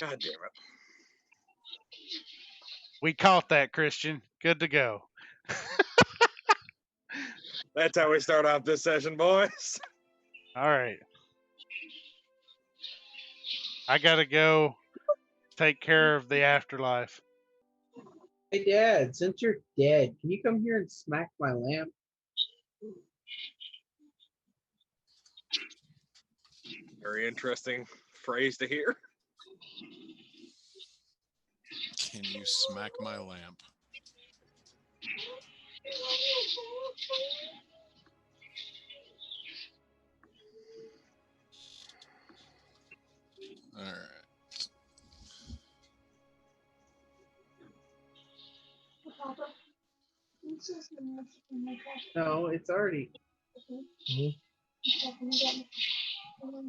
God damn it. We caught that, Christian. Good to go. That's how we start off this session, boys. All right. I got to go take care of the afterlife. Hey, Dad, since you're dead, can you come here and smack my lamp? Very interesting phrase to hear. Can you smack my lamp? All right. No, it's already.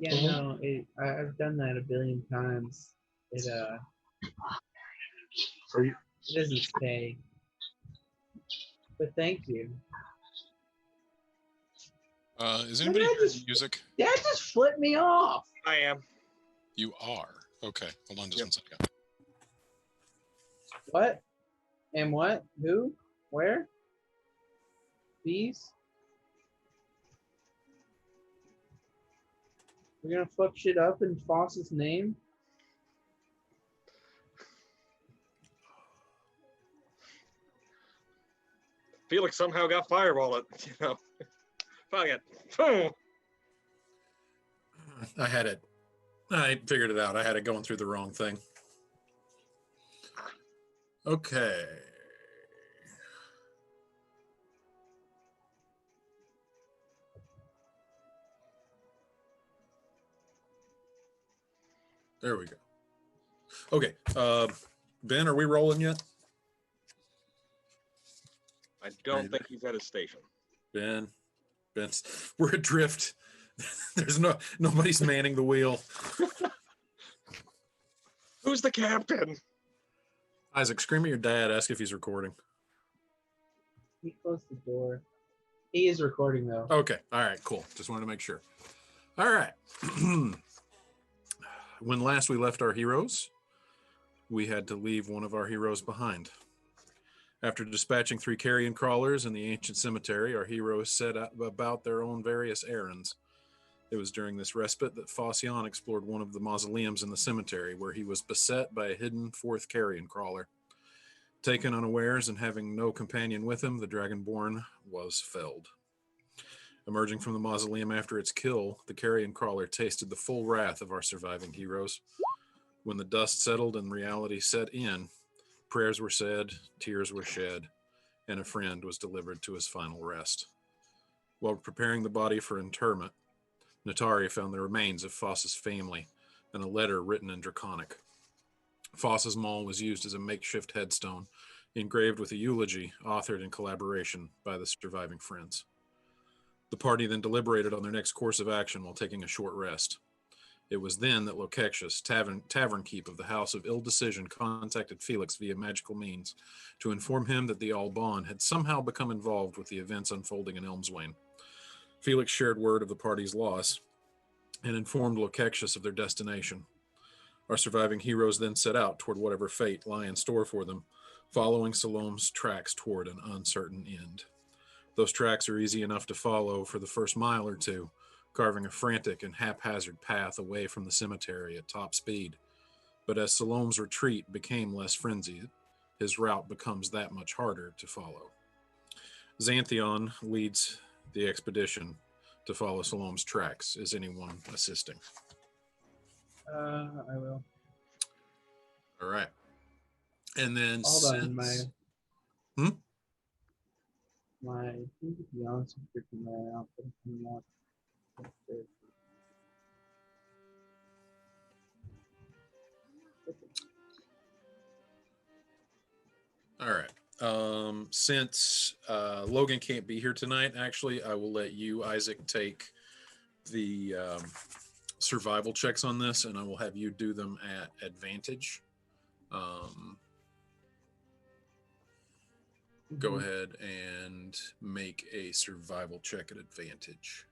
Yeah, no, I've done that a billion times. It Are you? it doesn't stay. But thank you. Is anybody Dad hearing just- music? Dad just flipped me off. I am. You are. Okay, hold on just Yep. 1 second. What? And what? Who? Where? Bees? We're gonna fuck shit up in Foss's name? Felix somehow got fireballed. Fuck it. Boom. I had it. I figured it out. I had it going through the wrong thing. Okay. There we go. Okay. Ben, are we rolling yet? I don't think he's at his station. Ben's we're adrift. There's nobody's manning the wheel. Who's the captain? Isaac, scream at your dad, ask if he's recording. He closed the door. He is recording though. Okay. All right, cool. Just wanted to make sure. All right. When last we left our heroes, we had to leave one of our heroes behind. After dispatching 3 carrion crawlers in the ancient cemetery, our heroes set out about their own various errands. It was during this respite that Phocion explored one of the mausoleums in the cemetery, where he was beset by a hidden 4th carrion crawler. Taken unawares and having no companion with him, the Dragonborn was felled. Emerging from the mausoleum after its kill, the carrion crawler tasted the full wrath of our surviving heroes. When the dust settled and reality set in, prayers were said, tears were shed, and a friend was delivered to his final rest. While preparing the body for interment, Natari found the remains of Foss's family and a letter written in Draconic. Foss's maul was used as a makeshift headstone, engraved with a eulogy authored in collaboration by the surviving friends. The party then deliberated on their next course of action while taking a short rest. It was then that Lokexius, tavern keep of the House of Ill Decision, contacted Felix via magical means to inform him that the Alban had somehow become involved with the events unfolding in Elmswain. Felix shared word of the party's loss and informed Lokexius of their destination. Our surviving heroes then set out toward whatever fate lay in store for them, following Salome's tracks toward an uncertain end. Those tracks are easy enough to follow for the first mile or two, carving a frantic and haphazard path away from the cemetery at top speed. But as Salome's retreat became less frenzied, his route becomes that much harder to follow. Xanthion leads the expedition to follow Salome's tracks. Is anyone assisting? I will. All right. And then Hold on, my to be honest with you, my outfit coming out. All right. Since Logan can't be here tonight, actually, I will let you, Isaac, take the survival checks on this, and I will have you do them at advantage. Go ahead and make a survival check at advantage.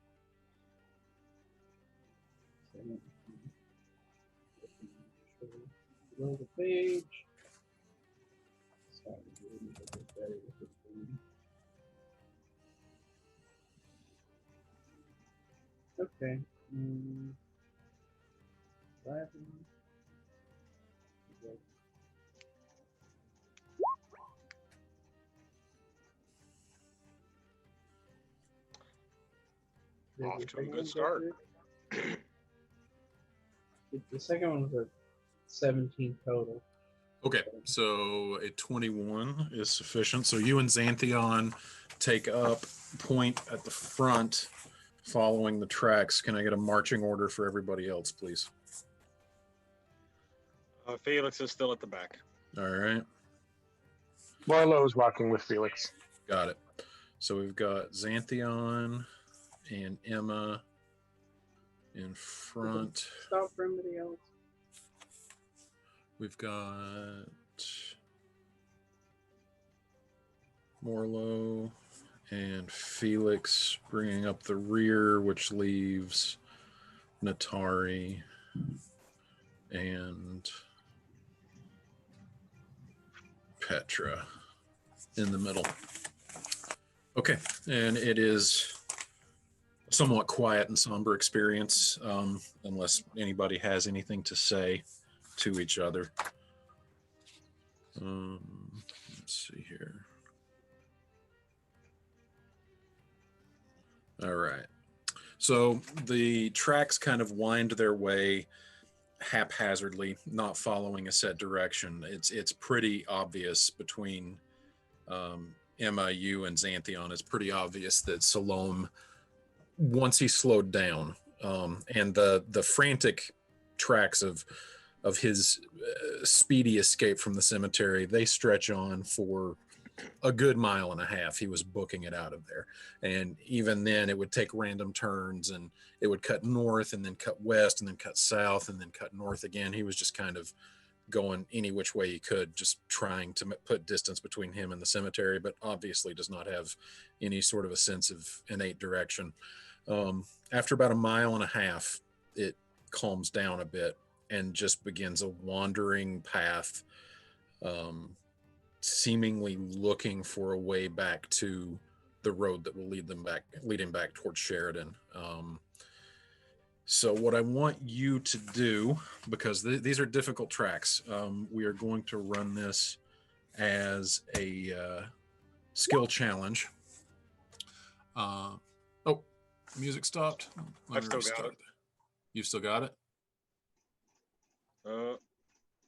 Load the page. Sorry, let me get this better with this thing. Okay. Driving. Okay. Did Off the to a second good one go start. through? The second one was a 17 total. Okay, so a 21 is sufficient. So you and Xantheon take up point at the front following the tracks. Can I get a marching order for everybody else, please? Felix is still at the back. All right, Marlowe's walking with Felix. got it. So we've got Xantheon and Emma in front. Stop for everybody else. We've got Morlo and Felix bringing up the rear, which leaves Natari and Petra in the middle. Okay, and it is a somewhat quiet and somber experience, unless anybody has anything to say to each other. Let's see here. All right. So the tracks kind of wind their way haphazardly, not following a set direction. It's pretty obvious between Emma, you, and Xantheon. It's pretty obvious that Salome, once he slowed down, and the frantic tracks of his speedy escape from the cemetery, they stretch on for a good mile and a half. He was booking it out of there. And even then it would take random turns, and it would cut north and then cut west and then cut south and then cut north again. He was just kind of going any which way he could, just trying to put distance between him and the cemetery, but obviously does not have any sort of a sense of innate direction. After about a mile and a half, it calms down a bit and just begins a wandering path, seemingly looking for a way back to the road that will lead him back towards Sheridan. So what I want you to do, because these are difficult tracks, we are going to run this as a skill challenge. Oh, music stopped. I've still got it. You've still got it?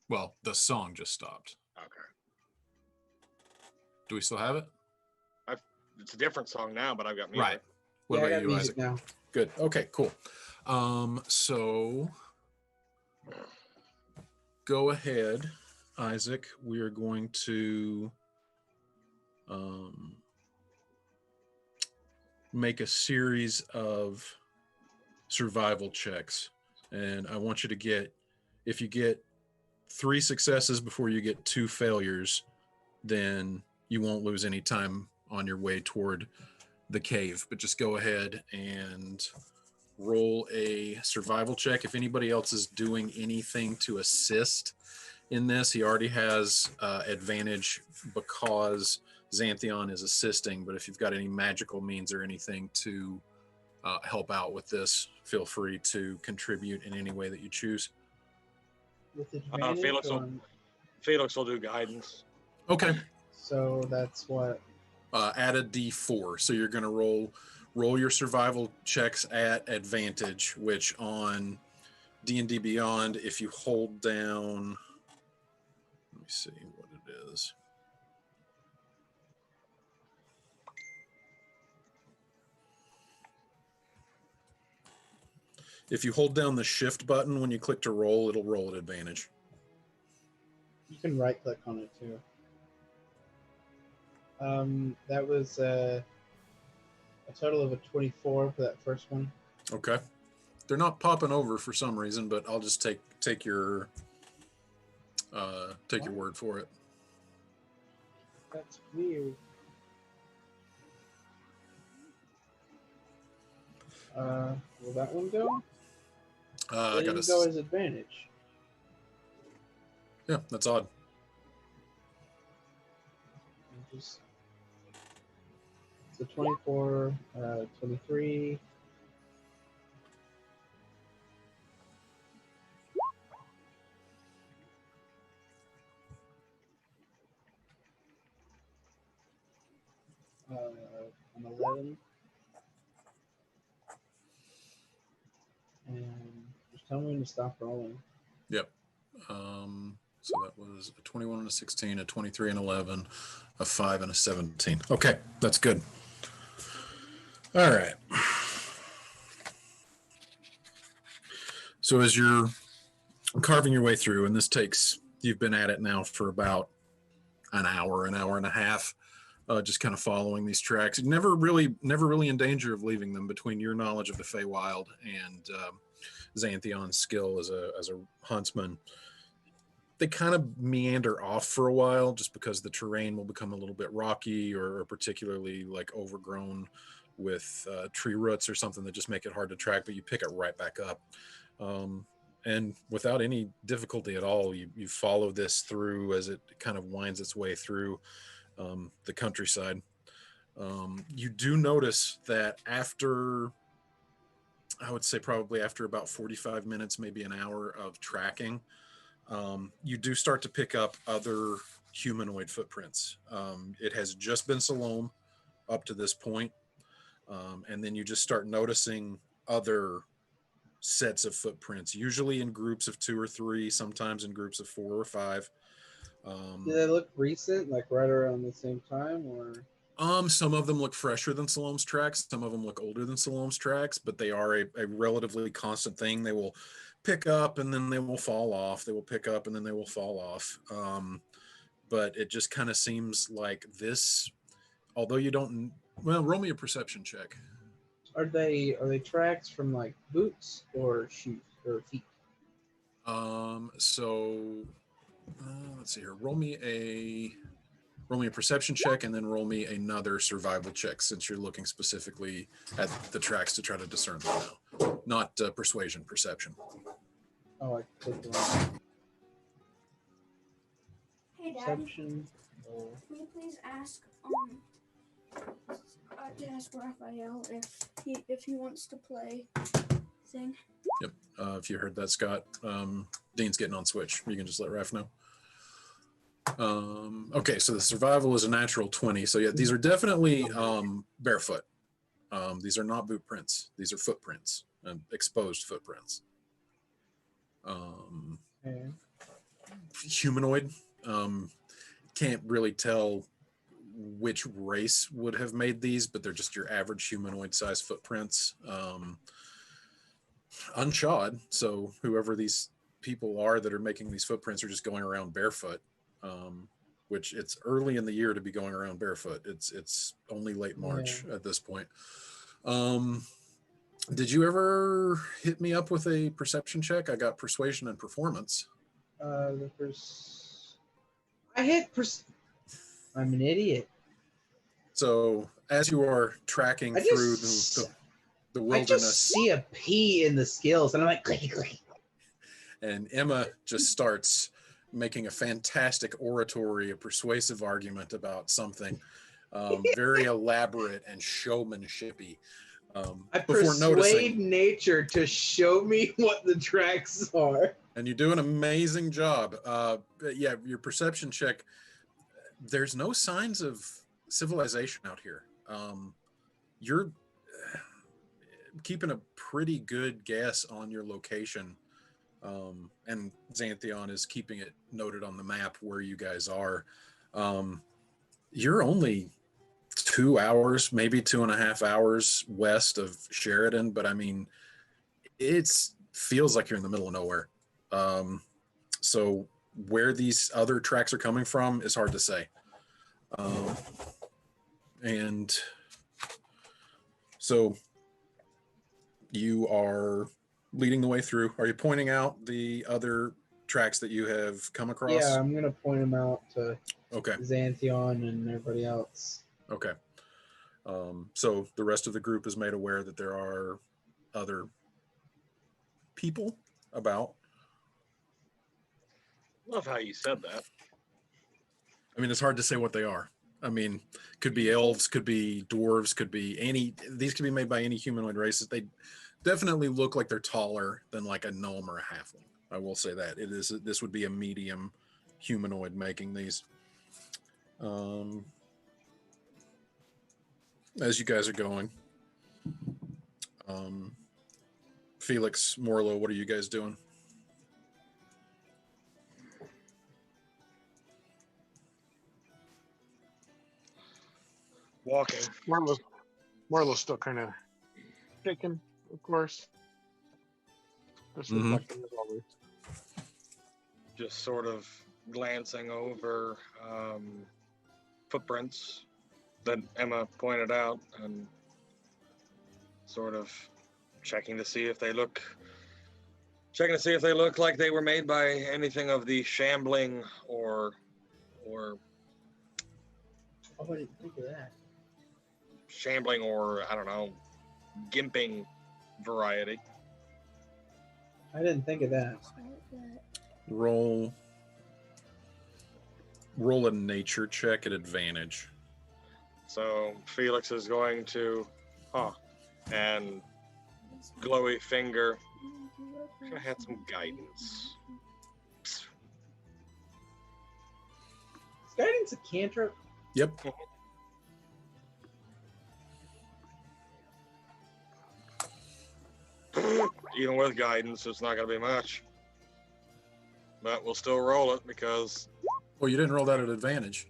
Well, the song just stopped. Okay. Do we still have it? It's a different song now, but I've got music. Right. What Yeah, I about got you, music Isaac? now. Good. Okay, cool. So go ahead, Isaac. We are going to make a series of survival checks. And I want you to get, if you get 3 successes before you get 2 failures, then you won't lose any time on your way toward the cave. But just go ahead and roll a survival check. If anybody else is doing anything to assist in this, he already has advantage because Xantheon is assisting. But if you've got any magical means or anything to help out with this, feel free to contribute in any way that you choose. With advantage Felix will do guidance. Okay. So that's what. Add a D4. So you're going to roll your survival checks at advantage, which on D&D Beyond, if you hold down, let me see what it is. If you hold down the shift button when you click to roll, it'll roll at advantage. You can right click on it too. That was a total of a 24 for that first one. Okay. They're not popping over for some reason, but I'll just take your your word for it. That's weird. Will that one go? I It got didn't go as advantage. Yeah, that's odd. Just, so 24, 23. An 11. And just tell me when to stop rolling. Yep. So that was a 21 and a 16, a 23 and 11, a 5 and a 17. Okay, that's good. All right. So as you're carving your way through, and this takes, you've been at it now for about an hour and a half, just kind of following these tracks. Never really in danger of leaving them between your knowledge of the Feywild and Xanthion's skill as a huntsman. They kind of meander off for a while just because the terrain will become a little bit rocky or particularly like overgrown with tree roots or something that just make it hard to track, but you pick it right back up. And without any difficulty at all, you follow this through as it kind of winds its way through the countryside. You do notice that after, I would say probably after about 45 minutes, maybe an hour of tracking, you do start to pick up other humanoid footprints. It has just been Salome up to this point, and then you just start noticing other sets of footprints, usually in groups of 2 or 3, sometimes in groups of 4 or 5. Do they look recent, like right around the same time, or? Some of them look fresher than Salome's tracks. Some of them look older than Salome's tracks, but they are a relatively constant thing. They will pick up and then they will fall off. They will pick up and then they will fall off. But it just kind of seems like this, although you don't, well, roll me a perception check. Are they tracks from like boots or shoes or feet? Let's see here. Roll me a perception check and then roll me another survival check since you're looking specifically at the tracks to try to discern them now. Not persuasion, perception. Oh, I clicked on Hey, Dad. perception. Oh. Can you please ask to ask Raphael if he wants to play thing? Yep. If you heard that, Scott, Dean's getting on Switch. You can just let Raph know. Okay, so the survival is a natural 20. So yeah, these are definitely barefoot. These are not boot prints. These are footprints, exposed footprints. Okay. Humanoid. Can't really tell which race would have made these, but they're just your average humanoid size footprints. Unshod, so whoever these people are that are making these footprints are just going around barefoot, which it's early in the year to be going around barefoot. It's only late March at this point. Did you ever hit me up with a perception check? I got persuasion and performance. I'm an idiot. So as you are tracking through the I wilderness, just see a P in the skills, and I'm like, click, click. and Emma just starts making a fantastic oratory, a persuasive argument about something very elaborate and showmanshipy. I Before persuade noticing, nature to show me what the tracks are. and you do an amazing job. Yeah, your perception check, there's no signs of civilization out here. You're keeping a pretty good guess on your location. And Xanthion is keeping it noted on the map where you guys are. You're only 2 hours, maybe 2.5 hours west of Sheridan, but I mean, it feels like you're in the middle of nowhere. So where these other tracks are coming from is hard to say. And so you are leading the way through. Are you pointing out the other tracks that you have come across? Yeah, I'm gonna point them out to Okay. Xanthion and everybody else. Okay. So the rest of the group is made aware that there are other people about. Love how you said that. I mean, it's hard to say what they are. I mean, could be elves, could be dwarves, could be any. These could be made by any humanoid races. They definitely look like they're taller than like a gnome or a halfling. I will say that it is. This would be a medium humanoid making these. As you guys are going, Felix, Morlo, what are you guys doing? Walking. Morlo's still kind of shaken, of course. Just Mhm. reflecting as always. Just sort of glancing over footprints that Emma pointed out and sort of checking to see if they look like they were made by anything of the shambling or I wouldn't think of that. shambling or I don't know, gimping variety. I didn't think of that. Roll a nature check at advantage. So Felix is going to, and glowy finger. Should have had some guidance. Is guidance a cantrip? Yep. Even with guidance, it's not going to be much. But we'll still roll it because, Well, you didn't roll that at advantage.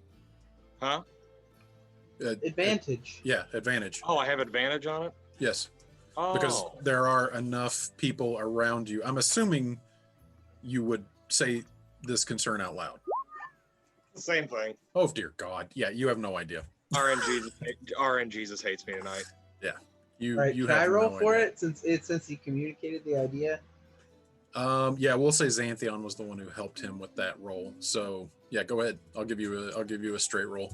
huh? Advantage. Yeah, advantage. Oh, I have advantage on it? Yes, Oh. because there are enough people around you. I'm assuming you would say this concern out loud. Same thing. Oh dear God! Yeah, you have no idea. RNGesus hates me tonight. You Right. you Can I have roll no for idea. it since he communicated the idea? Yeah, we'll say Xanthion was the one who helped him with that roll. So yeah, go ahead. I'll give you a straight roll.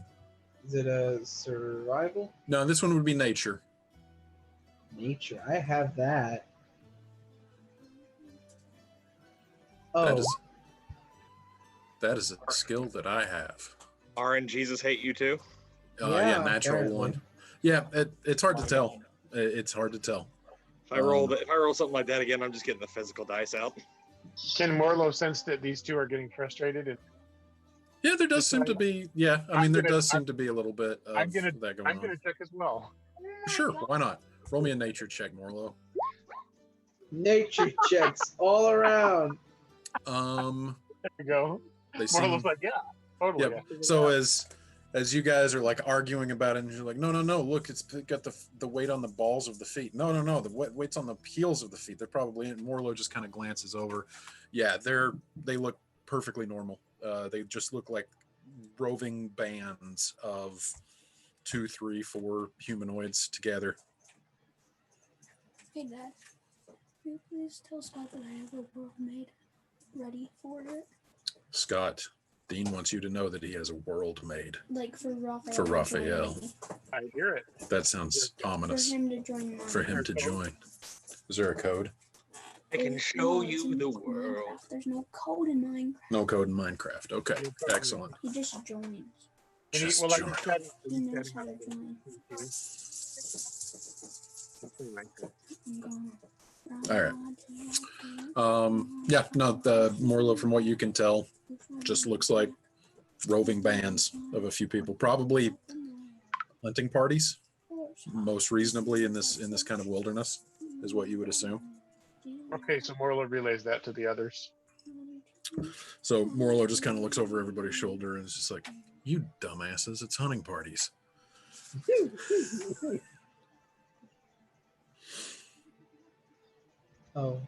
Is it a survival? No, this one would be nature. Nature. I have that. Oh, That is a skill that I have. RNGesus hate you too? Yeah, Yeah, natural apparently. one. Yeah, it's hard to tell. It's hard to tell. If I roll something like that again, I'm just getting the physical dice out. Can Morlo sense that these two are getting frustrated? And Yeah, there does seem to be. Yeah, I mean, there does seem I'm to be a little bit of I'm gonna- that going I'm going on. to check as well. Sure, why not? Roll me a nature check, Morlo. nature checks all around. There you go. They seem. Morlo's like, yeah, totally. Yep. So as you guys are like arguing about it, and you're like, no, look, it's got the weight on the balls of the feet. No, the weight's on the heels of the feet. They're probably in. Morlo just kind of glances over. Yeah, they look perfectly normal. They just look like roving bands of 2, 3, 4 humanoids together. Hey Dad, can you please tell Scott that I have a world made ready for it? Scott, Dean wants you to know that he has a world made. Like for Raphael. For Raphael. I hear it. That sounds For ominous. him to join mine. For him to join. Is there a code? I can There's show no- it's you in the Minecraft. world. There's no code in Minecraft. No code in Minecraft. Okay, No code. excellent. He just joins. And he, Just well, like join. you said, He knows how to join. I'm going. All right. Yeah, no, the Morlo, from what you can tell, just looks like roving bands of a few people, probably hunting parties, most reasonably in this kind of wilderness, is what you would assume. Okay, so Morlo relays that to the others. So Morlo just kind of looks over everybody's shoulder and is just like, "You dumbasses, it's hunting parties." Oh,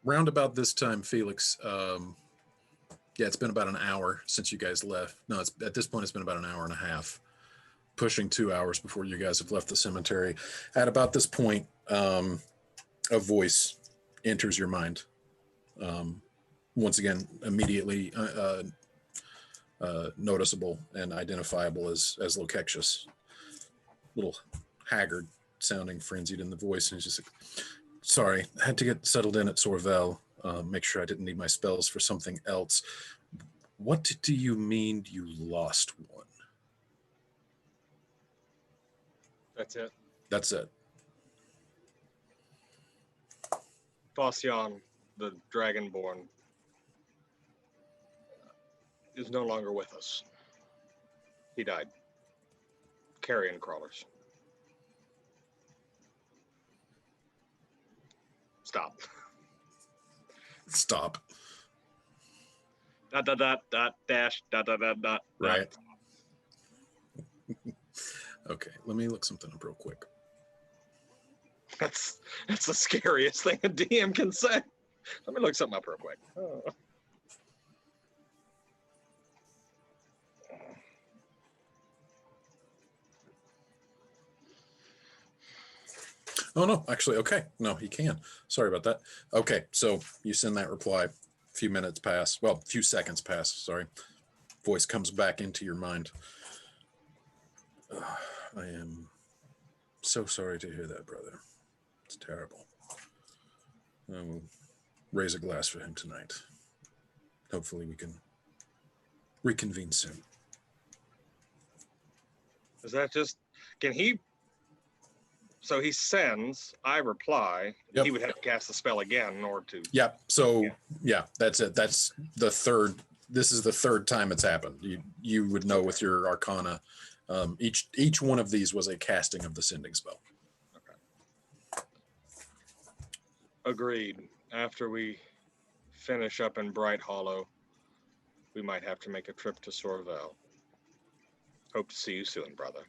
Round about this time, Felix. Yeah, it's been about an hour since you guys left. No, it's at this point it's been about an hour and a half, pushing 2 hours before you guys have left the cemetery. At about this point, a voice enters your mind. Once again, immediately noticeable and identifiable as Lokexius. Little haggard sounding, frenzied in the voice, and he's just like, "Sorry, I had to get settled in at Sorvel. make sure I didn't need my spells for something else. What do you mean you lost one? That's it. That's it. Phocion, the Dragonborn, is no longer with us. He died. Carrion crawlers. Stop. Stop. Dot dot dot dot dash dot dot dot dot. Right. Okay, let me look something up real quick. That's the scariest thing a DM can say. Let me look something up real quick. Oh. Oh, no, actually, okay. No, he can. Sorry about that. Okay, so you send that reply. A few minutes pass. Well, a few seconds pass, sorry. Voice comes back into your mind. I am so sorry to hear that, brother. It's terrible. I will raise a glass for him tonight. Hopefully we can reconvene soon. Is that just, can he, so he sends, I reply, Yep. he would have to cast the spell again in order to, Yeah, so Yeah. yeah, that's it. That's the third, this is the third time it's happened. You would know with your Arcana. Each one of these was a casting of the sending spell. agreed. After we finish up in Bright Hollow, we might have to make a trip to Sorvel. Hope to see you soon, brother.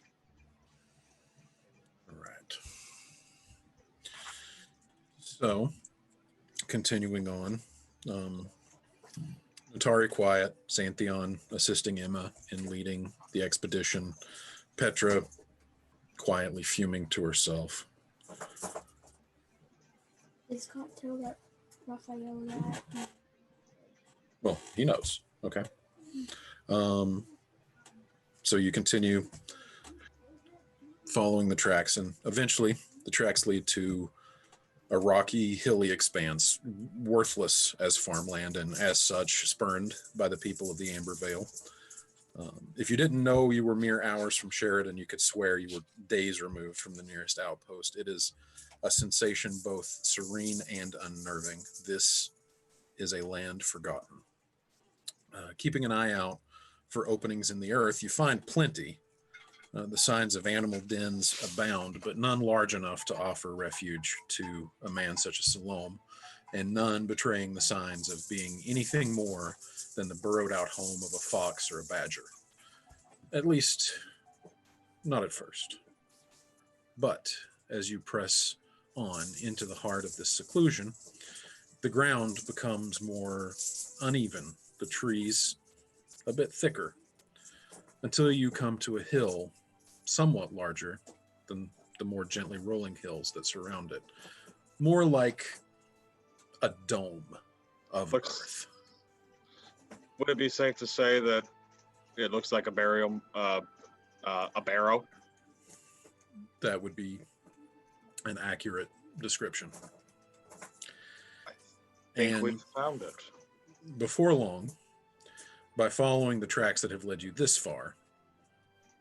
All right. So, continuing on, Atari quiet, Xanthion assisting Emma in leading the expedition, Petra quietly fuming to herself. Is Scott tell that Raphael that? Well, he knows. Okay. So you continue following the tracks, and eventually the tracks lead to a rocky, hilly expanse, worthless as farmland and as such spurned by the people of the Amber Vale. If you didn't know you were mere hours from Sheridan, you could swear you were days removed from the nearest outpost. It is a sensation both serene and unnerving. This is a land forgotten. Keeping an eye out for openings in the earth, you find plenty. The signs of animal dens abound, but none large enough to offer refuge to a man such as Salome, and none betraying the signs of being anything more than the burrowed out home of a fox or a badger. At least, not at first. But as you press on into the heart of this seclusion, the ground becomes more uneven, the trees a bit thicker, until you come to a hill somewhat larger than the more gently rolling hills that surround it. More like a dome of earth. Would it be safe to say that it looks like a barrow? That would be an accurate description. I think And we've found it. before long, by following the tracks that have led you this far,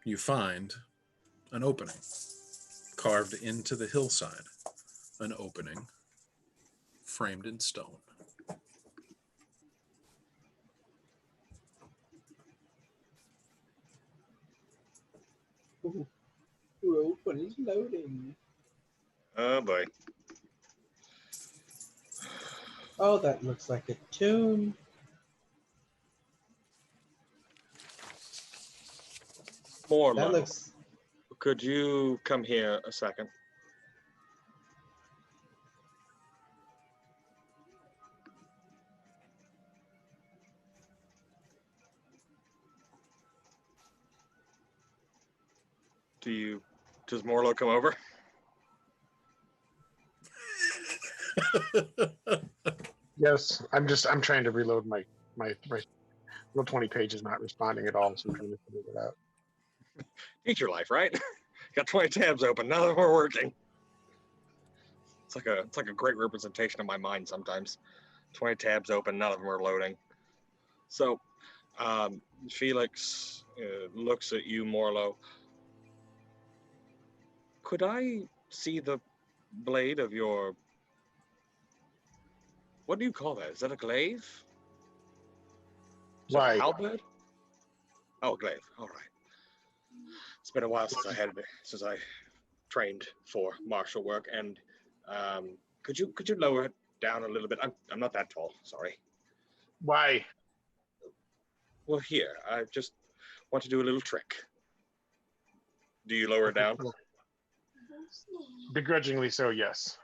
you find an opening carved into the hillside, an opening framed in stone. Open is loading. Oh boy. Oh, that looks like a tomb. More That Mo. looks. Could you come here a second? Does Morlo come over? Yes, I'm trying to reload my roll 20 page is not responding at all, so I'm trying to figure it out. Teacher life, right? Got 20 tabs open. None of them are working. It's like a great representation of my mind sometimes. 20 tabs open, none of them are loading. So Felix looks at you, Morlo. Could I see the blade of your... What do you call that? Is that a glaive? Is that Why? a halberd? Oh, glaive. All right. It's been a while since I trained for martial work, and could you lower it down a little bit? I'm not that tall. Sorry. Why? Well, here, I just want to do a little trick. Do you lower it down? Begrudgingly so, yes.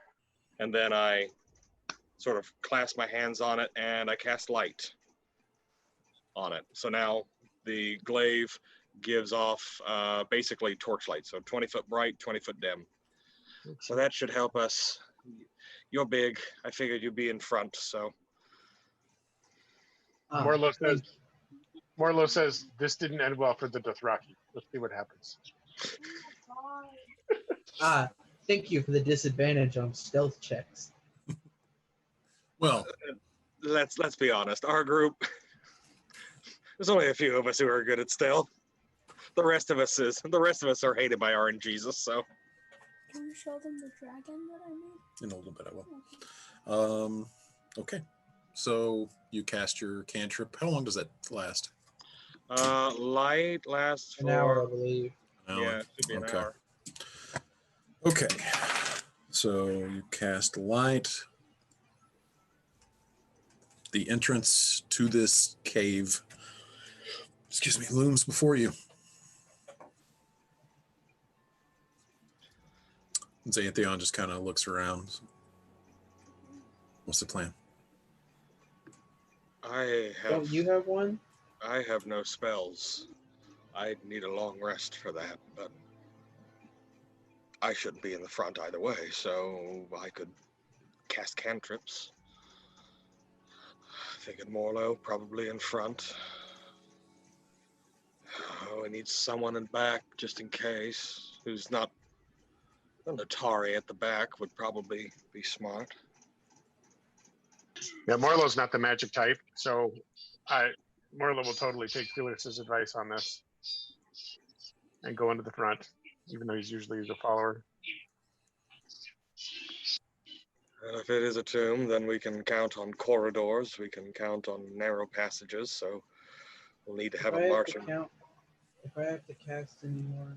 And then I sort of clasp my hands on it and I cast light on it. So now the glaive gives off basically torchlight. So 20 foot bright, 20 foot dim. So that should help us. You're big. I figured you'd be in front, so. Morlo says this didn't end well for the Dothraki. Let's see what happens. Thank you for the disadvantage on stealth checks. Well, Let's be honest. Our group, there's only a few of us who are good at stealth. The rest of us are hated by RNGesus, so. Can you show them the dragon that I made? in a little bit I will. Okay. So you cast your cantrip. How long does that last? Light lasts for An hour, I believe. An hour? Yeah, it should be an hour. Okay. So you cast light. The entrance to this cave, looms before you. And Xantheon just kind of looks around. What's the plan? Don't you have one? I have no spells. I'd need a long rest for that, but I shouldn't be in the front either way, so I could cast cantrips. Thinking Morlo probably in front. Oh, I need someone in back just in case. Who's not an Atari at the back would probably be smart. Yeah, Morlo's not the magic type, so Morlo will totally take Felix's advice on this and go into the front, even though he's usually the follower. And if it is a tomb, then we can count on corridors, we can count on narrow passages, so we'll need to have a marching. If I have to cast anymore,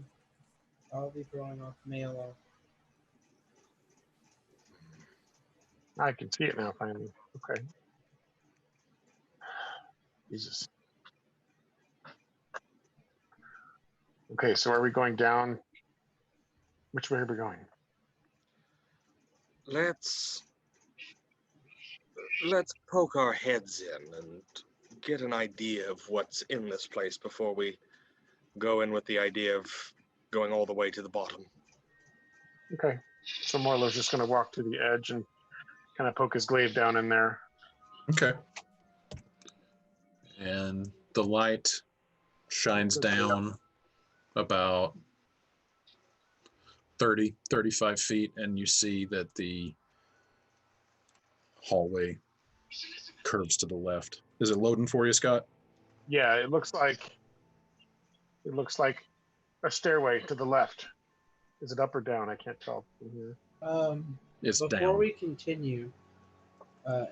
I'll be throwing off mail off. I can see it now, finally. Okay. Jesus. Okay, so are we going down? Which way are we going? Let's poke our heads in and get an idea of what's in this place before we go in with the idea of going all the way to the bottom. Okay. So Morlo's just going to walk to the edge and kind of poke his glaive down in there. Okay. And the light shines down about 30, 35 feet, and you see that the hallway curves to the left. Is it loading for you, Scott? Yeah, it looks like a stairway to the left. Is it up or down? I can't tell from here. It's Before down. we continue,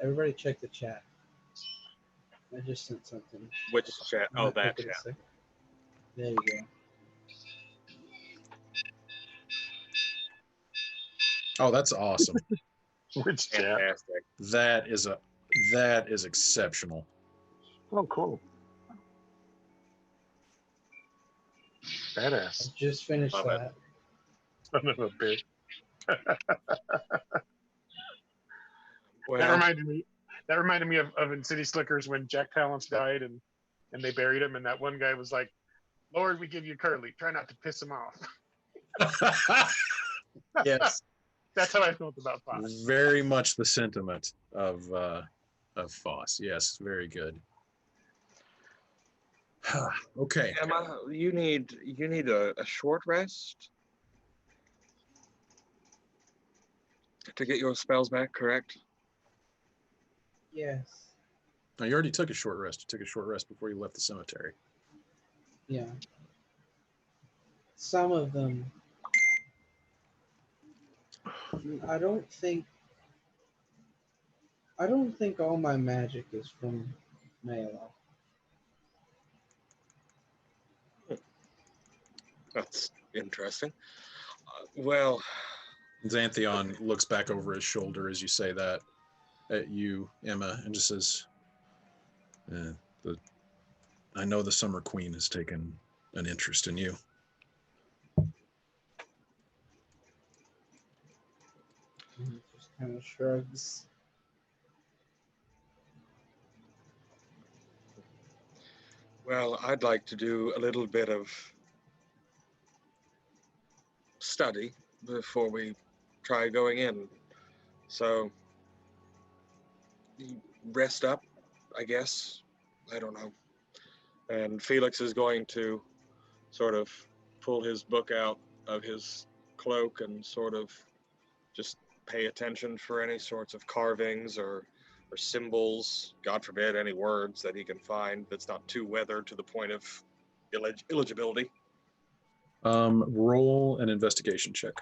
everybody check the chat. I just sent something. Which chat? Oh, Might that take it a chat. second. There you go. Oh, that's awesome. Which chat? Fantastic. That is exceptional. Oh, cool. I Badass. just finished Love it. that. Son of a bitch. Well, That reminded me of in City Slickers when Jack Palance died and they buried him, and that one guy was like, "Lord, we give you Curly. Try not to piss him off." Yes. That's how I felt about Fox. Very much the sentiment of Foss. Yes, very good. Okay. Emma, you need a short rest to get your spells back, correct? Yes. Now, you already took a short rest. You took a short rest before you left the cemetery. Yeah. Some of them. I don't think. I don't think all my magic is from Mayla. That's interesting. Well, Xantheon looks back over his shoulder as you say that at you, Emma, and just says, I know the Summer Queen has taken an interest in you. He just kind of shrugs. well, I'd like to do a little bit of study before we try going in. So, rest up, I guess. I don't know. And Felix is going to sort of pull his book out of his cloak and sort of just pay attention for any sorts of carvings or symbols, God forbid, any words that he can find that's not too weathered to the point of illegibility. Roll an investigation check.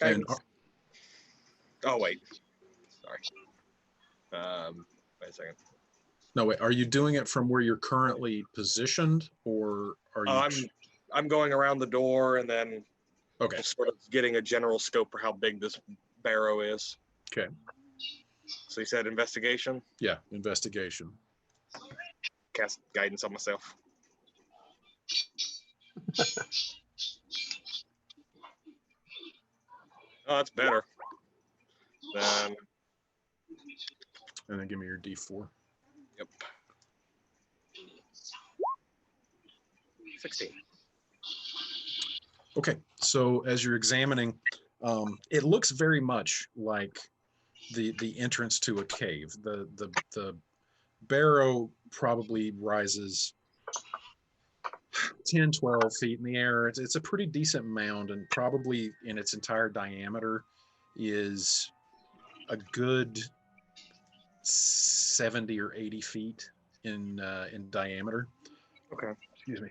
And Oh, wait. Sorry. Wait a second. no, wait. Are you doing it from where you're currently positioned, or are you? I'm going around the door and then Okay. just sort of getting a general scope for how big this barrow is. Okay. So you said investigation? Yeah, investigation. Cast guidance on myself. Oh, that's better. Then, And then give me your D4. yep. 16. Okay, so as you're examining, it looks very much like the entrance to a cave. The barrow probably rises 10, 12 feet in the air. It's a pretty decent mound, and probably in its entire diameter is a good 70 or 80 feet in diameter. Okay. Excuse me.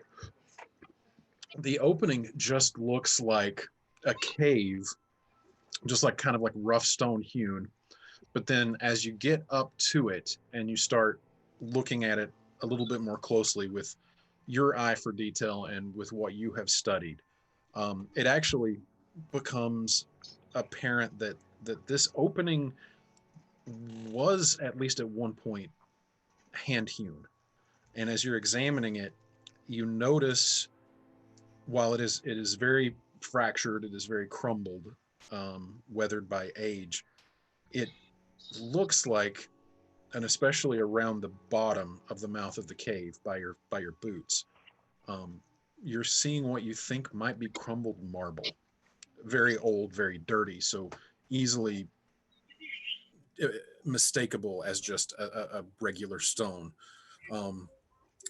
The opening just looks like a cave, just like kind of like rough stone hewn. But then as you get up to it and you start looking at it a little bit more closely with your eye for detail and with what you have studied, it actually becomes apparent that this opening was, at least at one point, hand hewn. And as you're examining it, you notice, while it is very fractured, it is very crumbled, weathered by age, it looks like, and especially around the bottom of the mouth of the cave by your boots, you're seeing what you think might be crumbled marble, very old, very dirty, so easily mistakable as just a regular stone.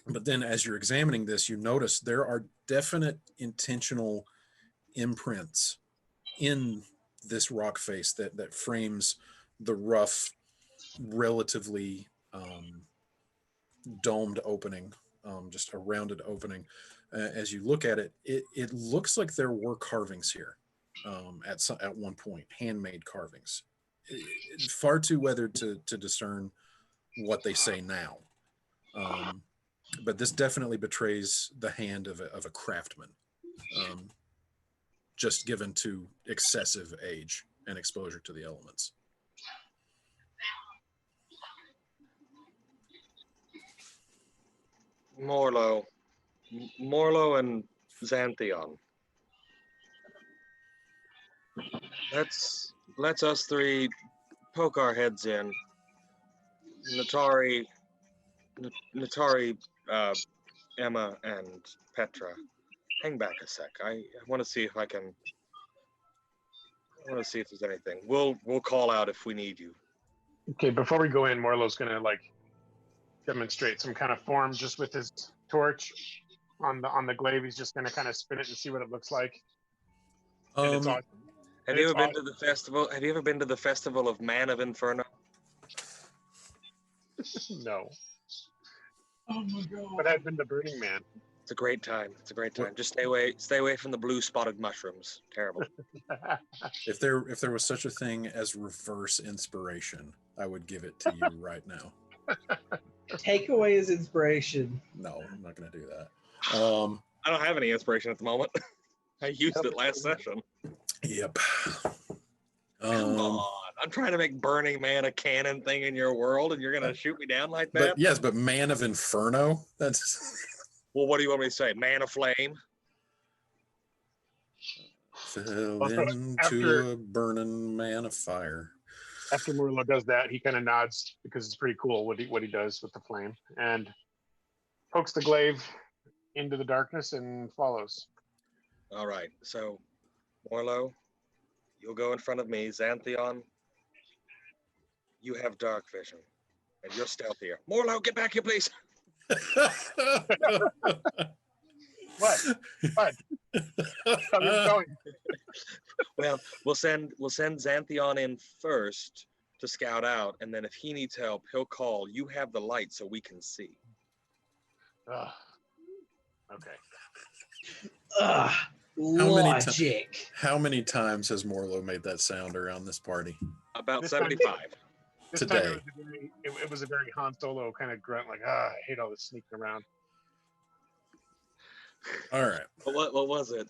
But then as you're examining this, you notice there are definite intentional imprints in this rock face that frames the rough, relatively domed opening, just a rounded opening. As you look at it, it looks like there were carvings here at one point, handmade carvings. Far too weathered to discern what they say now. But this definitely betrays the hand of a craftsman, just given to excessive age and exposure to the elements. Morlo and Xantheon. Let's us three poke our heads in. Natari, Emma, and Petra, hang back a sec. I want to see if I can. I want to see if there's anything. We'll call out if we need you. Okay, before we go in, Morlo's gonna like demonstrate some kind of form just with his torch on the glaive. He's just gonna kind of spin it and see what it looks like. And it's awesome. Have It's you ever been awesome. to the festival? Have you ever been to the festival of Man of Inferno? No, Oh my god. but I've been to Burning Man. It's a great time. It's a great What- time. Just stay away from the blue spotted mushrooms. Terrible. If there was such a thing as reverse inspiration, I would give it to you right now. Take away his inspiration. No, I'm not going to do that. I don't have any inspiration at the moment. I used it last session. Yep. Come on. I'm trying to make Burning Man a canon thing in your world, and you're gonna shoot me down like that? But yes, but Man of Inferno. That's Well, what do you want me to say? Man of Flame? fell Also, into after- a burning man of fire. After Murlo does that, he kind of nods because it's pretty cool what he does with the flame, and pokes the glaive into the darkness and follows. All right. So, Morlo, you'll go in front of me. Xantheon, you have dark vision, and you're stealthier. Morlo, get back here, please. What? What? How are you going? Well, we'll send Xantheon in first to scout out, and then if he needs help, he'll call. You have the light, so we can see. Ugh. Okay. Ugh. many ti- Logic. How many times has Morlo made that sound around this party? About This time- 75. This Today. time it was a very Han Solo kind of grunt, like, I hate all this sneaking around. All right. But what was it?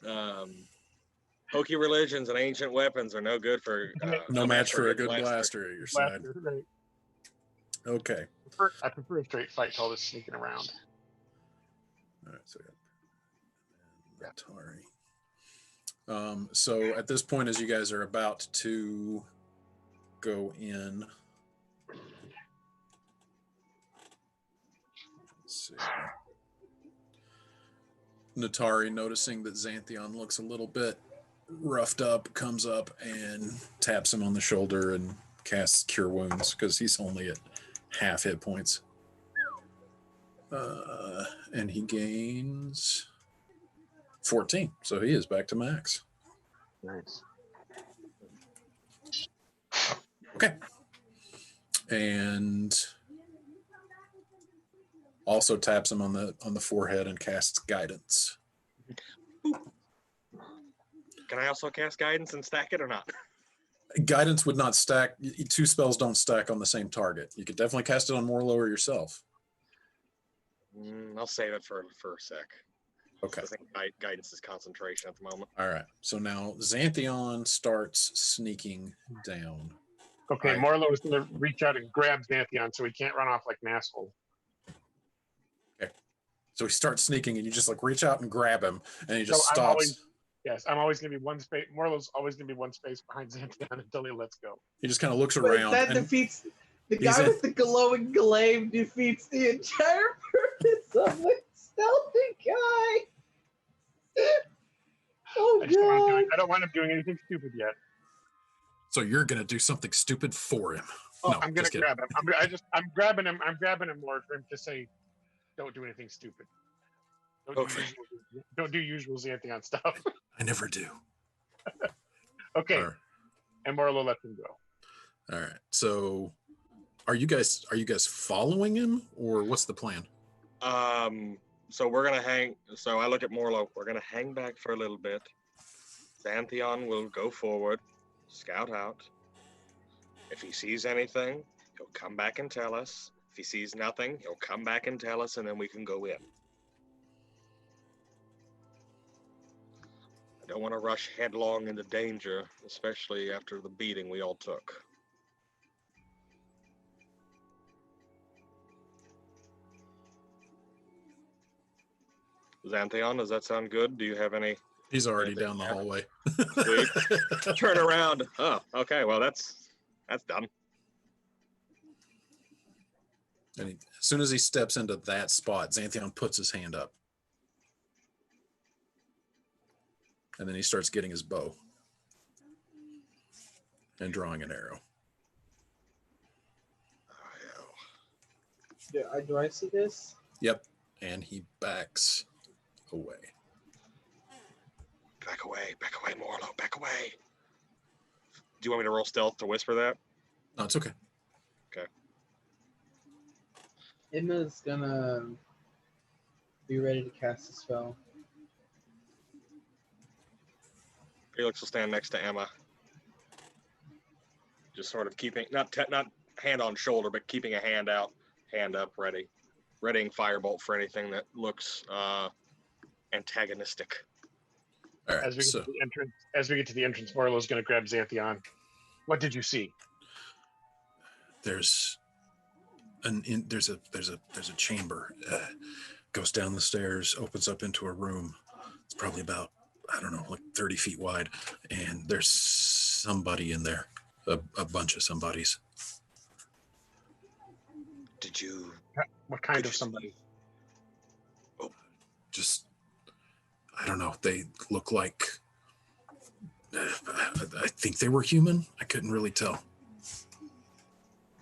Hokey religions and ancient weapons are no good for No match for a good blaster at your side. Blaster, right. Okay. I prefer a straight fight to all this sneaking around. All right. So we got Atari. So at this point, as you guys are about to go in, let's see. Natari, noticing that Xantheon looks a little bit roughed up, comes up and taps him on the shoulder and casts Cure Wounds because he's only at half hit points. And he gains 14, so he is back to max. Nice. Okay. And also taps him on the forehead and casts guidance. Can I also cast guidance and stack it or not? Guidance would not stack. Two spells don't stack on the same target. You could definitely cast it on Morlo or yourself. I'll save it for a sec. Okay. I think guidance is concentration at the moment. All right. So now Xantheon starts sneaking down. Okay, Right. Morlo is going to reach out and grab Xantheon so he can't run off like an asshole. So he starts sneaking, and you just like reach out and grab him, and he just So I'm stops. always- Yes, I'm always going to be one space. Morlo's always going to be one space behind Xantheon until he lets go. He just kind of looks Wait, around. that and defeats the he's guy in- with the glowing glaive defeats the entire purpose of the stealthy guy. Oh god. I don't want him doing anything stupid yet. so you're gonna do something stupid for him. Oh, No, I'm going just to kidding. grab him. I'm grabbing him. I'm grabbing him, Lord, for him to say, "Don't do anything stupid. Okay. Don't do usual Xantheon stuff." I never do. Okay, All right. and Morlo lets him go. All right. So are you guys following him, or what's the plan? So we're gonna hang. So I look at Morlo. We're gonna hang back for a little bit. Xantheon will go forward, scout out. If he sees anything, he'll come back and tell us. If he sees nothing, he'll come back and tell us, and then we can go in. I don't want to rush headlong into danger, especially after the beating we all took. Xantheon, does that sound good? Do you have any? He's already down the hallway. Sweet. Turn around. Oh, okay. Well, that's done. And as soon as he steps into that spot, Xantheon puts his hand up. And then he starts getting his bow and drawing an arrow. Do I see this? Yep. And he backs away. Back away, Morlo, back away. you want me to roll stealth to whisper that? No, it's okay. Emma's gonna be ready to cast a spell. Felix will stand next to Emma, just sort of keeping not hand on shoulder, but keeping a hand out, hand up, readying firebolt for anything that looks antagonistic. All right. As we get So to the entrance, Marlo's going to grab Xanthion. What did you see? there's there's a chamber. Goes down the stairs, opens up into a room. It's probably about, I don't know, like 30 feet wide, and there's somebody in there, a bunch of somebodies. Did you? What kind Could of you- somebody? Just, I don't know. They look like, I think they were human. I couldn't really tell.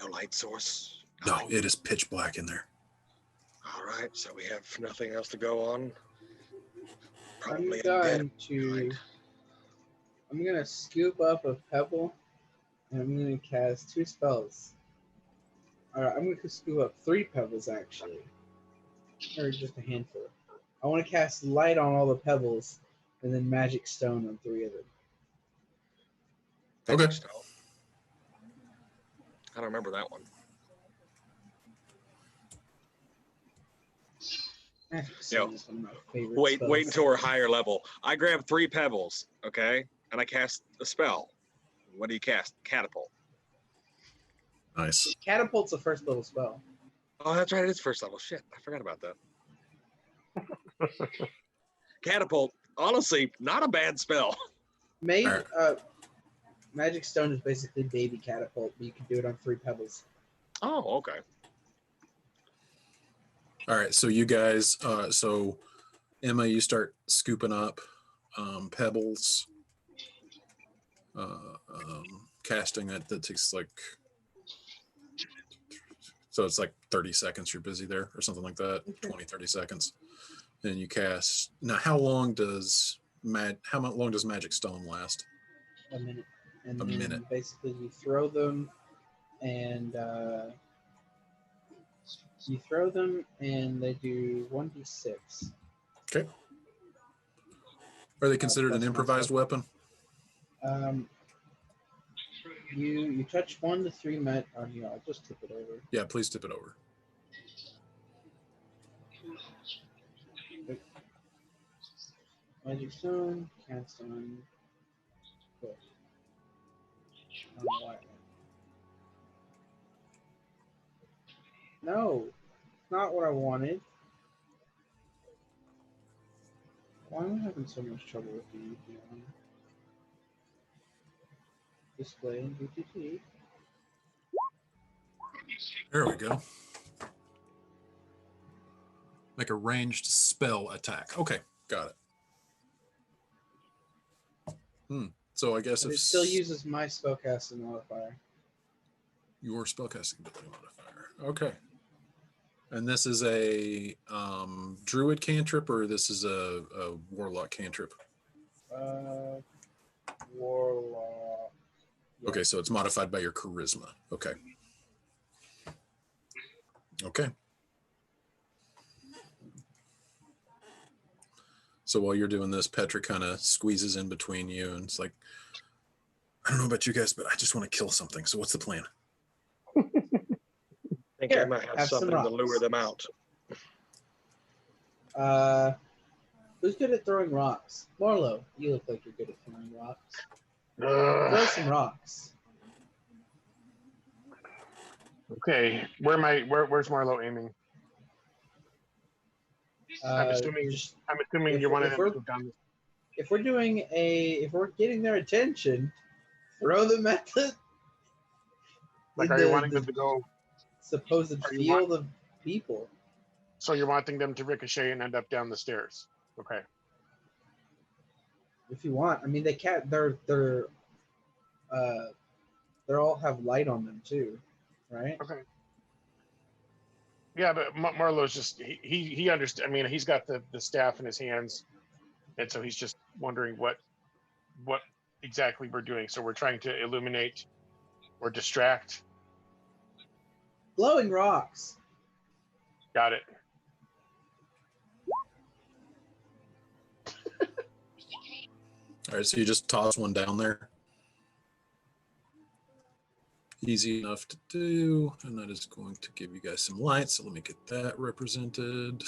No light source? No, Nothing? it is pitch black in there. All right, so we have nothing else to go on. I'm Probably going undead. to. I'm gonna scoop up a pebble, and I'm gonna cast 2 spells. Alright, I'm gonna scoop up 3 pebbles actually, or just a handful. I want to cast light on all the pebbles, and then magic stone on 3 of them. Okay. Stone. I don't remember that one. Magic stone is one of my favorite Wait spells. until we're higher level. I grab 3 pebbles, okay, and I cast a spell. What do you cast? Catapult. Nice. Catapult's a first level spell. Oh, that's right. It's first level. Shit, I forgot about that. Catapult, honestly, not a bad spell. Magic stone is basically baby catapult, but you can do it on 3 pebbles. Oh, okay. All right. So you guys, so Emma, you start scooping up pebbles, casting it. That takes like, so it's like 30 seconds you're busy there or something like that. Okay. 20, 30 seconds. Then you cast. Now, how long does magic stone last? A minute. And A then minute. basically you throw them and they do 1d6. Okay. Are they considered plus an my improvised stuff. weapon? You touch 1 to 3 met on you. I'll just tip it over. Yeah, please tip it over. Magic stone, cast on. Cool. No, not what I wanted. Why am I having so much trouble with the UPN? Display in BTT. There we go. Make a ranged spell attack. Okay, got it. So I guess But if it still uses my spellcasting modifier. your spellcasting ability modifier. Okay. And this is a druid cantrip, or this is a warlock cantrip? Warlock. Yeah. Okay, so it's modified by your charisma. Okay. Okay. So while you're doing this, Petra kind of squeezes in between you, and it's like, I don't know about you guys, but I just want to kill something. So what's the plan? I think Here, Emma has have some something to lure rocks. them out. Who's good at throwing rocks? Marlo, you look like you're good at throwing rocks. Throw Ugh. some rocks. Okay, where's Marlo aiming? I'm assuming if- you wanted if him to we're- go down. If we're getting their attention, throw them at the Like, in are you the- wanting the them to go? supposed Are you field of people. So you're wanting them to ricochet and end up down the stairs? Okay. If you want, I mean, they can't. They're all have light on them too, right? Okay. Yeah, but Marlo's just he understands. I mean, he's got the staff in his hands, and so he's just wondering what exactly we're doing. So we're trying to illuminate or distract. Glowing rocks. Got it. All right, so you just toss one down there. Easy enough to do, and that is going to give you guys some light. So let me get that represented.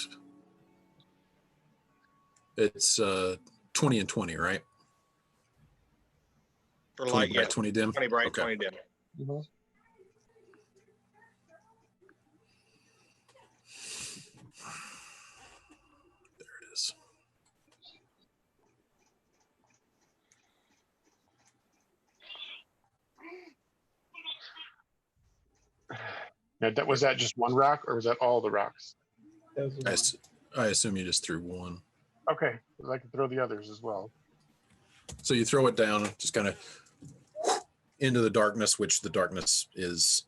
It's 20 and 20, right? For 20 light, bright, yeah. 20 dim. 20 bright, Okay. 20 dim. There it is. Now, was that just one rock, or was that all the rocks? Those are I assume you just threw one. Okay, 'cause I can throw the others as well. So you throw it down, just kind of into the darkness, which the darkness is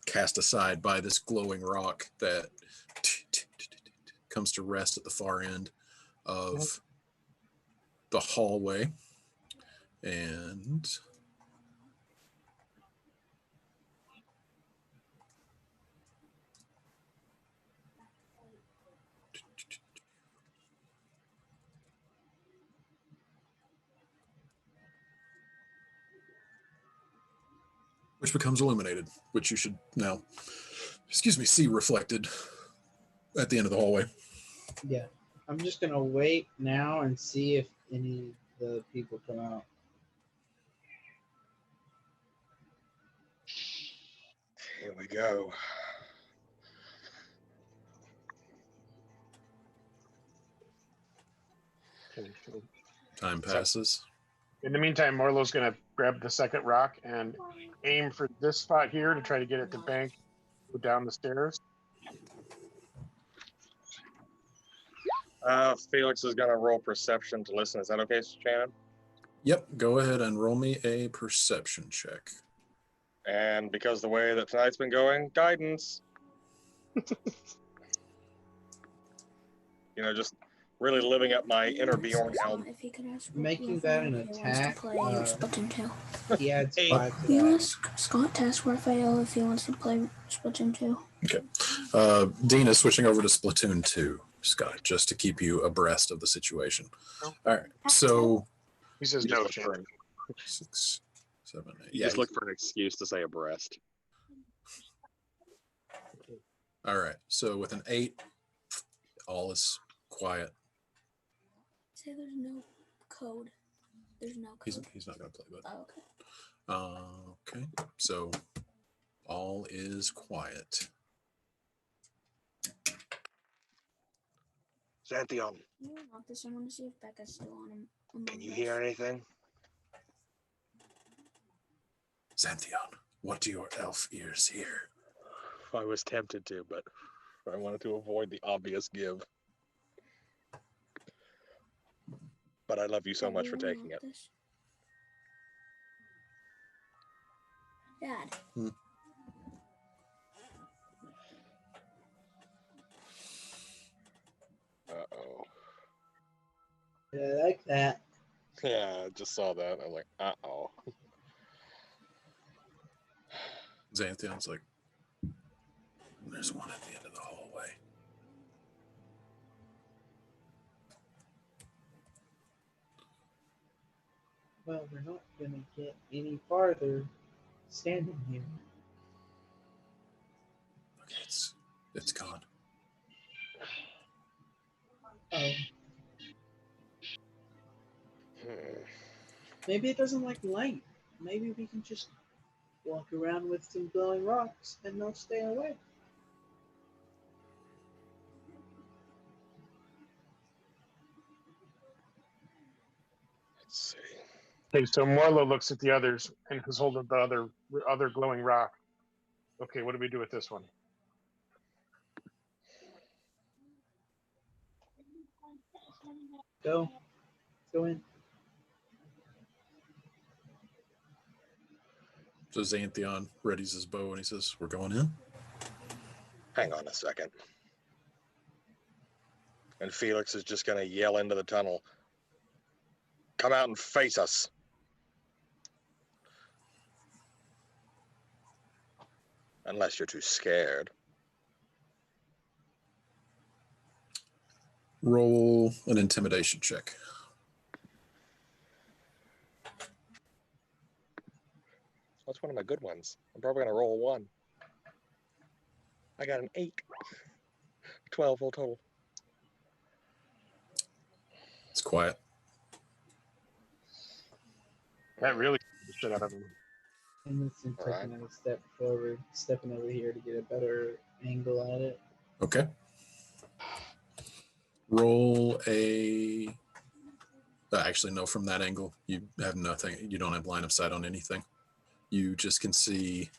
cast aside by this glowing rock that comes to rest at the far end of the hallway. And which becomes illuminated, which you should now, see reflected at the end of the hallway. Yeah. I'm just gonna wait now and see if any of the people come out. Here we go. Okay, so Time passes. in the meantime, Morlo's going to grab the second rock and aim for this spot here to try to get it to bank, go down the stairs. Felix is going to roll perception to listen. Is that okay, Shannon? Yep, go ahead and roll me a perception check. And because the way that tonight's been going, guidance. Just really living up my inner Bjorn Helm. If he could ask Making that an if he wants attack, to play Splatoon 2. He adds Hey. 5 to You that. ask Scott Taskwarfail if he wants to play Splatoon 2. Dina, switching over to Splatoon 2, Scott, just to keep you abreast of the situation. Oh. All right, so He says You no, just look for Shannon. 6, 7, 8. You just look for an excuse to say abreast. All right, so with an 8, all is quiet. Say there's no code. There's no code. He's not going to play, but Oh, okay. okay. So all is quiet. Xanthion, You want this? I want to see if Becca's still on him. can you hear anything? Xanthion, what do your elf ears hear? I was tempted to, but I wanted to avoid the obvious give. But I love you so much for taking it. Dad. Uh-oh. Yeah, I like that. Yeah, I just saw that. I was like, uh-oh. Xanthion's like, there's one at the end of the hallway. Well, we're not gonna get any farther standing here. Okay, it's gone. Oh, Hmm. maybe it doesn't like light. Maybe we can just walk around with some glowing rocks and they'll stay away. Let's see. Okay, so Morlo looks at the others and is holding the other glowing rock. Okay, what do we do with this one? Go in. So Xanthion readies his bow and he says, we're going in? Hang on a second. And Felix is just going to yell into the tunnel. Come out and face us. Unless you're too scared. Roll an intimidation check. That's one of my good ones. I'm probably gonna roll a 1. I got an 8. 12 all total. It's quiet. That really scared the shit out of him. Innocent taking a step forward, stepping over here to get a better angle at it. Okay. Roll a. Actually, no, from that angle, you have nothing. You don't have line of sight on anything. You just can see.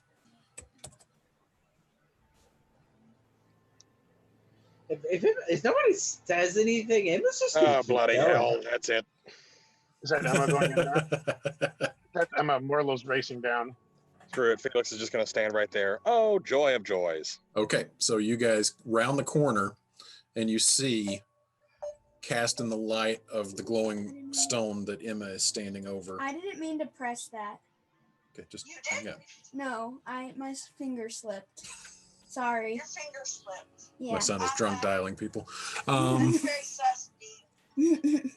If nobody says anything, Emma's just gonna Oh, keep bloody going. hell. That's it. Is that Emma going in now? That's Emma. Morlo's racing down. Screw it. Felix is just going to stand right there. Oh, joy of joys. Okay, so you guys round the corner and you see, cast in the light of the glowing stone that Emma is standing over. I didn't mean to press that. Okay, just hang up. No, my finger slipped. Sorry. Your finger slipped. Yeah. My son is drunk dialing people. Very sus, dude.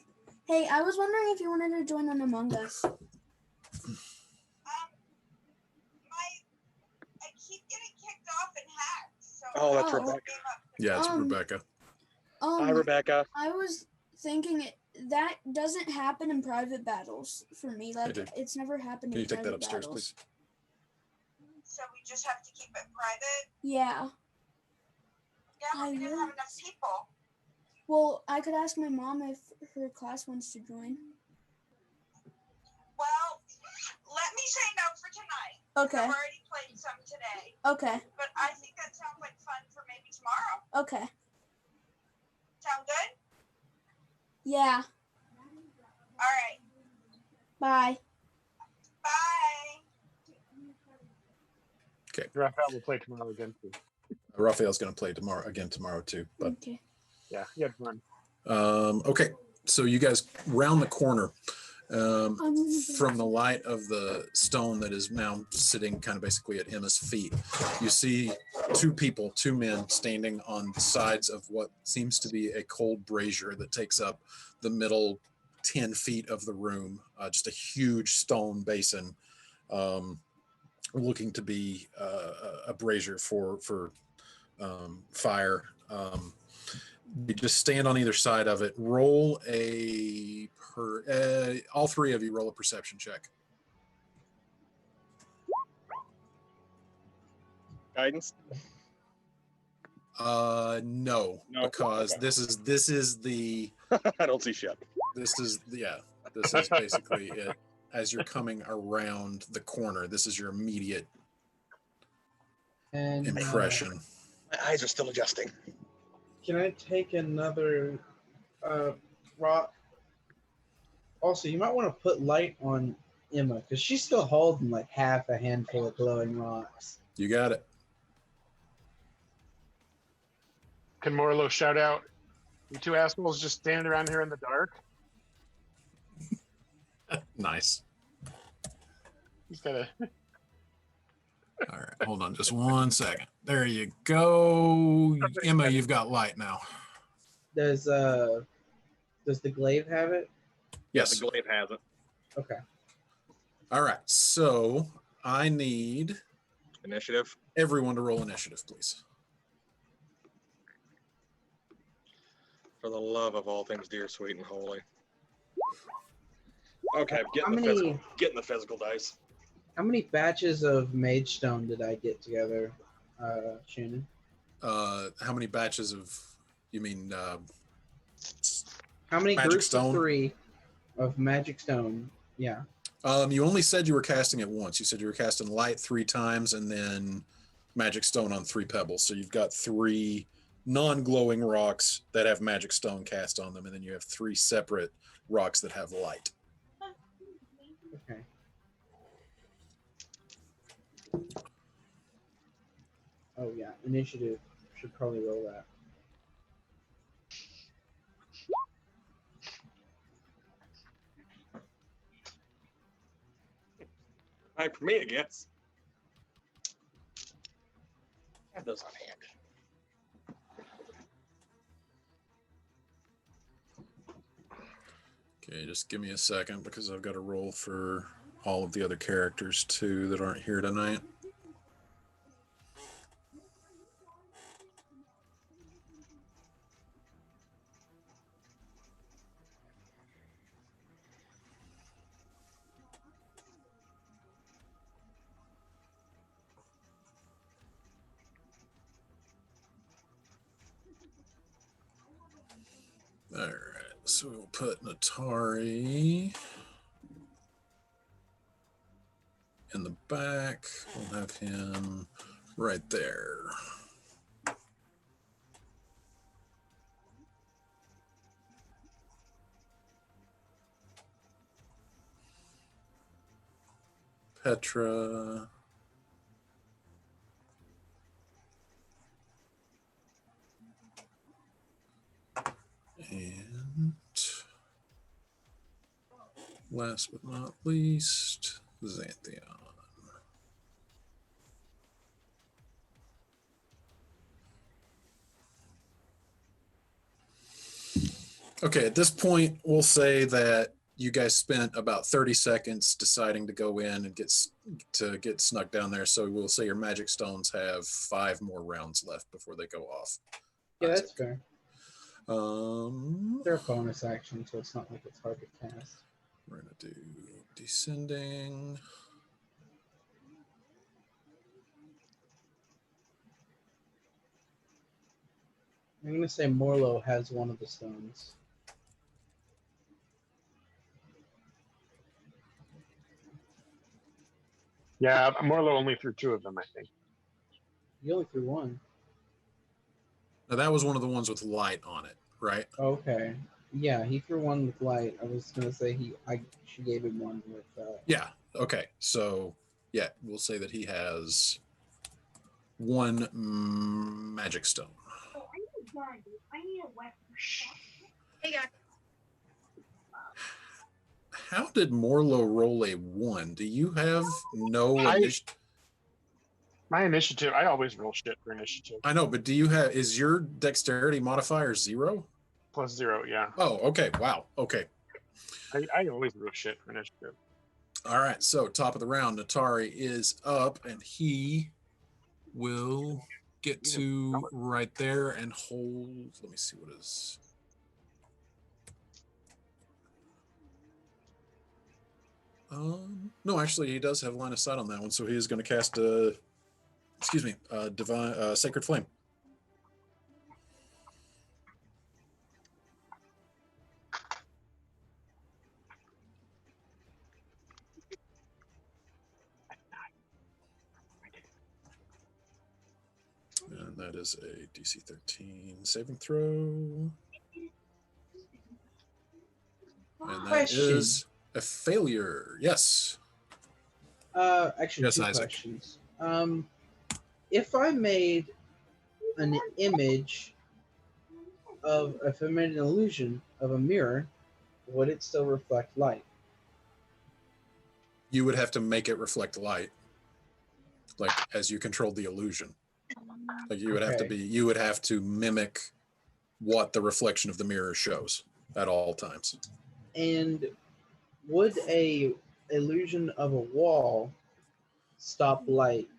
Hey, I was wondering if you wanted to join on Among Us. I keep getting kicked off and hacked. So Oh, that's Oh. Rebecca. Yeah, it's Um, Rebecca. Hi, Rebecca. I was thinking that doesn't happen in private battles for me. Like, dude. it's never happened Can in you take that private upstairs, battles. please? So we just have to keep it private. Yeah. Yeah, but we didn't have enough people. Well, I could ask my mom if her class wants to join. Well, let me say no for tonight. Okay. I've already played some today, Okay. but I think that sounds like fun for maybe tomorrow. Okay. Sound good? Yeah. All right. Bye. Bye. Raphael will play tomorrow again too. Raphael's going to play tomorrow too. But Okay. Yeah, he had fun. okay, so you guys round the corner from the light of the stone that is now sitting kind of basically at Emma's feet. You see two men standing on the sides of what seems to be a cold brazier that takes up the middle 10 feet of the room. Just a huge stone basin, looking to be a brazier for fire. You just stand on either side of it. Roll all three of you roll a perception check. Guidance? No, because okay. this is the I don't see shit. this is basically it. As you're coming around the corner, this is your immediate And impression. My eyes are still adjusting. can I take another rock? Also, you might want to put light on Emma because she's still holding like half a handful of glowing rocks. You got it. Can Morlo shout out, "You two assholes just standing around here in the dark"? Nice. He's got a. All right, hold on just 1 second. There you go. Emma, you've got light now. Does the glaive have it? Yes. The glaive has it. Okay. All right, so I need Initiative. everyone to roll initiative, please. For the love of all things dear, sweet, and holy. Okay, How many getting the physical dice. how many batches of mage stone did I get together, Shannon? How many batches of, you mean, How many Magic groups stone? of 3 of magic stone? Yeah. you only said you were casting it once. You said you were casting light 3 times and then magic stone on 3 pebbles. So you've got 3 non-glowing rocks that have magic stone cast on them, and then you have 3 separate rocks that have light. Okay. Oh yeah, initiative should probably roll that. Time for me, I guess. Have those on hand. Okay, just give me a second because I've got to roll for all of the other characters too that aren't here tonight. All right, so we'll put Natari in the back. We'll have him right there. Petra. And last but not least, Xanthion. Okay, at this point, we'll say that you guys spent about 30 seconds deciding to go in and get snuck down there. So we'll say your magic stones have 5 more rounds left before they go off. Yeah, that's fair. Um, They're a bonus action, so it's not like it's hard to cast. We're gonna do descending. I'm gonna say Morlo has one of the stones. Yeah, Morlo only threw 2 of them, I think. You only threw one. Now that was one of the ones with light on it, right? Okay. Yeah, he threw one with light. I was gonna say she gave him one with. Yeah. Okay. So yeah, we'll say that he has 1 magic stone. Oh, I need a gun. I need a weapon. Hey guys. How did Morlo roll a 1? Do you have no initiative? My initiative, I always roll shit for initiative. I know, but do you have, is your dexterity modifier 0? +0, yeah. Oh, okay. Wow. Okay. I always roll shit for initiative. All right. So top of the round, Natari is up and he will get to right there and hold. Let me see what is. No, actually, he does have line of sight on that one, so he is going to cast divine sacred flame. And that is a DC 13 saving throw. And that is a failure. Yes. Actually, Yes, 2 Isaac. questions. If I made an image if I made an illusion of a mirror, would it still reflect light? You would have to make it reflect light, like as you controlled the illusion. Like you would have to Okay. you would have to mimic what the reflection of the mirror shows at all times. And would a illusion of a wall stop light?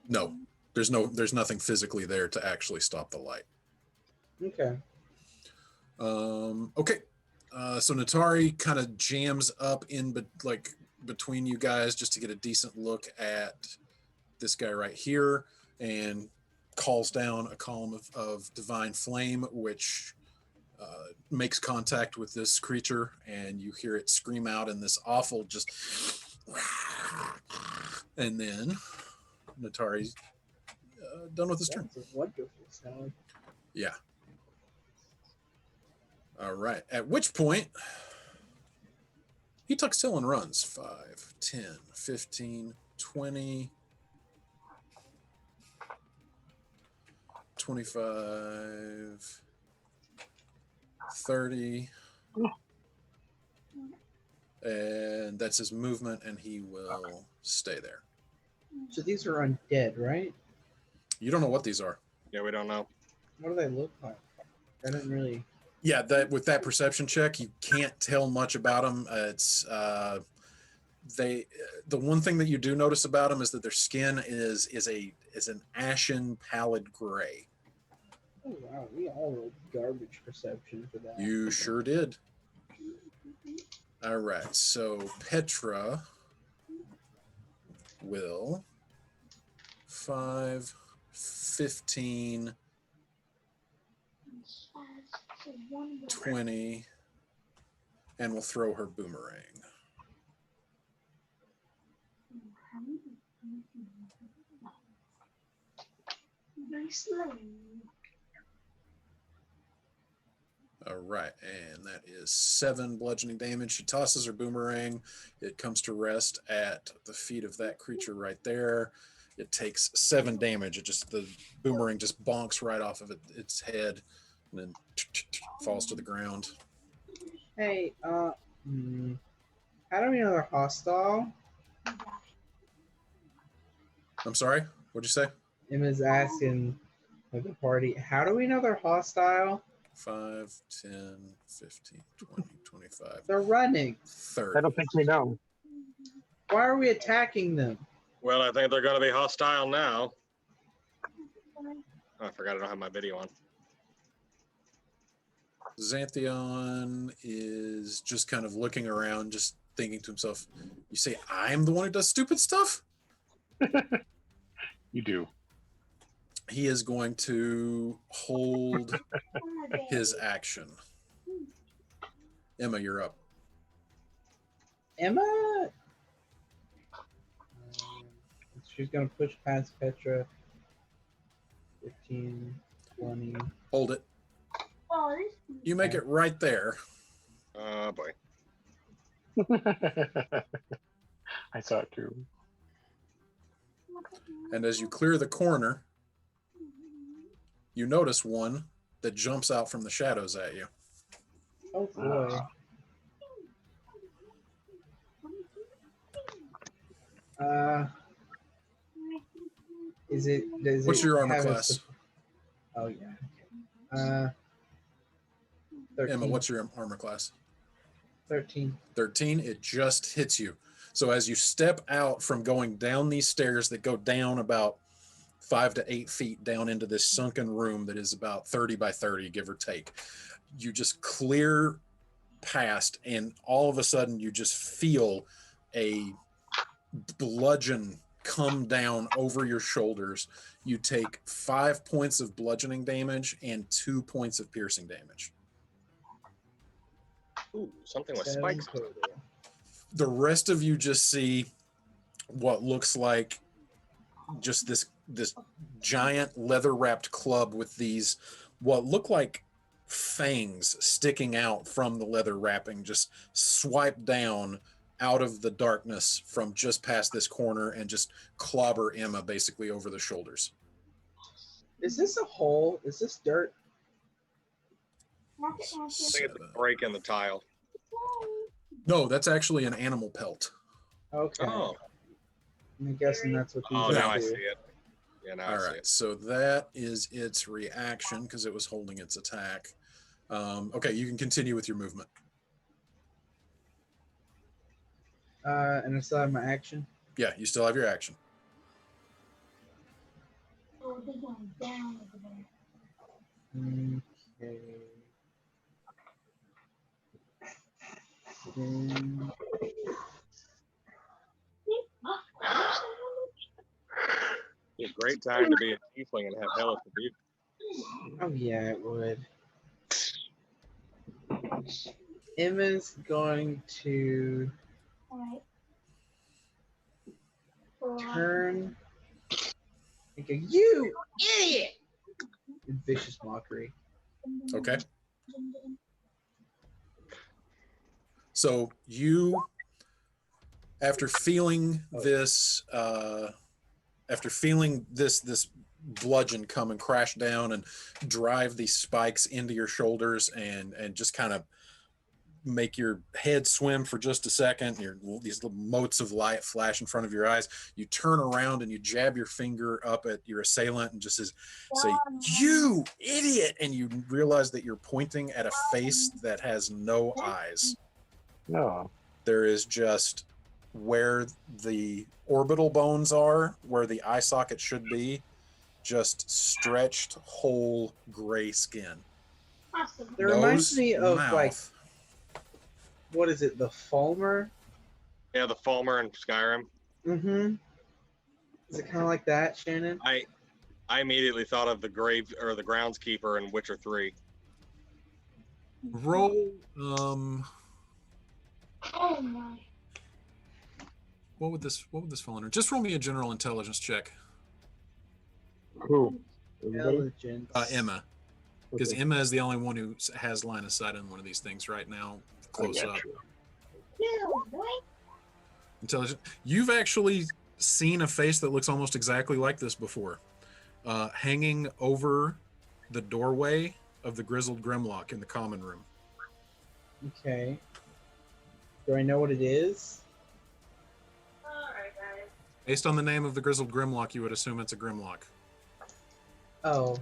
No, there's nothing physically there to actually stop the light. Okay. Okay. So Natari kind of jams up between you guys just to get a decent look at this guy right here and calls down a column of divine flame, which makes contact with this creature, and you hear it scream out in this awful just, and then Natari's done with his turn. That's a wonderful sound. Yeah. All right. At which point, he tucks tail and runs 5, 10, 15, 20, 25, 30. And that's his movement, and he will stay there. So these are undead, right? You don't know what these are. Yeah, we don't know. What do they look like? I didn't really. Yeah, that with that perception check, you can't tell much about them. The one thing that you do notice about them is that their skin is an ashen pallid gray. Oh wow, we all rolled garbage perception for that. You sure did. All right, so Petra will 5, 15, 20, and will throw her boomerang. All right, and that is 7 bludgeoning damage. She tosses her boomerang. It comes to rest at the feet of that creature right there. It takes 7 damage. The boomerang just bonks right off of its head, and then falls to the ground. Hey, how do we know they're hostile? I'm sorry, what'd you say? Emma's asking at the party, how do we know they're hostile? 5, 10, 15, 20, 25, They're running. 30. I don't think we know. Why are we attacking them? Well, I think they're going to be hostile now. Oh, I forgot I don't have my video on. Xantheon is just kind of looking around, just thinking to himself, you say I'm the one who does stupid stuff? You do. He is going to hold his action. Emma, you're up. Emma? She's going to push past Petra. 15, 20. Hold it. You make it right there. Oh, boy. I saw it too. And as you clear the corner, you notice one that jumps out from the shadows at you. Oh boy. What's your armor class? Oh yeah. 13. Emma, what's your armor class? 13. 13. It just hits you. So as you step out from going down these stairs that go down about 5 to 8 feet down into this sunken room that is about 30 by 30, give or take, you just clear past, and all of a sudden you just feel a bludgeon come down over your shoulders. You take 5 points of bludgeoning damage and 2 points of piercing damage. Ooh, something with 7 spikes. total. The rest of you just see what looks like just this giant leather wrapped club with these what look like fangs sticking out from the leather wrapping, just swipe down out of the darkness from just past this corner and just clobber Emma basically over the shoulders. Is this a hole? Is this dirt? I think it's a break in the tile. No, that's actually an animal pelt. Okay. Oh, I'm guessing that's what these oh, are. now I see it. Yeah, now All I see right, it. so that is its reaction because it was holding its attack. Okay, you can continue with your movement. And I still have my action. Yeah, you still have your action. Okay. Then- It's a great time to be a tiefling and have hell to do. Oh yeah, it would. Emma's going to turn and go, "You idiot!" in vicious mockery. Okay. So you, after feeling this bludgeon come and crash down and drive these spikes into your shoulders and just kind of make your head swim for just a second. These little motes of light flash in front of your eyes. You turn around and you jab your finger up at your assailant and just say, "You idiot!" And you realize that you're pointing at a face that has no eyes. No. There is just where the orbital bones are, where the eye socket should be, just stretched whole gray skin. It reminds Nose, me of mouth. like, what is it? The Falmer? Yeah, the Falmer in Skyrim. Mm-hmm. Is it kind of like that, Shannon? I immediately thought of the grave or the groundskeeper in Witcher 3. Roll. Oh my. What would this fall under? Just roll me a general intelligence check. Who? Everybody? Intelligence. Emma, because Okay. Emma is the only one who has line of sight on one of these things right now, close I up. got you. No, boy. Intelligent. You've actually seen a face that looks almost exactly like this before, hanging over the doorway of the Grizzled Grimlock in the common room. Okay. Do I know what it is? Alright, guys. Based on the name of the Grizzled Grimlock, you would assume it's a Grimlock. Oh.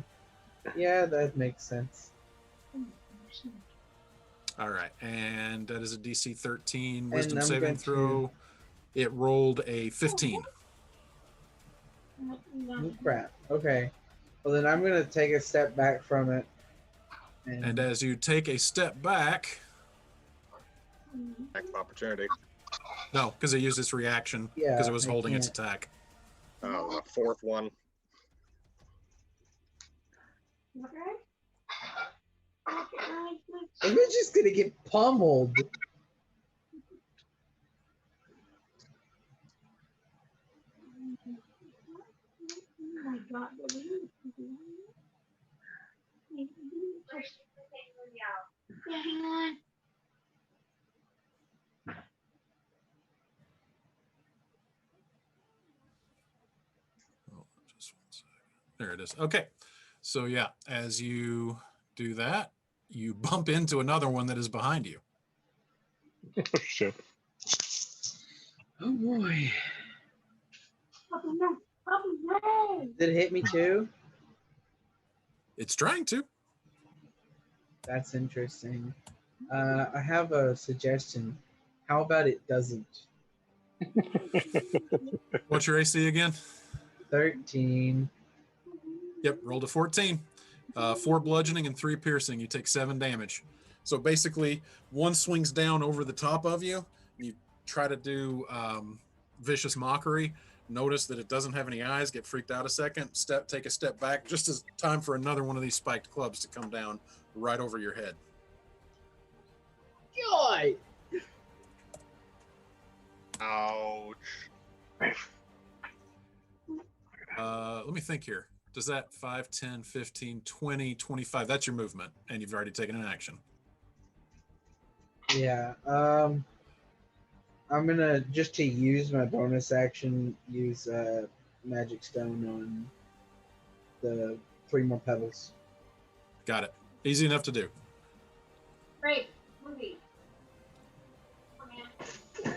Yeah, that makes sense. All right, and that is a DC 13 And Wisdom I'm saving going throw. It rolled a 15. Oh, crap. Okay. Well, then I'm going to take a step back from it. And as you take a step back, Act of opportunity. no, because it used its reaction Yeah, because it was I holding its can't. attack. Oh, the fourth one. I'm just going to get pummeled. Oh my god, yeah, hang on. Oh, just 1 second. There it is. Okay. So yeah, as you do that, you bump into another one that is behind you. Oh, shit. Oh, boy. Puppy, no. Puppy, no. Did it hit me too? It's trying to. That's interesting. I have a suggestion. How about it doesn't? What's your AC again? 13. Yep, rolled a 14. 4 bludgeoning and 3 piercing. You take 7 damage. So basically, one swings down over the top of you. You try to do vicious mockery. Notice that it doesn't have any eyes. Get freaked out a second. Take a step back. Just as time for another one of these spiked clubs to come down right over your head. God! Ouch. Let me think here. Does that 5, 10, 15, 20, 25? That's your movement, and you've already taken an action. Yeah. I'm gonna, just to use my bonus action, use Magic Stone on the 3 more pebbles. Got it. Easy enough to do. Great. Movie. Come here.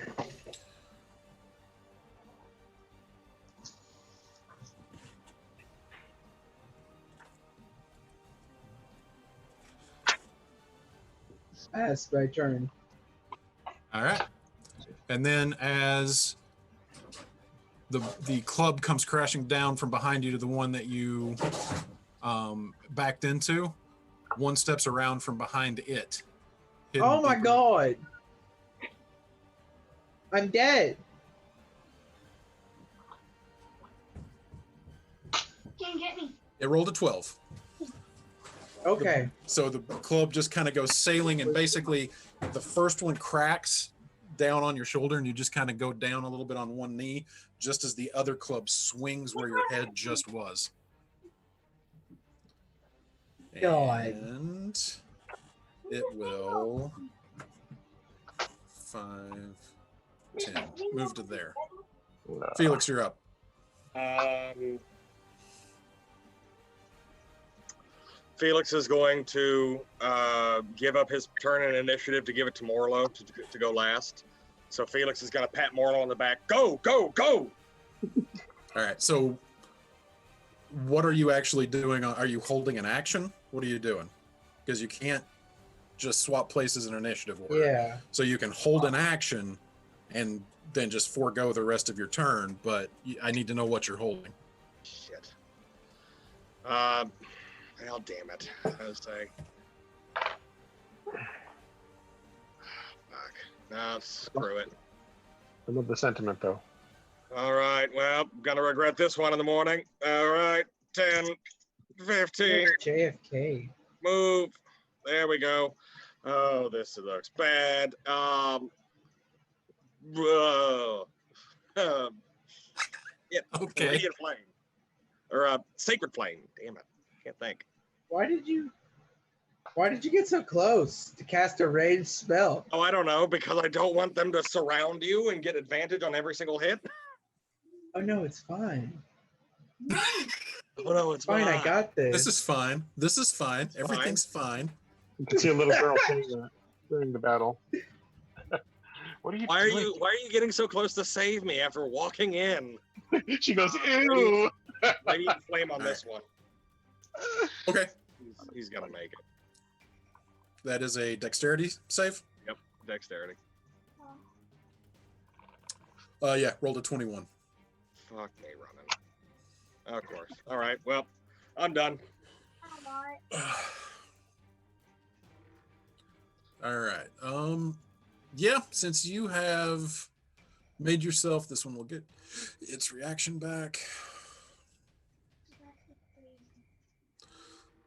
That's my turn. All right. And then as the club comes crashing down from behind you to the one that you backed into, one steps around from behind it. hidden Oh my deeper- god! I'm dead. Can't get me. It rolled a 12. Okay. So the club just kind of goes sailing, and basically the first one cracks down on your shoulder, and you just kind of go down a little bit on one knee, just as the other club swings where your head just was. God. And it will 5, 10. Move to there. Felix, you're up. Felix is going to give up his turn in initiative to give it to Morlo to go last. So Felix is going to pat Morlo on the back. Go, go, go! All right. So, what are you actually doing? Are you holding an action? What are you doing? Because you can't just swap places in initiative order. Yeah. So you can hold an action and then just forego the rest of your turn. But I need to know what you're holding. Shit. Well, damn it. I was saying. Fuck. No, screw it. I love the sentiment, though. All right. Well, gonna regret this one in the morning. All right. 10, 15. JFK. Move. There we go. Oh, this looks bad. Whoa. Yeah. Okay. Radiant flame. Or sacred flame. Damn it. Can't think. Why did you get so close to cast a ranged spell? Oh, I don't know, because I don't want them to surround you and get advantage on every single hit. Oh no, it's fine. Oh no, it's Fine, I got this. This is fine. This is fine. Everything's fine. You can see a little girl saying that during the battle. What are you Why are doing? you getting so close to save me after walking in? She goes, ew. Radiant flame on this one. Okay. He's gonna make it. That is a dexterity save. Yep, dexterity. Yeah, rolled a 21. Fuck me running. Of course. All right. Well, I'm done. All right. Yeah, since you have made yourself, this one will get its reaction back.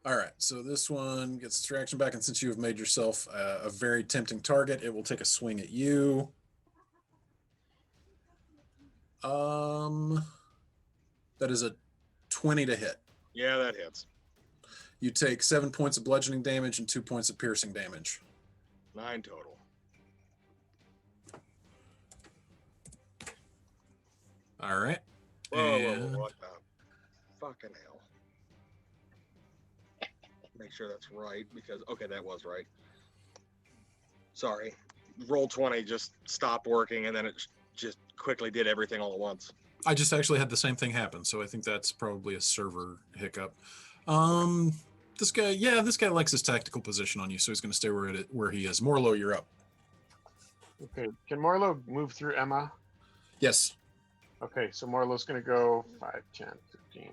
All right, so this one gets its reaction back, and since you have made yourself a very tempting target, it will take a swing at you. That is a 20 to hit. Yeah, that hits. You take 7 points of bludgeoning damage and 2 points of piercing damage. 9 total. All right. Whoa, what the fucking hell? Make sure that's right, because, okay, that was right. Sorry. Roll 20 just stopped working, and then it just quickly did everything all at once. I just actually had the same thing happen, so I think that's probably a server hiccup. This guy likes his tactical position on you, so he's going to stay where he is. Morlo, you're up. Okay, can Morlo move through Emma? Yes. Okay, so Morlo's going to go 5, 10, 15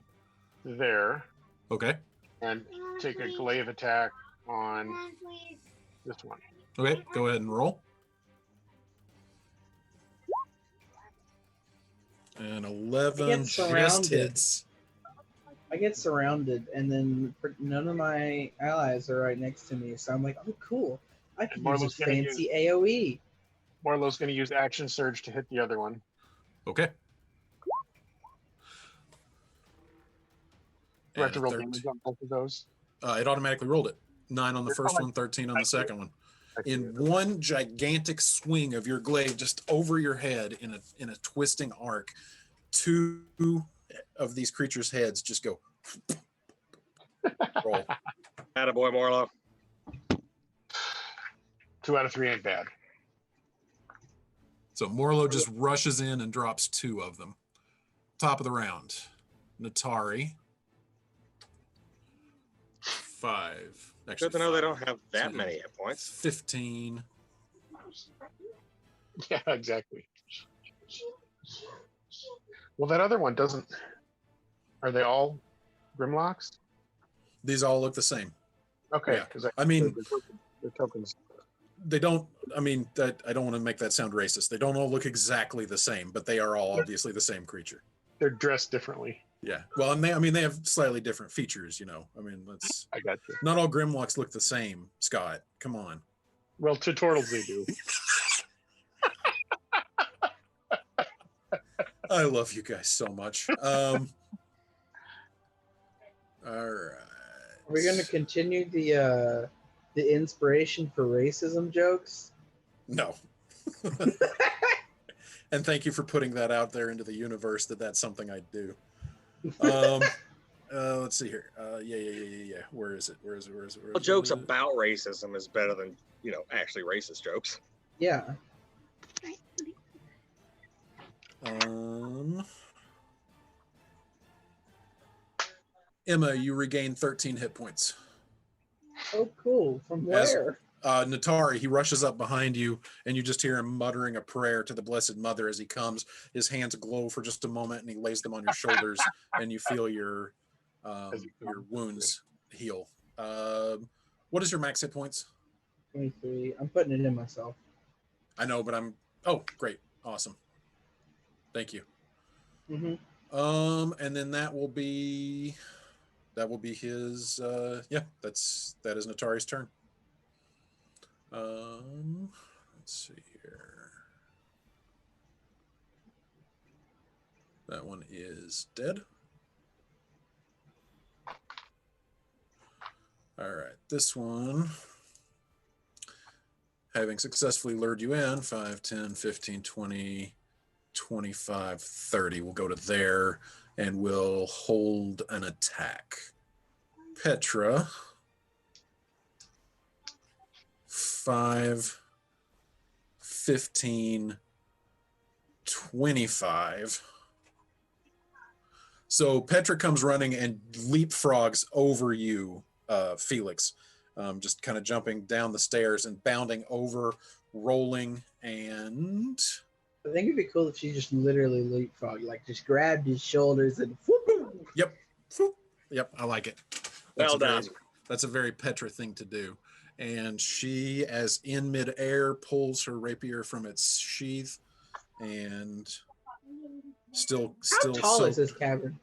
there Okay. and take a glaive attack on this one. Okay, go ahead and roll. And 11 just surrounded. hits. I get surrounded, and then none of my allies are right next to me, so I'm like, oh, cool. I can use a Marlo's gonna fancy AoE. Morlo's going to use Action Surge to hit the other one. Okay. Do I have to roll 13. damage on both of those? It automatically rolled it. 9 on the They're first fine. one, 13 on I the see it. second one. I see In it. one gigantic swing of your glaive just over your head in a twisting arc, 2 of these creatures' heads just go roll. Attaboy, Morlo. 2 out of 3 ain't bad. So Morlo just rushes in and drops 2 of them. Top of the round. Natari. 5. Actually, Good to know they 5. don't have that 2, many hit points. 15. Yeah, exactly. Well, that other one doesn't. Are they all Grimlocks? These all look the same. Okay, Yeah. because I mean, they're tokens. they don't. I mean, that I don't want to make that sound racist. They don't all look exactly the same, but they are all obviously the same creature. They're dressed differently. Yeah. Well, and they have slightly different features. You know. I mean, let's. I got you. Not all Grimlocks look the same, Scott. Come on. Well, to turtles they do. I love you guys so much. All right. Are we going to continue the inspiration for racism jokes? No. And thank you for putting that out there into the universe that that's something I do. Let's see here. Yeah. Where is it? Well, jokes about racism is better than, actually racist jokes. Yeah. Emma, you regain 13 hit points. Oh, cool. From As- where? Natari, he rushes up behind you, and you just hear him muttering a prayer to the Blessed Mother as he comes. His hands glow for just a moment, and he lays them on your shoulders, and you feel your wounds heal. What is your max hit points? 23. I'm putting it in myself. I know, but oh, great. Awesome. Thank you. Mm-hmm. And then that will be his, that is Natari's turn. Let's see here. That one is dead. All right, this one, having successfully lured you in, 5, 10, 15, 20, 25, 30. We'll go to there and we'll hold an attack. Petra, 5, 15, 25. So Petra comes running and leapfrogs over you, Felix, just kind of jumping down the stairs and bounding over, rolling, and... I think it'd be cool if she just literally leapfrogged, like just grabbed his shoulders and whoop. Yep, I like it. Well done. That's a very Petra thing to do. And she, as in midair, pulls her rapier from its sheath and still How tall is this cavern?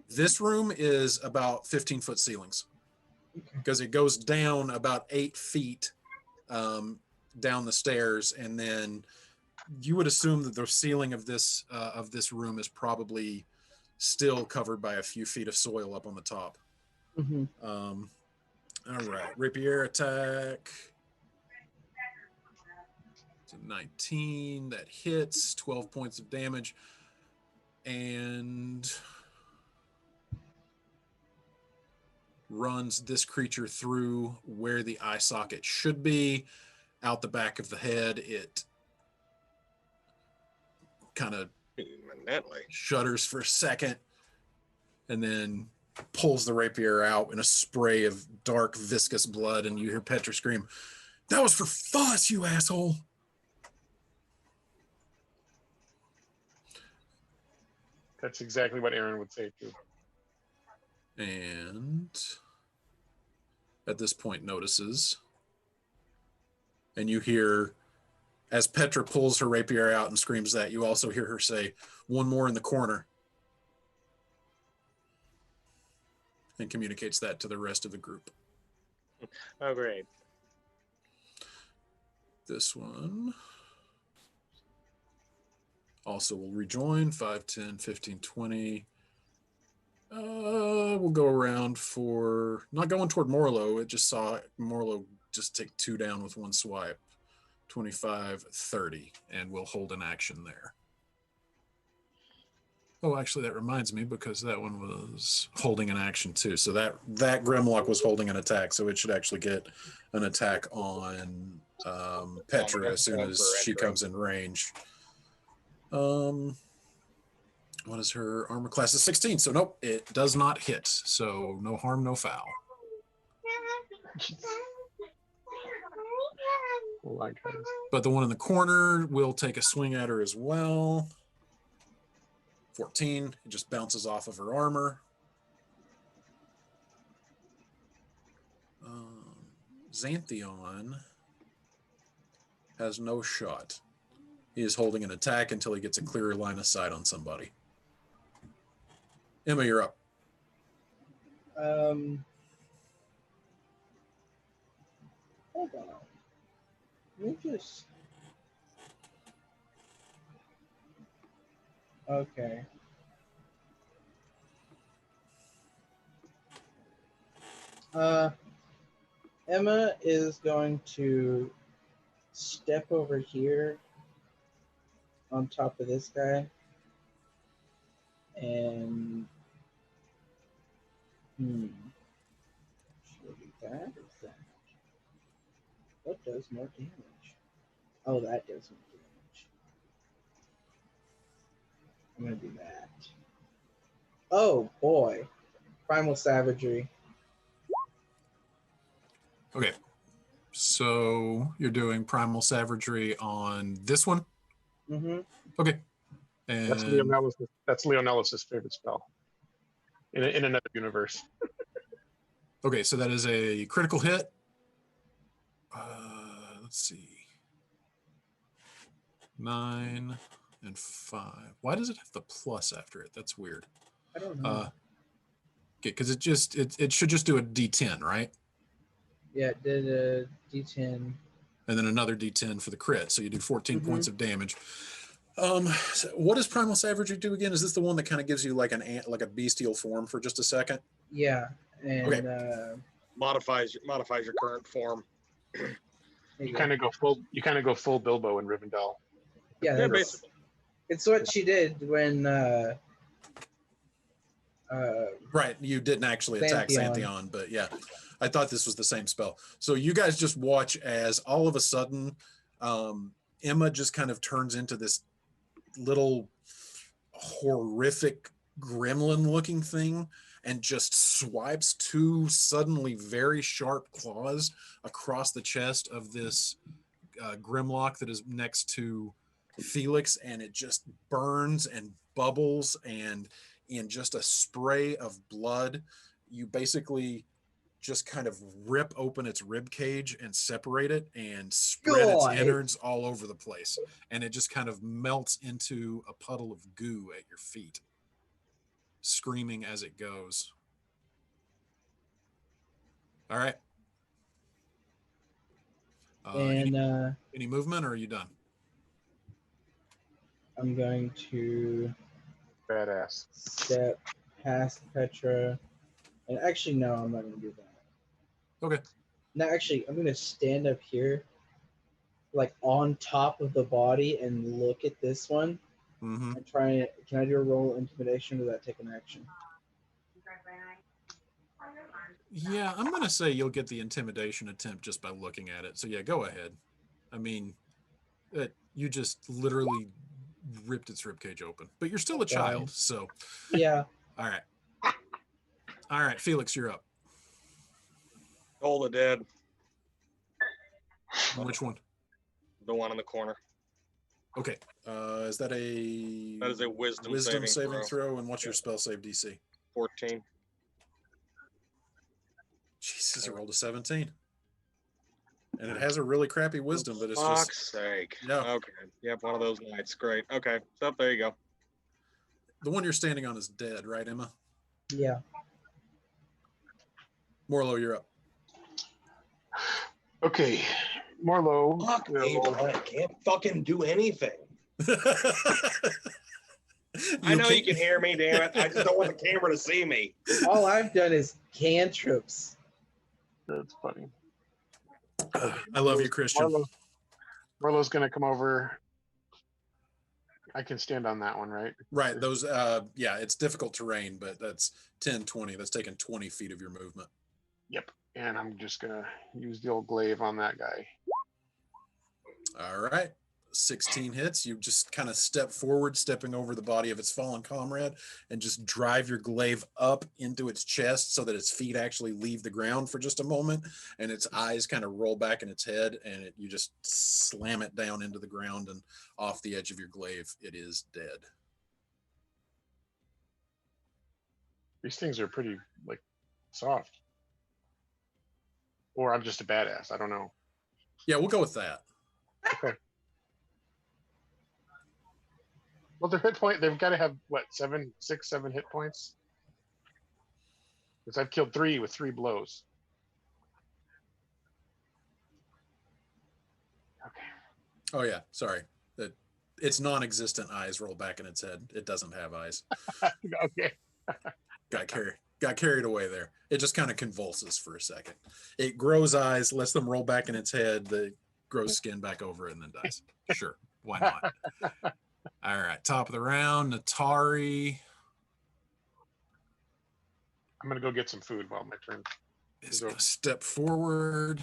This room is about 15-foot ceilings because it goes down about 8 feet down the stairs, and then you would assume that the ceiling of this room is probably still covered by a few feet of soil up on the top. Mm-hmm. All right, rapier attack. It's a 19 that hits, 12 points of damage, and runs this creature through where the eye socket should be, out the back of the head. It kind of shudders for a second and then pulls the rapier out in a spray of dark, viscous blood, and you hear Petra scream, "That was for fuss, you asshole!" That's exactly what Aaron would say too. And at this point notices, and you hear, as Petra pulls her rapier out and screams that, you also hear her say, "One more in the corner," and communicates that to the rest of the group. Oh, great. This one also will rejoin, 5, 10, 15, 20. We'll go around for, not going toward Morlo. It just saw Morlo just take 2 down with 1 swipe. 25, 30, and we'll hold an action there. Oh, actually, that reminds me, because that one was holding an action too. So that Grimlock was holding an attack, so it should actually get an attack on Petra as soon as she comes in range. What is her armor class? Is 16, so nope, it does not hit. So no harm, no foul. Oh my goodness. But the one in the corner will take a swing at her as well. 14, it just bounces off of her armor. Xanthion has no shot. He is holding an attack until he gets a clearer line of sight on somebody. Emma, you're up. Hold on. Let me just. Okay. Emma is going to step over here on top of this guy and Hmm. Should I do that or that? What does more damage? Oh, that does more damage. I'm gonna do that. Oh boy. Primal Savagery. Okay. So you're doing Primal Savagery on this one? Mm-hmm. Okay. That's And Leonellis' favorite spell. In another universe. okay, so that is a critical hit. Let's see. 9 and 5. Why does it have the plus after it? That's weird. I don't know. Okay, because it should just do a D10, right? Yeah, it did a D10. And then another D10 for the crit. So you do 14 Mhm. points of damage. So what does Primal Savagery do again? Is this the one that kind of gives you like a bestial form for just a second? Yeah, and Okay. Modifies your current form. You kind of go full Bilbo in Rivendell. Yeah, Yeah, that's, basically. it's what she did when Right, you didn't actually attack Xanthion, but yeah, I thought this was the same spell. So you guys just watch as all of a sudden Emma just kind of turns into this little horrific gremlin looking thing and just swipes two suddenly very sharp claws across the chest of this Grimlock that is next to Felix, and it just burns and bubbles, and in just a spray of blood, you basically just kind of rip open its rib cage and separate it and spread its innards all over the place, and it just kind of melts into a puddle of goo at your feet, screaming as it goes. All right. Any movement, or are you done? I'm going to Badass. step past Petra. And actually, no, I'm not going to do that. Okay. No, actually, I'm going to stand up here, like on top of the body, and look at this one. Mm-hmm. And try. Can I do a roll intimidation, or does that take an action? Yeah, I'm going to say you'll get the intimidation attempt just by looking at it. So yeah, go ahead. I mean, you just literally ripped its ribcage open, but you're still a child, so. Yeah. All right, Felix, you're up. Toll the Dead. Which one? The one in the corner. Okay. Is that a? That is a wisdom saving throw. And what's your spell save DC? 14. Jesus, I rolled a 17. And it has a really crappy wisdom, but it's fuck's just. sake. Yeah. Okay. Yep, one of those nights. Great. Okay. So there you go. The one you're standing on is dead, right, Emma? Yeah. Morlo, you're up. Okay. Morlo. Fuck me, I can't fucking do anything. I know you can hear me, damn it. I just don't want the camera to see me. All I've done is cantrips. That's funny. I love you, Christian. Morlo's going to come over. I can stand on that one, right? Right. Those, yeah, it's difficult terrain, but that's 10, 20. That's taking 20 feet of your movement. Yep. And I'm just going to use the old glaive on that guy. All right. 16 hits. You just kind of step forward, stepping over the body of its fallen comrade, and just drive your glaive up into its chest so that its feet actually leave the ground for just a moment, and its eyes kind of roll back in its head, and you just slam it down into the ground, and off the edge of your glaive, it is dead. These things are pretty, like, soft. Or I'm just a badass. I don't know. Yeah, we'll go with that. Okay. Well, their hit point, they've got to have, what, 7 hit points? Because I've killed 3 with 3 blows. Okay. Oh, yeah. Sorry. Its non-existent eyes roll back in its head. It doesn't have eyes. Okay. Got carried away there. It just kind of convulses for a second. It grows eyes, lets them roll back in its head, the grows skin back over it, and then dies. Sure. Why not? All right. Top of the round, Natari. I'm gonna go get some food while my turn. Is going to step forward.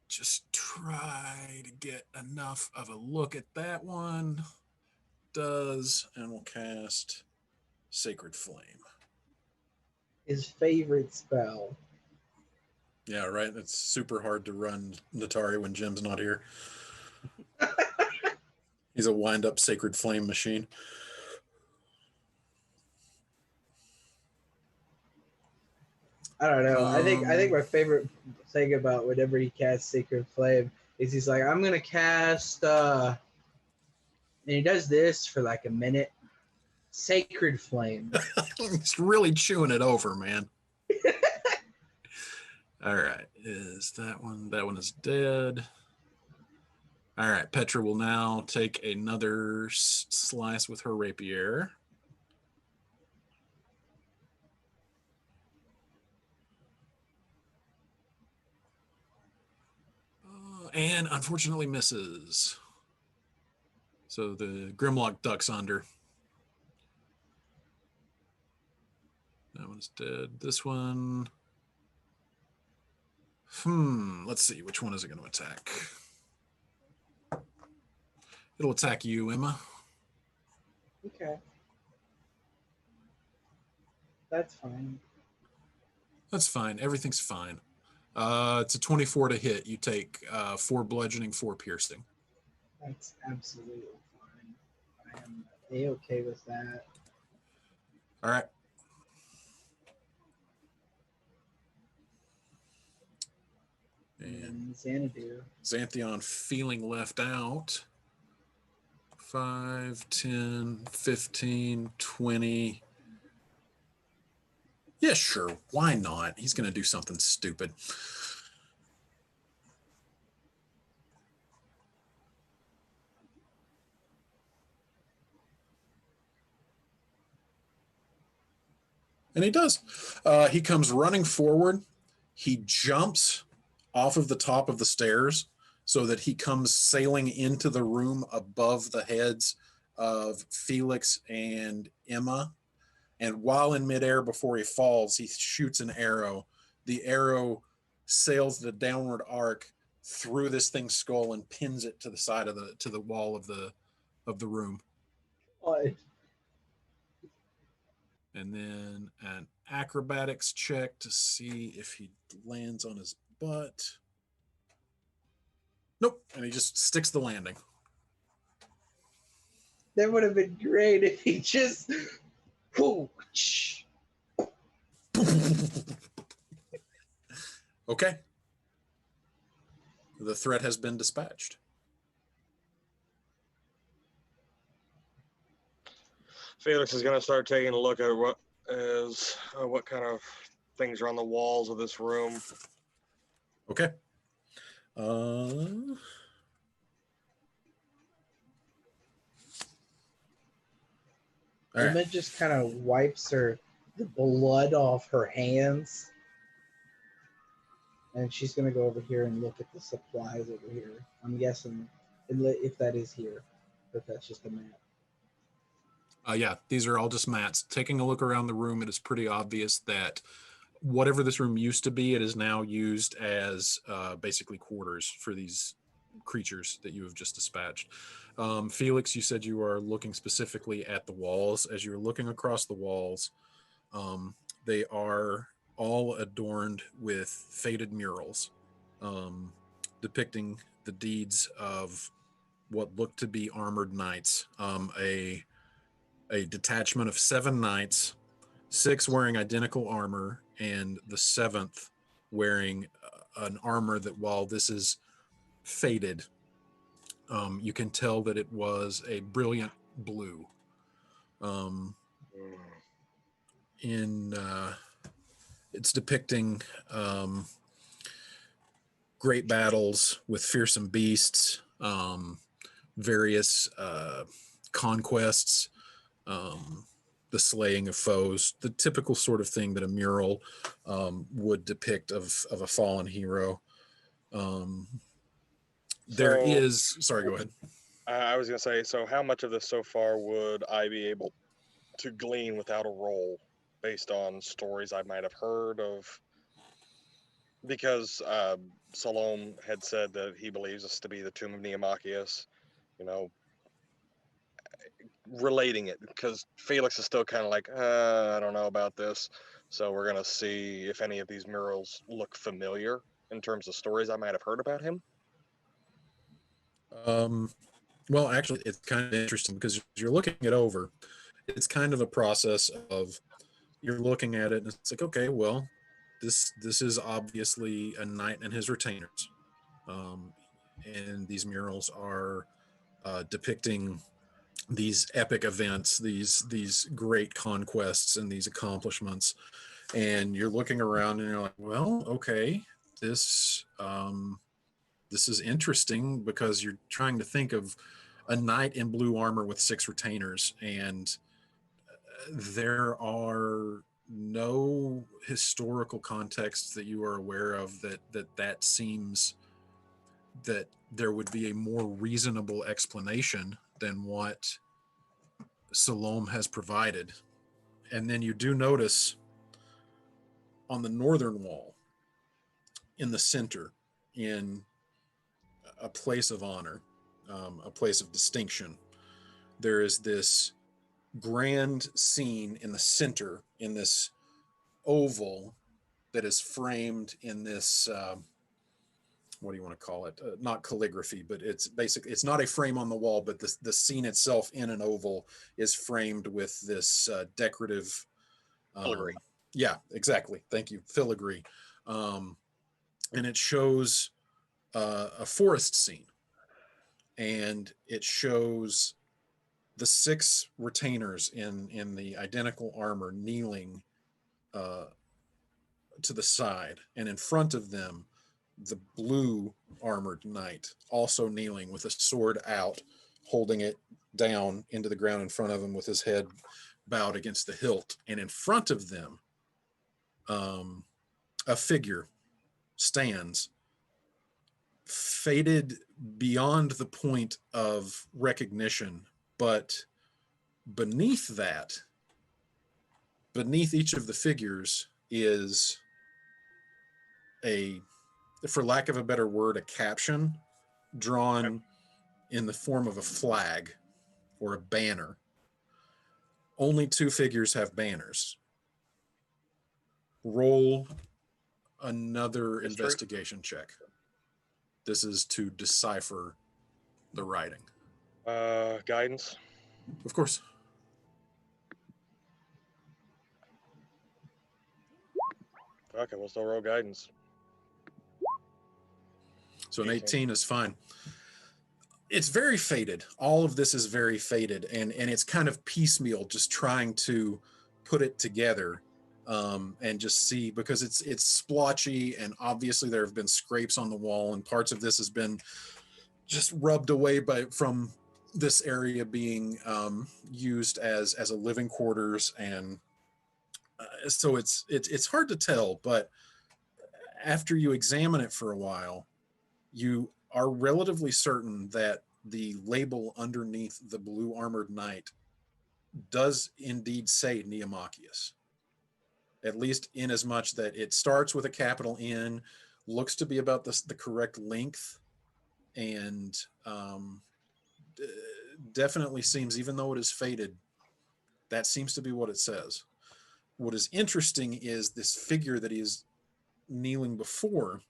Just try to get enough of a look at that one. Does, and we'll cast Sacred Flame. His favorite spell. Yeah, right. It's super hard to run Natari when Jim's not here. He's a wind-up Sacred Flame machine. I don't know. I think my favorite thing about whenever he casts Sacred Flame is he's like, I'm gonna cast and he does this for like a minute. Sacred Flame. He's really chewing it over, man. All right. Is that one? That one is dead. All right. Petra will now take another slice with her rapier. And unfortunately misses. So the Grimlock ducks under. That one's dead. This one. Let's see. Which one is it going to attack? It'll attack you, Emma. Okay. That's fine. That's fine. Everything's fine. It's a 24 to hit. You take 4 bludgeoning, 4 piercing. That's absolutely fine. I am A-okay with that. All right. And Xanadu. Xanthion feeling left out. 5, 10, 15, 20. Yeah, sure. Why not? He's going to do something stupid. And he does. He comes running forward. He jumps off of the top of the stairs so that he comes sailing into the room above the heads of Felix and Emma. And while in midair before he falls, he shoots an arrow. The arrow sails the downward arc through this thing's skull and pins it to the side of the wall of the room. What? And then an acrobatics check to see if he lands on his butt. Nope. And he just sticks the landing. That would have been great if he just... Okay. The threat has been dispatched. Felix is going to start taking a look at what kind of things are on the walls of this room. Okay. Emma just kind of wipes the blood off her hands. And she's going to go over here and look at the supplies over here. I'm guessing if that is here, if that's just a map. Yeah, these are all just mats. Taking a look around the room, it is pretty obvious that whatever this room used to be, it is now used as basically quarters for these creatures that you have just dispatched. Felix, you said you are looking specifically at the walls. As you're looking across the walls, they are all adorned with faded murals depicting the deeds of what look to be armored knights. A detachment of 7 knights, 6 wearing identical armor, and the 7th wearing an armor that, while this is faded, you can tell that it was a brilliant blue. It's depicting great battles with fearsome beasts, various conquests, the slaying of foes, the typical sort of thing that a mural would depict of a fallen hero. Sorry, go ahead. I was going to say, so how much of this so far would I be able to glean without a roll? based on stories I might have heard of. Because Salome had said that he believes this to be the tomb of Neomachius, you know, relating it, because Felix is still kind of like, I don't know about this. So we're going to see if any of these murals look familiar in terms of stories I might have heard about him. Well, actually, it's kind of interesting because you're looking it over. It's kind of a process of you're looking at it and it's like, okay, well, this is obviously a knight and his retainers, and these murals are depicting these epic events, these great conquests and these accomplishments. And you're looking around and you're like, well, okay, this is interesting, because you're trying to think of a knight in blue armor with 6 retainers, and there are no historical contexts that you are aware of that seems that there would be a more reasonable explanation than what Salome has provided. And then you do notice on the northern wall, in the center, in a place of honor, a place of distinction, there is this grand scene in the center, in this oval that is framed in this, what do you want to call it? Not calligraphy, but it's basically, it's not a frame on the wall, but the scene itself in an oval is framed with this decorative Filigree. Yeah, exactly. Thank you. Filigree. And it shows a forest scene, and it shows the 6 retainers in the identical armor kneeling to the side, and in front of them, the blue armored knight also kneeling with a sword out, holding it down into the ground in front of him with his head bowed against the hilt. And in front of them, a figure stands, faded beyond the point of recognition, but beneath that, beneath each of the figures is a, for lack of a better word, a caption drawn in the form of a flag or a banner. Only 2 figures have banners. Roll another History? investigation check. This is to decipher the writing. Guidance. Of course. Okay, we'll still roll guidance. So an 18 is fine. It's very faded. All of this is very faded, and it's kind of piecemeal, just trying to put it together, and just see, because it's splotchy, and obviously there have been scrapes on the wall, and parts of this has been just rubbed away from this area being used as a living quarters, and so it's hard to tell. But after you examine it for a while, you are relatively certain that the label underneath the blue armored knight does indeed say Neomachius, at least in as much that it starts with a capital N, looks to be about the correct length, and definitely seems, even though it is faded, that seems to be what it says. What is interesting is this figure that he is kneeling before.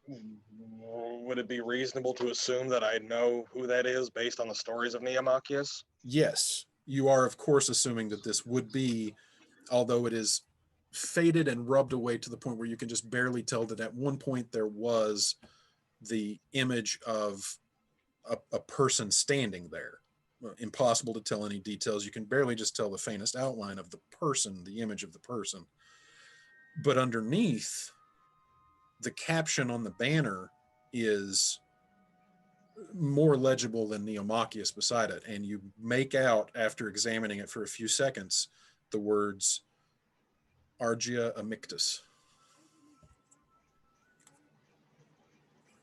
Would it be reasonable to assume that I know who that is based on the stories of Neomachius? Yes, you are, of course, assuming that this would be, although it is faded and rubbed away to the point where you can just barely tell that at one point there was the image of a person standing there. Impossible to tell any details. You can barely just tell the faintest outline of the person, the image of the person. But underneath, the caption on the banner is more legible than Neomachius beside it, and you make out, after examining it for a few seconds, the words Argia Amictus.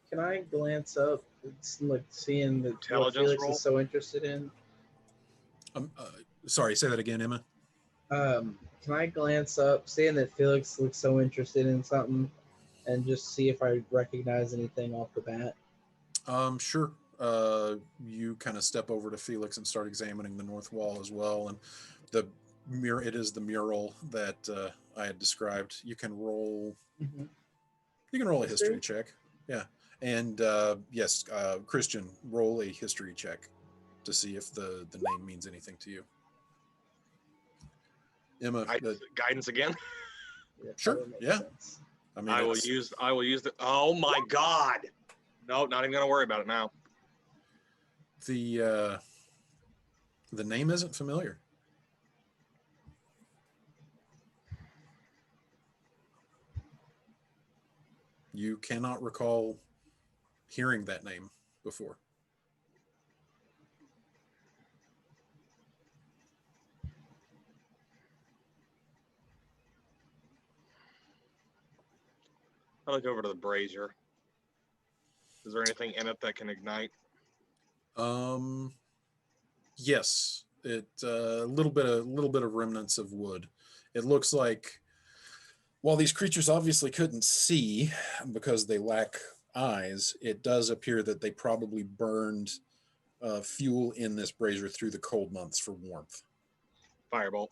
Can I glance up? It's like seeing the what Intelligence Felix roll? is so interested in. Sorry, say that again, Emma. Can I glance up, seeing that Felix looks so interested in something, and just see if I recognize anything off the bat? Sure. You kind of step over to Felix and start examining the north wall as well, and the it is the mural that I had described. You can roll. Mm-hmm. You can roll a history check. Yeah, and yes, Christian, roll a history check to see if the name means anything to you. Emma, Guidance again. Yeah, sure. that would make Yeah. sense. I mean, I will use the. Oh my God! No, not even gonna worry about it now. the name isn't familiar. You cannot recall hearing that name before. I look over to the brazier. Is there anything in it that can ignite? Yes, it a little bit of remnants of wood. It looks like, while these creatures obviously couldn't see because they lack eyes, it does appear that they probably burned fuel in this brazier through the cold months for warmth. Firebolt.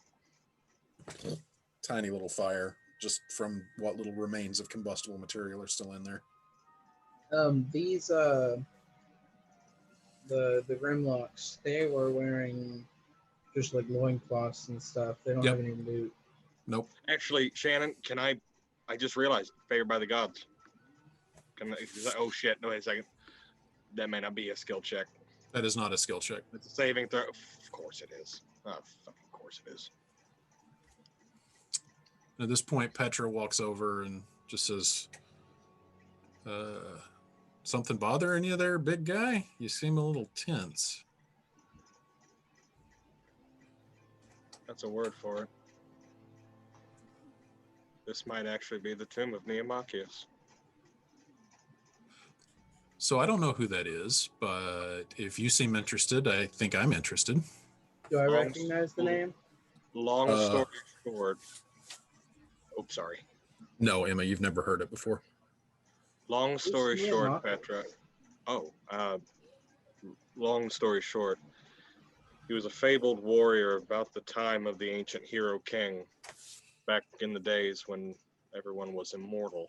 Tiny little fire, just from what little remains of combustible material are still in there. These the Grimlocks, they were wearing just like loincloths and stuff. They don't Yep. have any loot. Nope. Actually, Shannon, can I just realized, favored by the gods. Oh shit! No, wait a second. That may not be a skill check. That is not a skill check. It's a saving throw. Of course it is. Oh, fucking course it is. At this point, Petra walks over and just says, something bothering you there, big guy? You seem a little tense. That's a word for it. This might actually be the tomb of Neomachius. So I don't know who that is, but if you seem interested, I think I'm interested. Do I recognize the name? Long story short. Oops, sorry. No, Emma, you've never heard it before. Long story Who's short, Neomachius? Petra. Long story short, he was a fabled warrior about the time of the ancient hero king, back in the days when everyone was immortal.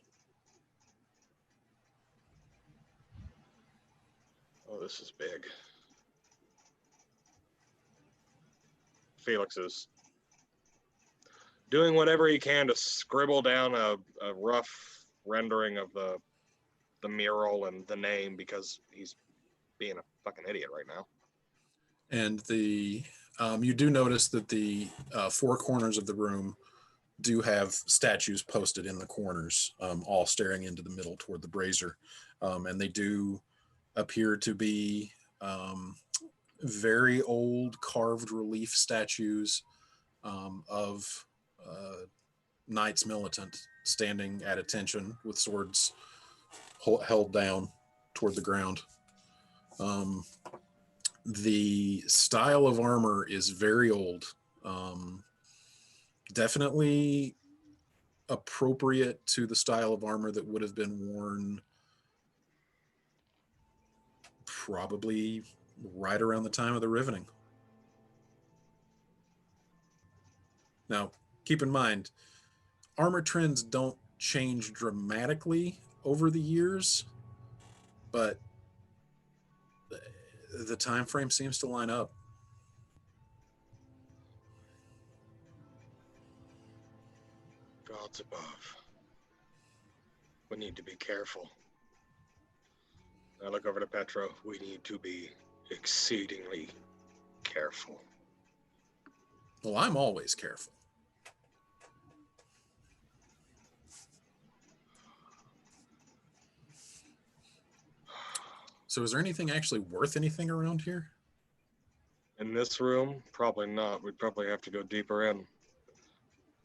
Oh, this is big. Felix is doing whatever he can to scribble down a rough rendering of the mural and the name, because he's being a fucking idiot right now. And you do notice that the four corners of the room do have statues posted in the corners, all staring into the middle toward the brazier. And they do appear to be very old carved relief statues of knights militant standing at attention with swords held down toward the ground. The style of armor is very old, definitely appropriate to the style of armor that would have been worn probably right around the time of the riveting. Now, keep in mind, armor trends don't change dramatically over the years, but the time frame seems to line up. Gods above. We need to be careful. I look over to Petro. We need to be exceedingly careful. Well, I'm always careful. So is there anything actually worth anything around here? In this room, probably not. We'd probably have to go deeper in.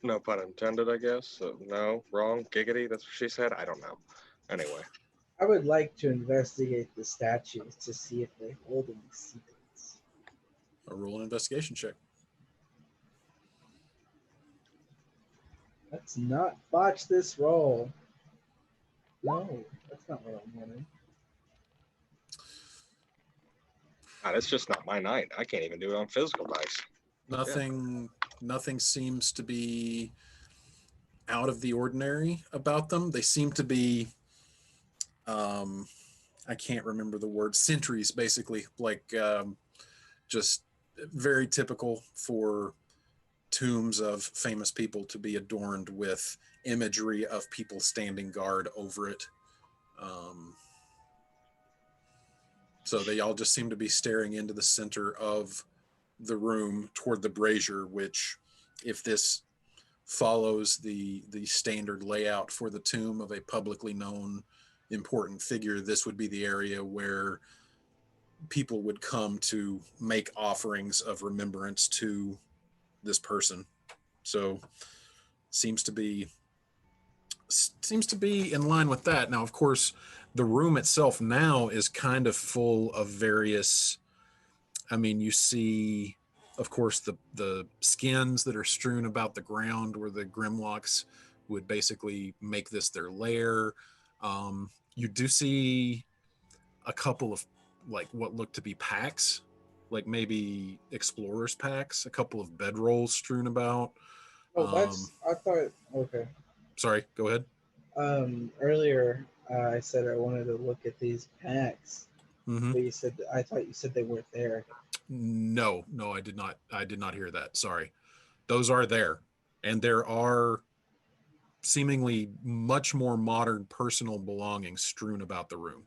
No pun intended, I guess. No, wrong. Giggity, that's what she said. I don't know. Anyway. I would like to investigate the statues to see if they hold any secrets. Roll an investigation check. Let's not botch this roll. No, that's not what I'm wanting. God, it's just not my night. I can't even do it on physical dice. Nothing seems to be out of the ordinary about them. They seem to be I can't remember the word, sentries, basically, like just very typical for tombs of famous people to be adorned with imagery of people standing guard over it. So they all just seem to be staring into the center of the room toward the brazier, which, if this follows the standard layout for the tomb of a publicly known important figure, this would be the area where people would come to make offerings of remembrance to this person. So seems to be in line with that. Now, of course, the room itself now is kind of full of various, I mean, you see, of course, the skins that are strewn about the ground where the Grimlocks would basically make this their lair. You do see a couple of like what look to be packs, like maybe explorers packs, a couple of bedrolls strewn about. Oh, that's. I thought. Okay. Sorry, go ahead. Earlier, I said I wanted to look at these packs, Mm-hmm. but you said I thought you said they weren't there. No, I did not hear that. Sorry. Those are there, and there are seemingly much more modern personal belongings strewn about the room.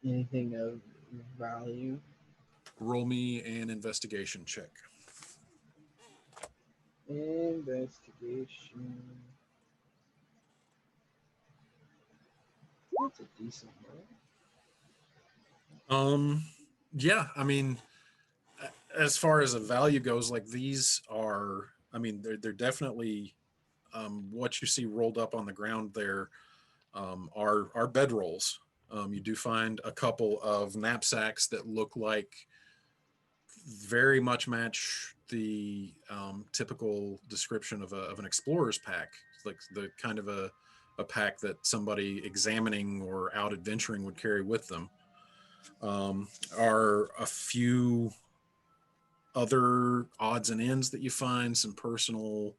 Anything of value? Roll me an investigation check. Investigation. That's a decent roll. Yeah, I mean, as far as a value goes, like these are, I mean, they're definitely what you see rolled up on the ground there are bedrolls. You do find a couple of knapsacks that look like very much match the typical description of an explorer's pack. It's like the kind of a pack that somebody examining or out adventuring would carry with them. Are a few other odds and ends that you find, some personal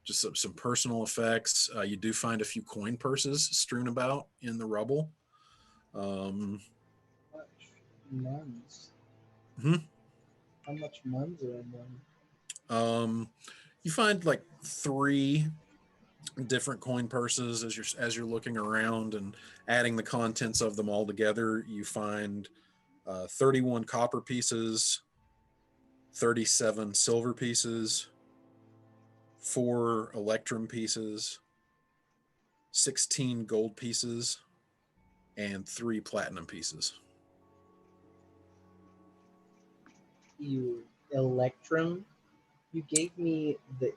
effects. You do find a few coin purses strewn about in the rubble. Muns. Hmm? How much muns are in them? You find like 3 different coin purses as you're looking around and adding the contents of them all together. You find 31 copper pieces, 37 silver pieces, 4 electrum pieces, 16 gold pieces, and 3 platinum pieces. You electrum. You gave me the.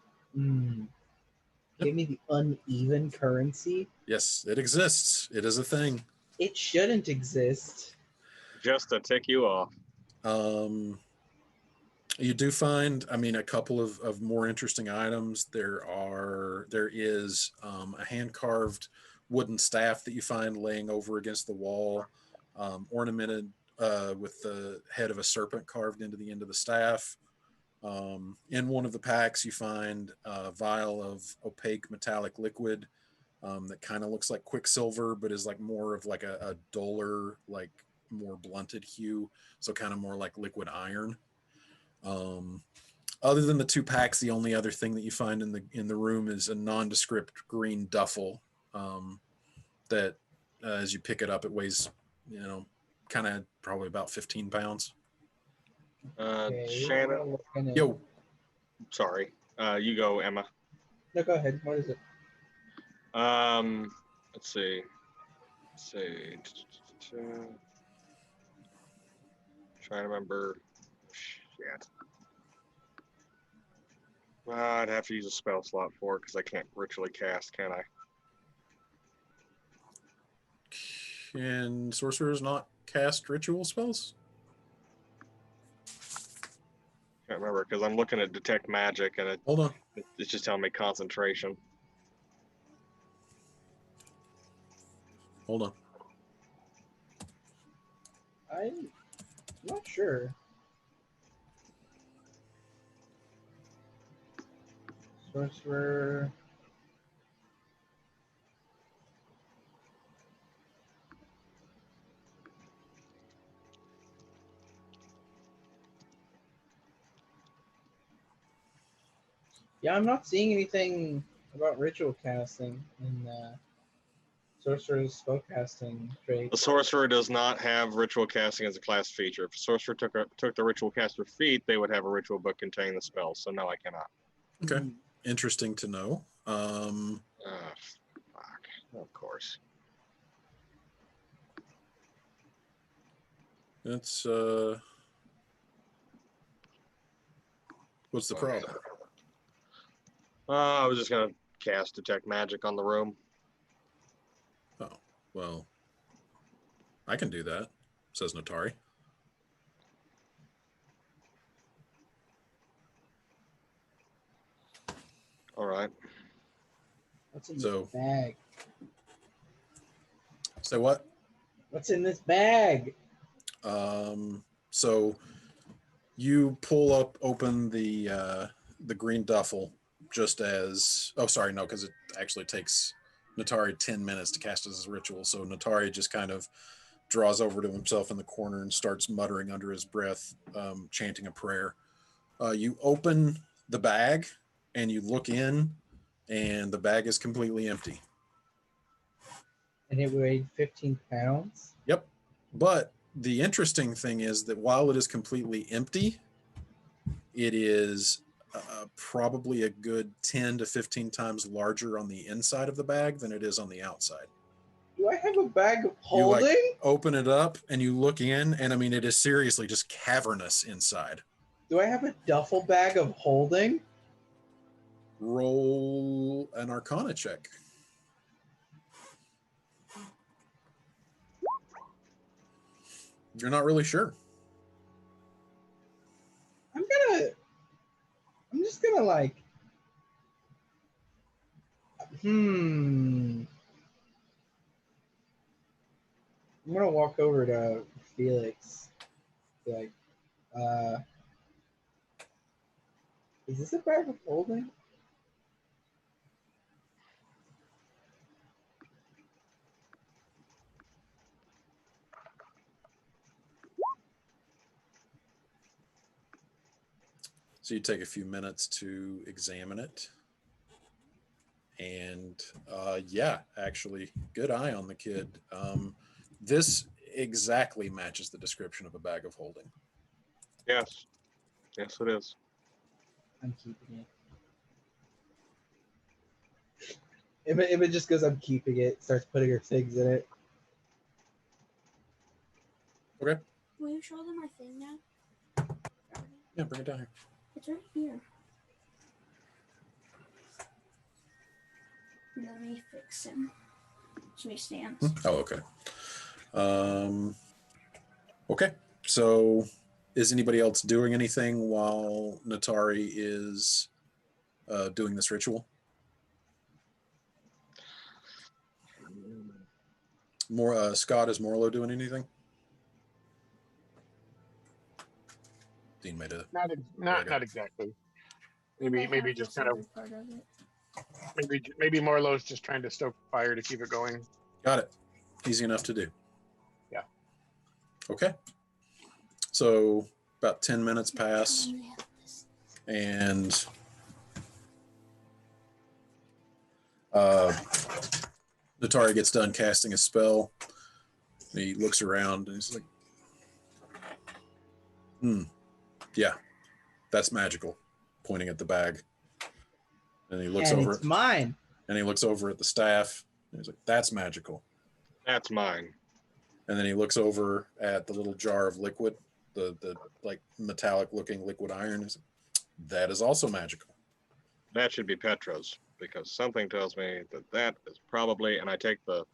Gave me the uneven currency. Yes, it exists. It is a thing. It shouldn't exist. Just to tick you off. You do find, I mean, a couple of more interesting items. There is a hand-carved wooden staff that you find laying over against the wall, ornamented with the head of a serpent carved into the end of the staff. In one of the packs, you find a vial of opaque metallic liquid that kind of looks like quicksilver, but is like more of like a duller, like more blunted hue. So kind of more like liquid iron. Other than the 2 packs, the only other thing that you find in the room is a nondescript green duffel that as you pick it up, it weighs, kind of probably about 15 pounds. Shannon. Yo. Sorry. You go, Emma. No, go ahead. What is it? Let's see. Trying to remember. Shit. Well, I'd have to use a spell slot for it because I can't ritually cast, can I? Can sorcerers not cast ritual spells? Can't remember because I'm looking at detect magic and it. Hold on. It's just telling me concentration. Hold on. I'm not sure. Sorcerer. Yeah, I'm not seeing anything about ritual casting in Sorcerer's spellcasting trait. The sorcerer does not have ritual casting as a class feature. If a sorcerer took the ritual caster feat, they would have a ritual book containing the spell. So no, I cannot. Okay. Interesting to know. Fuck. Of course. That's what's the problem? I was just gonna cast detect magic on the room. Oh, well, I can do that, says Natari. All right. What's in So- this bag? Say what? What's in this bag? So you pull open the green duffel just as, oh, sorry, no, because it actually takes Natari 10 minutes to cast as a ritual. So Natari just kind of draws over to himself in the corner and starts muttering under his breath, chanting a prayer. You open the bag and you look in, and the bag is completely empty. And it weighed 15 pounds. Yep. But the interesting thing is that while it is completely empty, it is probably a good 10 to 15 times larger on the inside of the bag than it is on the outside. Do I have a bag of You, like, holding? open it up and you look in, and I mean, it is seriously just cavernous inside. Do I have a duffel bag of holding? Roll an Arcana check. You're not really sure. I'm just gonna like, I'm gonna walk over to Felix. Be like, is this a bag of holding? So you take a few minutes to examine it. And yeah, actually, good eye on the kid. This exactly matches the description of a bag of holding. Yes. Yes, it is. I'm keeping it. If it just goes, I'm keeping it, starts putting her things in it. Okay. Will you show them my thing now? Yeah, bring it down here. It's right here. Let me fix him so he stands. Oh, okay. Okay. So is anybody else doing anything while Natari is doing this ritual? Scott, is Morlo doing anything? Dean made a Not exactly. I Maybe have just this kind of other part of it. maybe Morlo's just trying to stoke fire to keep it going. got it. Easy enough to do. Yeah. Okay. So about 10 minutes pass, and Natari gets done casting a spell. He looks around and he's like, yeah, that's magical, pointing at the bag. And he looks And over it's mine. and he looks over at the staff and he's like, that's magical. That's mine. And then he looks over at the little jar of liquid, the like metallic looking liquid iron. He's like, that is also magical. That should be Petra's, because something tells me that that is probably, and I take the,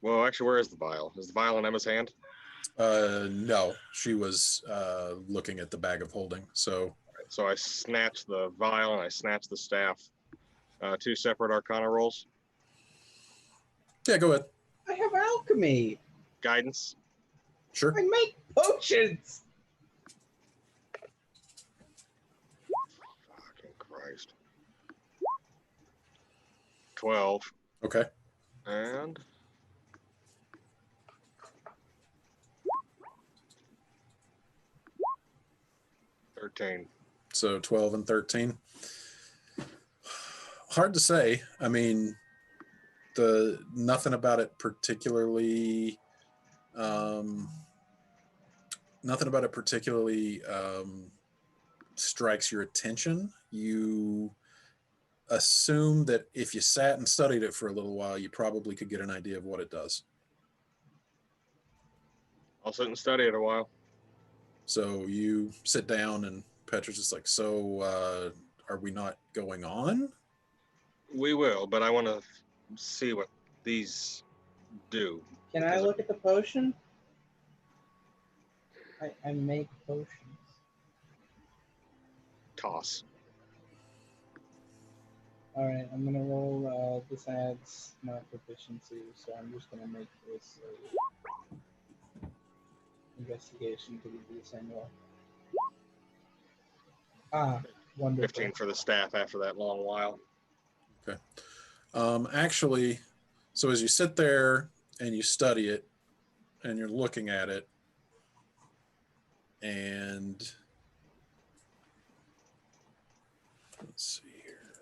well, actually, where is the vial? Is the vial in Emma's hand? No, she was looking at the bag of holding. So So I snatch the vial and I snatch the staff. 2 separate Arcana rolls. Yeah, go ahead. I have alchemy. Guidance. Sure. I make potions. Fucking Christ. 12 Okay. and 13. So 12 and 13. Hard to say. I mean, nothing about it particularly strikes your attention. You assume that if you sat and studied it for a little while, you probably could get an idea of what it does. I'll sit and study it a while. So you sit down and Petra's just like, so are we not going on? We will, but I want to see what these do. Can I look at the potion? I make potions. Toss. All right, I'm gonna roll. This adds my proficiency, so I'm just gonna make this investigation to be the same roll. Ah, wonderful. 15 for the staff after that long while. Okay. Actually, so as you sit there and you study it and you're looking at it, and let's see here.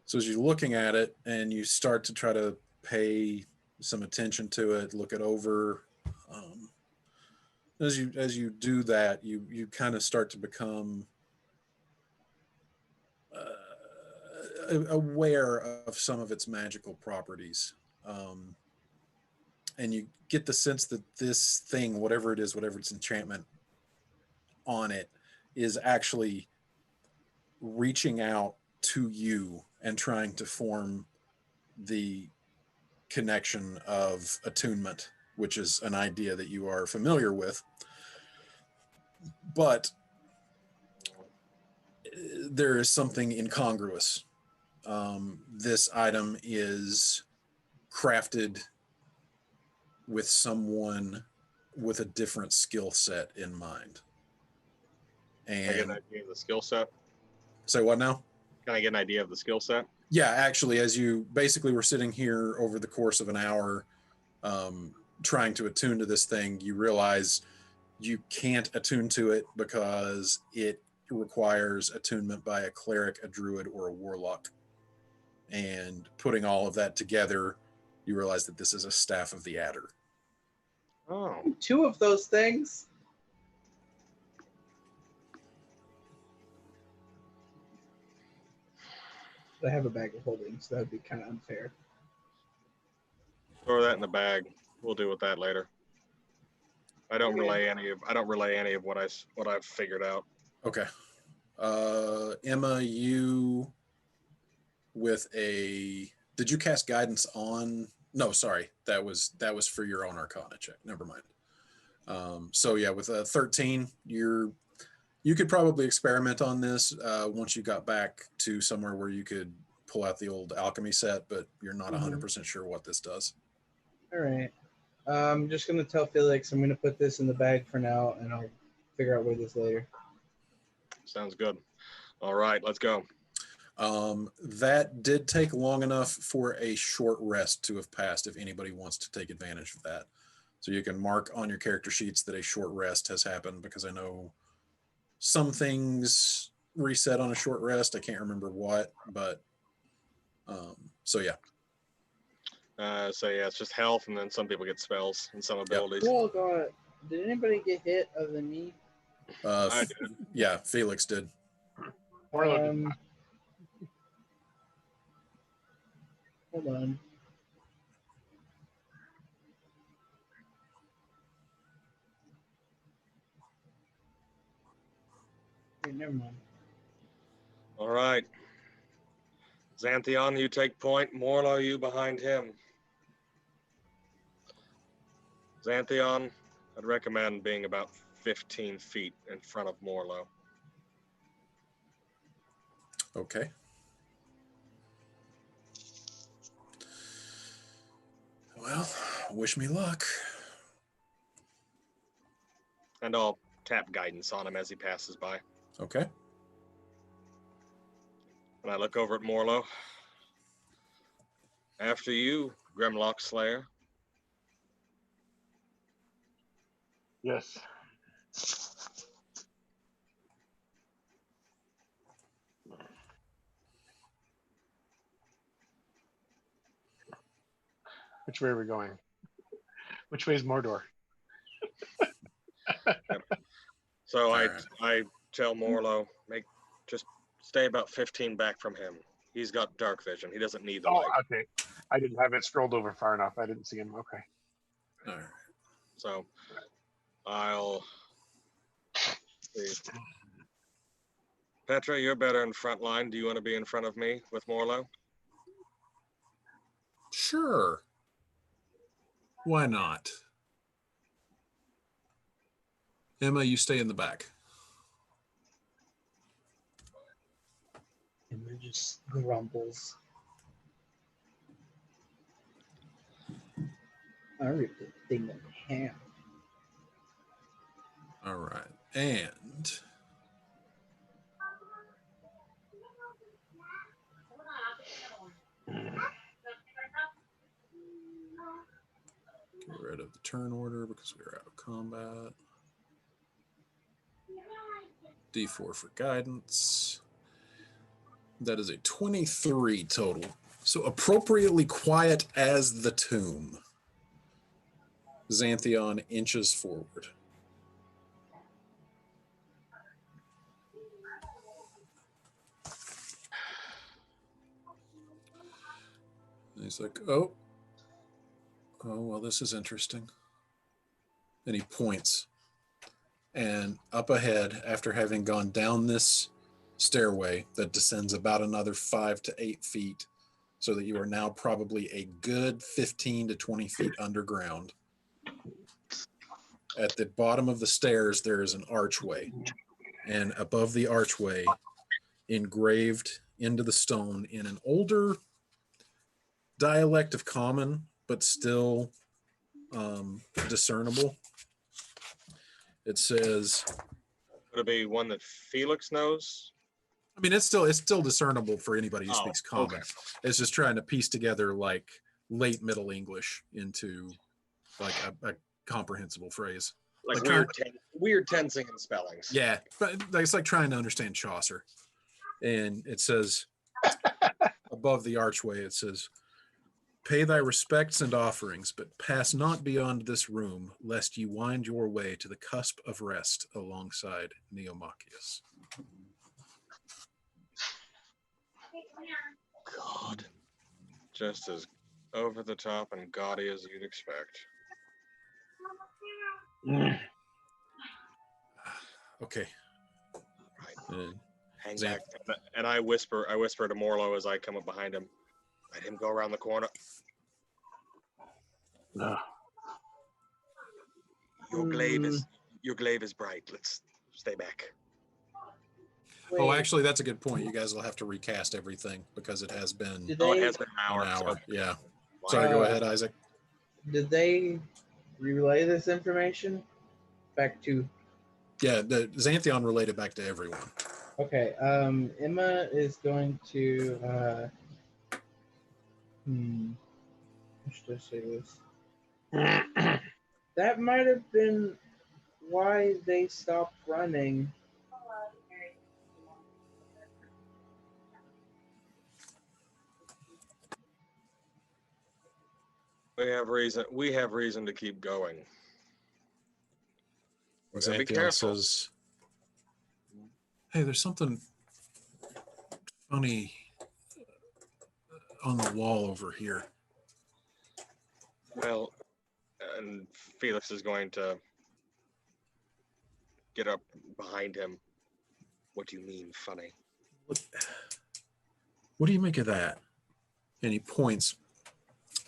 So as you're looking at it and you start to try to pay some attention to it, look it over, as you do that, you kind of start to become aware of some of its magical properties, and you get the sense that this thing, whatever it is, whatever its enchantment on it, is actually reaching out to you and trying to form the connection of attunement, which is an idea that you are familiar with. But there is something incongruous. This item is crafted with someone with a different skill set in mind. Can I get an And idea of the skill set? say what now? Can I get an idea of the skill set? Yeah, actually, as you basically were sitting here over the course of an hour trying to attune to this thing, you realize you can't attune to it because it requires attunement by a cleric, a druid, or a warlock. And putting all of that together, you realize that this is a Staff of the Adder. Oh. 2 of those things. I have a bag of holding, so that would be kind of unfair. Throw that in the bag. We'll deal with that later. I don't relay any of what I've figured out. Okay. Emma, you with a, did you cast guidance on? No, sorry. That was for your own Arcana check. Never mind. So yeah, with a 13, you could probably experiment on this once you got back to somewhere where you could pull out the old alchemy set, but you're not 100% sure what this does. All right. I'm just going to tell Felix I'm going to put this in the bag for now, and I'll figure out where this later. Sounds good. All right, let's go. That did take long enough for a short rest to have passed if anybody wants to take advantage of that. So you can mark on your character sheets that a short rest has happened, because I know some things reset on a short rest. I can't remember what, but so yeah. So yeah, it's just health, and then some people get spells and some abilities. Oh God! Did anybody get hit of the knee? I did. Yeah, Felix did. Hold on. Okay, never mind. All right. Xanthion, you take point. Morlo, you behind him. Xanthion, I'd recommend being about 15 feet in front of Morlo. Okay. Well, wish me luck. And I'll tap guidance on him as he passes by. Okay. And I look over at Morlo. After you, Grimlock Slayer. Yes. Which way are we going? Which way is Mordor? So All right. I tell Morlo, just stay about 15 back from him. He's got dark vision. He doesn't need the Oh, light. okay. I didn't have it scrolled over far enough. I didn't see him. Okay. All right. So I'll see. Petra, you're better in front line. Do you want to be in front of me with Morlo? Sure. Why not? Emma, you stay in the back. Emma just grumbles. I ripped the thing in half. All right. And get rid of the turn order because we're out of combat. D4 for guidance. That is a 23 total. So appropriately quiet as the tomb. Xanthion inches forward. And he's like, oh, well, this is interesting. And he points. And up ahead, after having gone down this stairway that descends about another 5 to 8 feet, so that you are now probably a good 15 to 20 feet underground. At the bottom of the stairs, there is an archway. And above the archway, engraved into the stone in an older dialect of common, but still discernible, it says, Would it be one that Felix knows? I mean, it's still discernible for anybody who Oh, speaks common. okay. It's just trying to piece together like late Middle English into like a comprehensible phrase. Like Like weird tensing and spellings. Yeah, but it's like trying to understand Chaucer. And it says above the archway, it says, "Pay thy respects and offerings, but pass not beyond this room, lest ye wind your way to the cusp of rest alongside Neomachius." God. Just as over the top and gaudy as you'd expect. Okay. Right. Hang Xanth- back. And I whisper to Morlo as I come up behind him. Let him go around the corner. No. Your glaive is bright. Let's stay back. Wait, Oh, actually, that's a good point. You guys will have to recast everything because it has been did Oh, it they, has been an hour. an hour. So Yeah. Sorry, go ahead, Isaac. did they relay this information back to? Yeah, the Xanthion related back to everyone. Okay, Emma is going to. How should I say this? That might have been why they stopped running. We have reason to keep going. We're gonna be Xanthion careful. says, "Hey, there's something funny on the wall over here." Well, and Felix is going to get up behind him. What do you mean, funny? What do you make of that? And he points,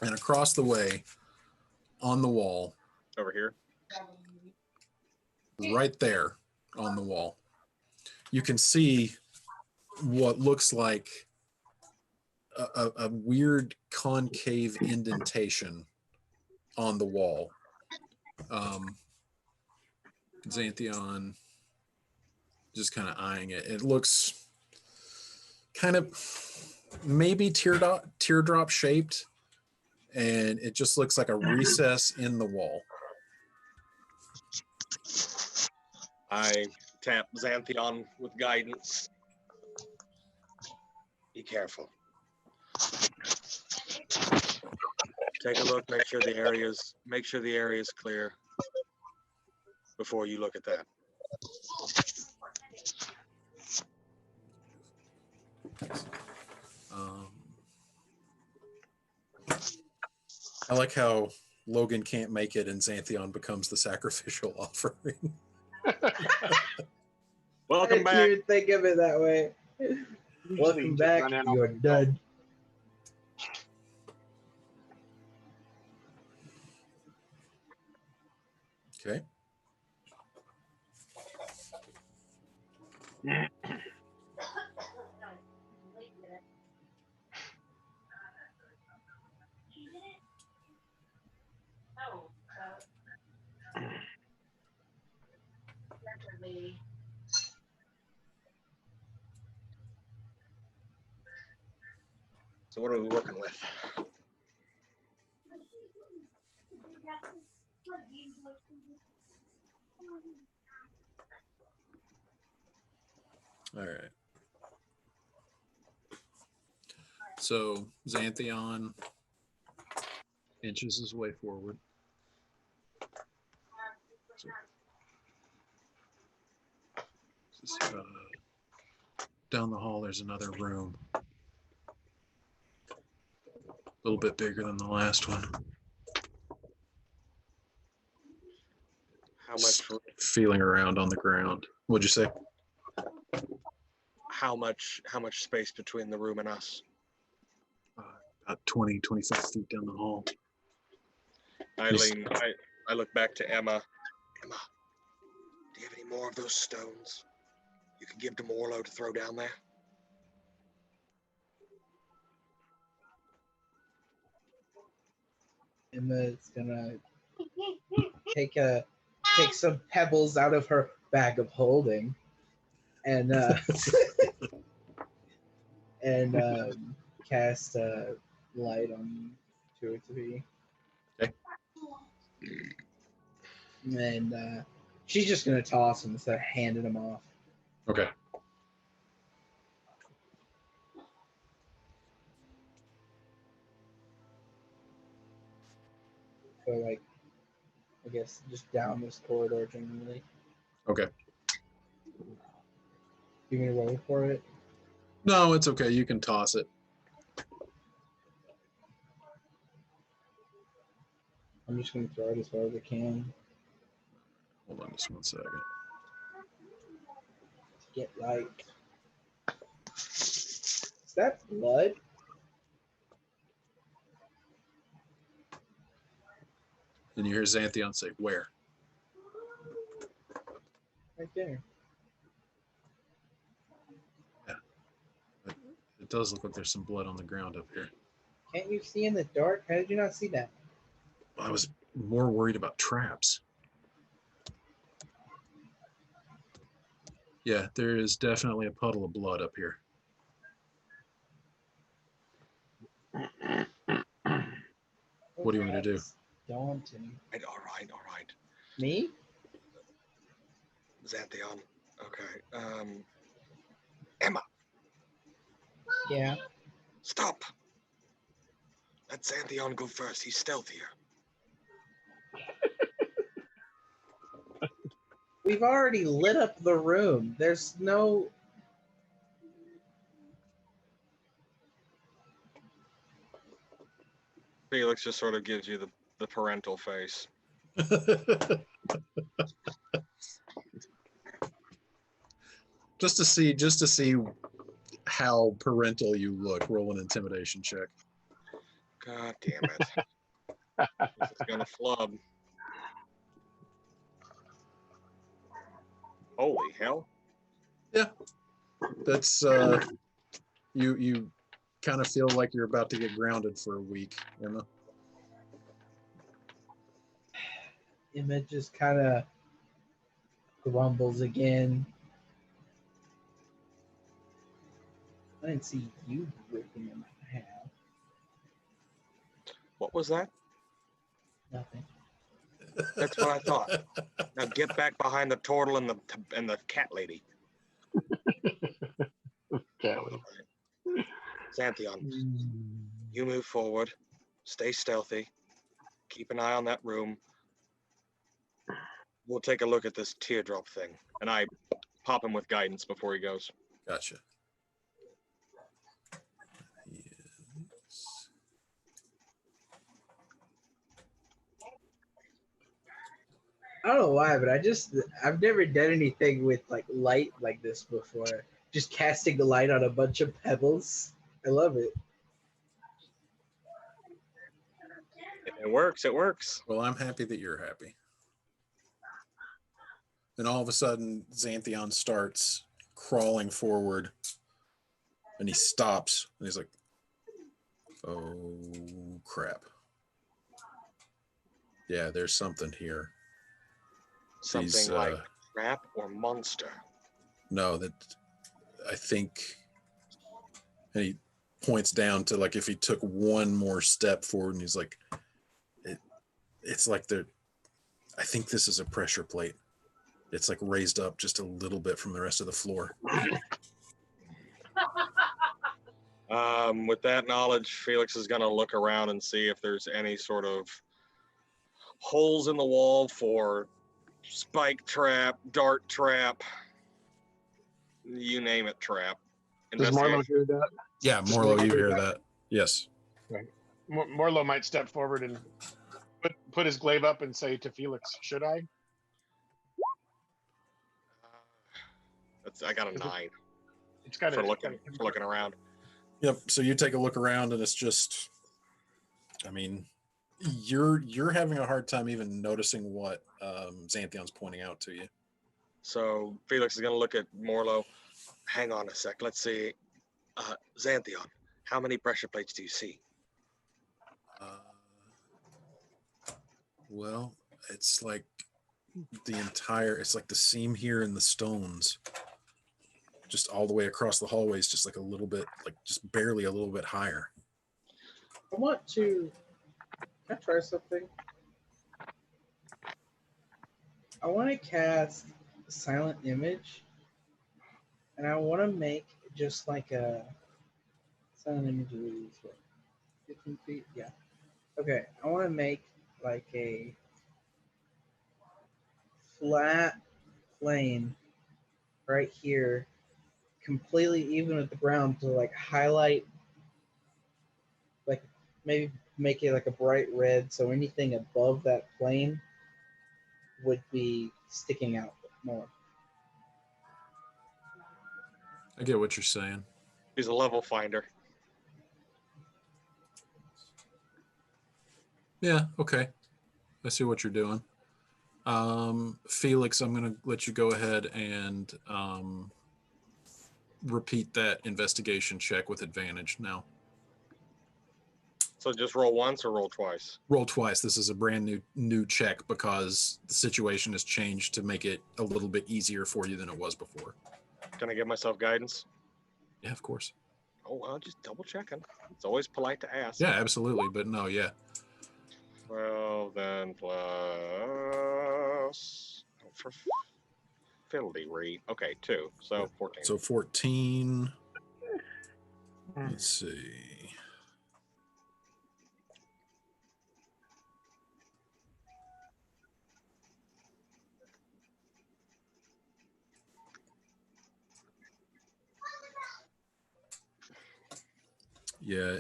and across the way on the wall, Over here. right there on the wall, you can see what looks like a weird concave indentation on the wall. Xanthion just kind of eyeing it. It looks kind of maybe teardrop shaped, and it just looks like a recess in the wall. I tap Xanthion with guidance. Be careful. Take a look. Make sure the area is clear before you look at that. I like how Logan can't make it and Xanthion becomes the sacrificial offering. Welcome I back. didn't even think of it that way. Welcome back. You're done. Okay. So what are we working with? All right. So Xanthion inches his way forward. So, down the hall, there's another room. A little bit bigger than the last one. How much? Feeling around on the ground. What'd you say? How much space between the room and us? About 20, 25 feet down the hall. I look back to Emma. Emma, do you have any more of those stones you can give to Morlo to throw down there? Emma's gonna take some pebbles out of her bag of holding and cast a light on 2 or 3. Okay. And she's just gonna toss them instead of handing them off. Okay. So like, I guess just down this corridor generally. Okay. You gonna roll for it? No, it's okay. You can toss it. I'm just gonna throw it as far as I can. Hold on just one second. Get light. Is that blood? Then you hear Xanthion say, "Where?" Right there. It does look like there's some blood on the ground up here. Can't you see in the dark? How did you not see that? I was more worried about traps. Yeah, there is definitely a puddle of blood up here. What do you want me to do? That's daunting. All right. Me? Xanthion. Okay. Emma, Yeah. stop. Let Xanthion go first. He's stealthier. We've already lit up the room. There's no. Felix just sort of gives you the parental face. just to see how parental you look. Roll an intimidation check. God damn it. This is gonna flub. Holy hell. That's you kind of feel like you're about to get grounded for a week, Emma. Emma just kind of grumbles again. I didn't see you ripping him in half. What was that? Nothing. That's what I thought. Now get back behind the turtle and the cat lady. Golly. Xanthion, you move forward. Stay stealthy. Keep an eye on that room. We'll take a look at this teardrop thing. And I pop him with guidance before he goes. Gotcha. Yes. I don't know why, but I've never done anything with like light like this before. Just casting the light on a bunch of pebbles. I love it. If it works, it works. Well, I'm happy that you're happy. And all of a sudden, Xanthion starts crawling forward, and he stops, and he's like, "Oh crap! Yeah, there's something here." Something These, like trap or monster. No, that I think, and he points down to like if he took one more step forward, and he's like, it's like I think this is a pressure plate. It's like raised up just a little bit from the rest of the floor. With that knowledge, Felix is going to look around and see if there's any sort of holes in the wall for spike trap, dart trap, you name it, trap. Does Morlo hear that? Yeah, Morlo, you hear that? Yes. Right. Morlo might step forward and put his glaive up and say to Felix, "Should I?" I got a 9 It's kind for of looking around. Yep. So you take a look around, and it's just, I mean, you're having a hard time even noticing what Xanthion's pointing out to you. So Felix is going to look at Morlo. Hang on a sec. Let's see. Xanthion, how many pressure plates do you see? Well, it's like it's like the seam here in the stones, just all the way across the hallways, just like a little bit, like just barely a little bit higher. Can I try something? I want to cast Silent Image, and I want to make just like a Silent Image is what, 15 feet? Yeah. Okay, I want to make like a flat plane right here, completely even with the ground, to like highlight, like maybe make it like a bright red, so anything above that plane would be sticking out more. I get what you're saying. He's a level finder. Yeah, okay. I see what you're doing. Felix, I'm going to let you go ahead and repeat that investigation check with advantage now. So just roll once or roll twice? Roll twice. This is a brand new check because the situation has changed to make it a little bit easier for you than it was before. Can I give myself guidance? Yeah, of course. Oh, well, just double checking. It's always polite to ask. Yeah, absolutely. But no, yeah. Well, then plus for fiddly re. Okay, 2. So 14. So 14. Let's see. Yeah,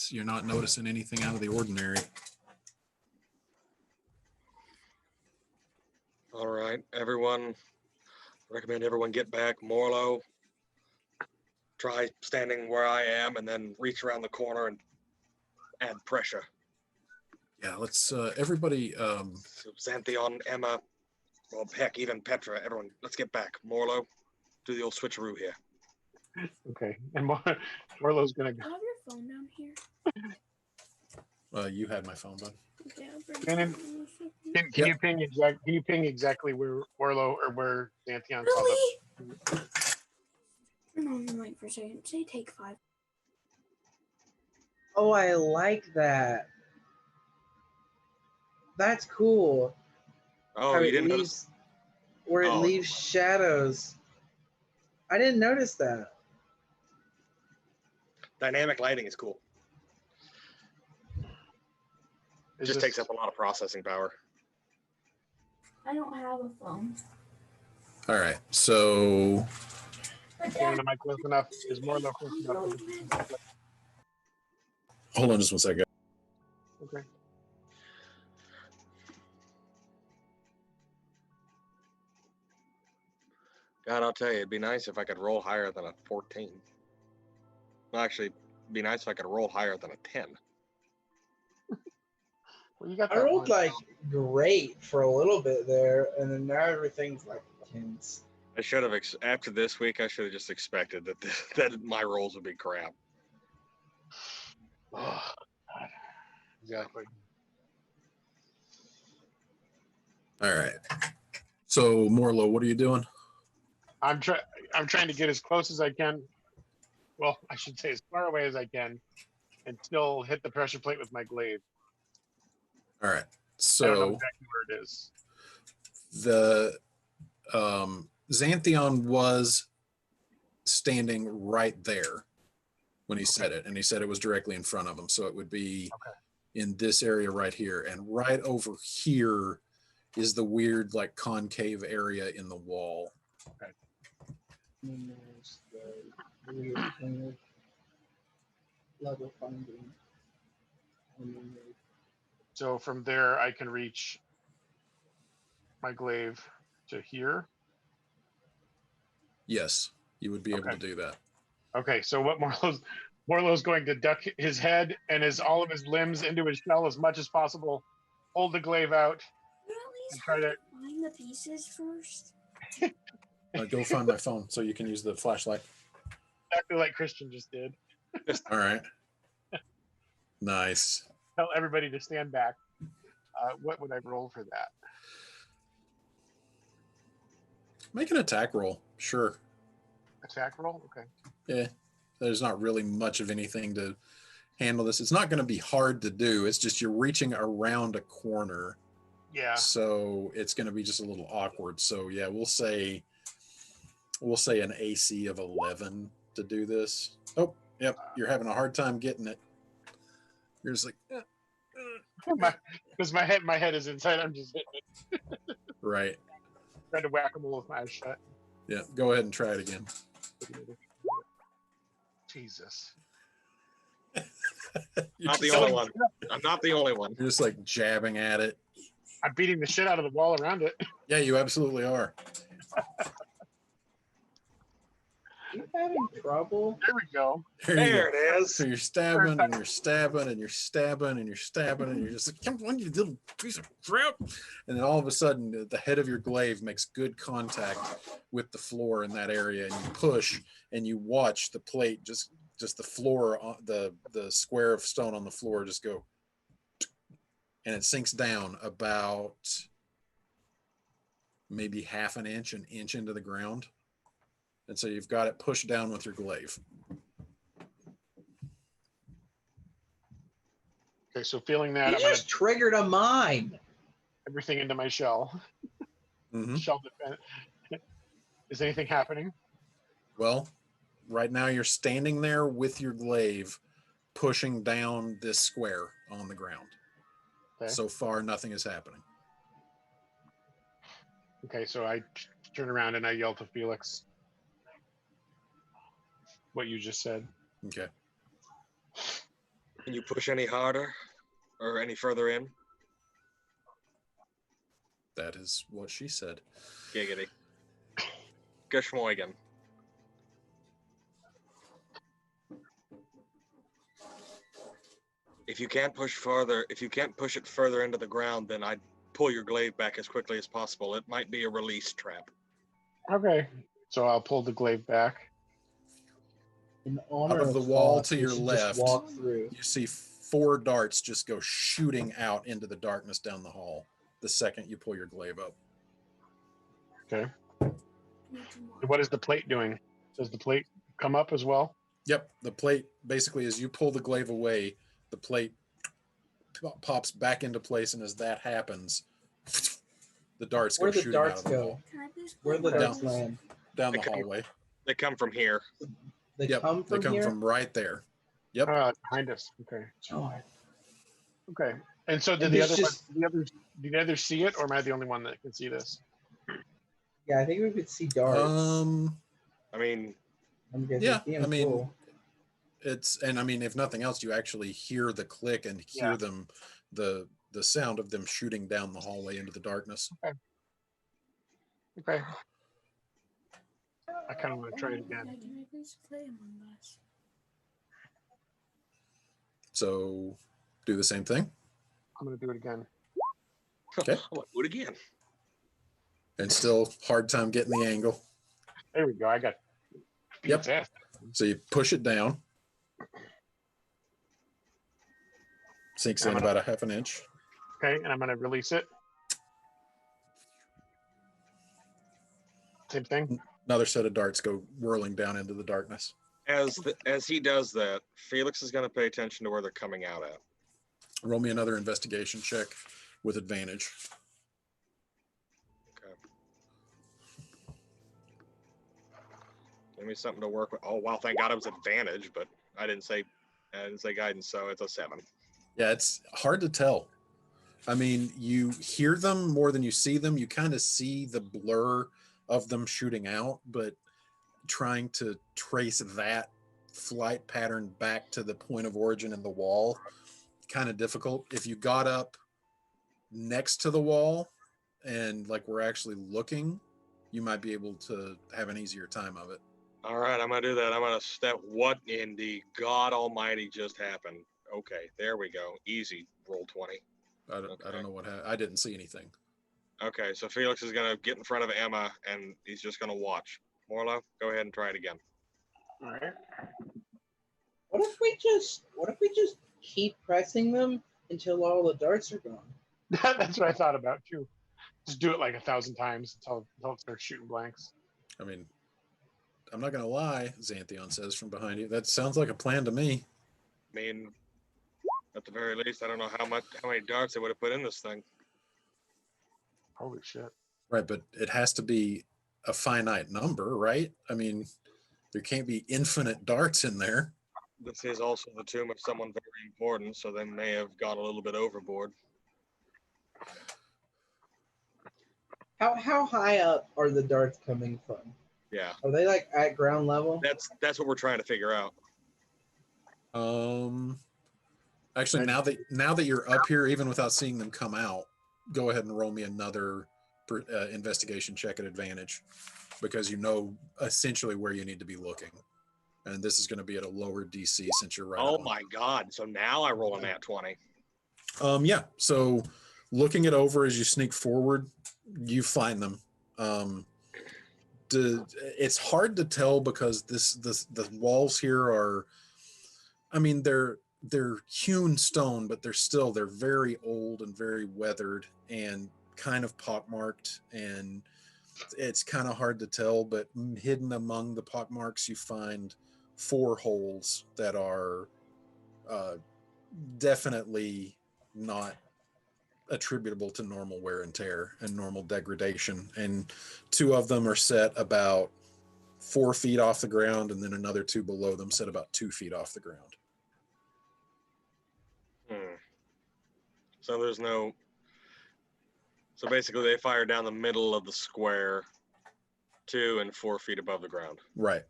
you're not noticing anything out of the ordinary. All right, everyone, recommend everyone get back. Morlo, try standing where I am and then reach around the corner and add pressure. Yeah, let's everybody. So Xanthion, Emma, well, heck, even Petra, everyone, let's get back. Morlo, do the old switcheroo here. Okay. And Morlo's gonna I go. have your phone down here. You had my phone, bud. Okay, I'll bring Can it you- down in a second. Can you ping Can you ping exactly where Morlo or where Xanthion's Really? Turn on the mic for a second. Say take 5. Oh, I like that. That's cool. Oh, How you it didn't notice? leaves, where it Oh. leaves shadows. I didn't notice that. Dynamic lighting is cool. Is Just this- takes up a lot of processing power. I don't have a phone. All right, so But Getting the mic close enough. Is Morlo close enough? hold on just one second. Okay. God, I'll tell you, it'd be nice if I could roll higher than a 14. Well, actually, it'd be nice if I could roll higher than a 10. Well, you got I that rolled one. like great for a little bit there, and then now everything's like tense. I should have, after this week, I should have just expected that that my rolls would be crap. Oh, God. Exactly. All right, so Morlo, what are you doing? I'm trying to get as close as I can. Well, I should say as far away as I can, and still hit the pressure plate with my glaive. All right, I don't know so exactly where it is. the Xanthion was standing right there when he said it, and he said it was directly in front of him, so it would be in this area right here, and right over here is the weird like concave area in the wall. And then there's the weird kind of level finding. And then there's So from there, I can reach my glaive to here. Yes, you would be able Okay. to do that. Okay, so what Morlo's going to duck his head and all of his limbs into his shell as much as possible, hold the glaive out. You at least Try have to- to find the pieces first. Go find my phone so you can use the flashlight. Exactly like Christian just did. All right. Nice. Tell everybody to stand back. What would I roll for that? Make an attack roll. Sure. Attack roll? Okay. Yeah. There's not really much of anything to handle this. It's not going to be hard to do. It's just you're reaching around a corner. Yeah. So it's going to be just a little awkward. So yeah, we'll say an AC of 11 to do this. Oh, yep. You're having a hard time getting it. You're just like, Because my head is inside. I'm just hitting it. right. Trying to whack-a-mole with my eyes shut. Yeah. Go ahead and try it again. Jesus. You're Not the just only like- one. I'm not the only one. You're just like jabbing at it. I'm beating the shit out of the wall around it. Yeah, you absolutely are. you having trouble? There we go. There you go. There it is. So you're stabbing and you're stabbing and you're stabbing and you're stabbing and you're just like, come on, you little piece of crap. And then all of a sudden, the head of your glaive makes good contact with the floor in that area, and you push and you watch the plate, just the floor, the square of stone on the floor just go, and it sinks down about maybe half an inch into the ground. And so you've got it pushed down with your glaive. Okay, so feeling that, You I'm going just triggered a mine. everything into my shell. Mhm. Shell defense. Is anything happening? Well, right now you're standing there with your glaive pushing down this square on the ground. Okay. So far, nothing is happening. Okay, so I turn around and I yell to Felix what you just said. Okay. Can you push any harder or any further in? That is what she said. Giggity. Geschmoigen. If you can't push it further into the ground, then I'd pull your glaive back as quickly as possible. It might be a release trap. Okay. So I'll pull the glaive back. In honor Out of the wall Fox, to we your should left. just walk through. You see 4 darts just go shooting out into the darkness down the hall the second you pull your glaive up. Okay. I need two more. What is the plate doing? Does the plate come up as well? Yep, the plate basically, as you pull the glaive away, the plate pops back into place, and as that happens, the darts go Where the shooting out darts of the go? wall Can I please Where play the my darts games? land? down the They come- hallway. They come from here. They Yep, come they from come here. from right there. Yep. Behind us. Okay. Oh, Okay. And so did And the this other just- did the others see it, or am I the only one that can see this? yeah, I think we could see darts. I mean, I'm guessing yeah, damn I mean, cool. and I mean, if nothing else, you actually hear the click and hear Yeah. them, the sound of them shooting down the hallway into the darkness. Okay. I kind of want to try it Yeah, again. can I please play Among Us? So do the same thing I'm going to do it again. Okay. I'll do it again. and still hard time getting the angle. There we go. I got. Yep. Beats ass. So you push it down. Sinks in about a half an inch. Okay, and I'm going to release it. Same thing. Another set of darts go whirling down into the darkness. As he does that, Felix is going to pay attention to where they're coming out at. Roll me another investigation check with advantage. Okay. Give me something to work with. Oh wow, thank God it was advantage, but I didn't say guidance, so it's a 7. Yeah, it's hard to tell. I mean, you hear them more than you see them. You kind of see the blur of them shooting out, but trying to trace that flight pattern back to the point of origin in the wall, kind of difficult. If you got up next to the wall and like we're actually looking, you might be able to have an easier time of it. All right, I'm gonna do that. I'm gonna step. What in the God Almighty just happened? Okay, there we go. Easy. Roll 20. I don't know what happened. I didn't see anything. Okay, so Felix is gonna get in front of Emma, and he's just gonna watch. Morla, go ahead and try it again. All right. What if we just keep pressing them until all the darts are gone? That's what I thought about too. Just do it like 1,000 times until it starts shooting blanks. I mean, I'm not gonna lie, Xanthion says from behind you. That sounds like a plan to me. I mean, at the very least, I don't know how many darts they would have put in this thing. Holy shit. Right, but it has to be a finite number, right? I mean, there can't be infinite darts in there. This is also the tomb of someone very important, so they may have gone a little bit overboard. How high up are the darts coming from? Yeah, Are they like at ground level? that's what we're trying to figure out. Actually, now that you're up here, even without seeing them come out, go ahead and roll me another investigation check at advantage, because you know essentially where you need to be looking, and this is going to be at a lower DC since you're right. Oh on. my God! So now I roll a nat 20. Yeah. So looking it over as you sneak forward, you find them. It's hard to tell because the walls here are, I mean, they're hewn stone, but they're very old and very weathered and kind of pockmarked, and it's kind of hard to tell. But hidden among the pockmarks, you find 4 holes that are definitely not attributable to normal wear and tear and normal degradation, and 2 of them are set about 4 feet off the ground, and then another 2 below them set about 2 feet off the ground. So there's no. So basically, they fire down the middle of the square, 2 and 4 feet above the ground. Right.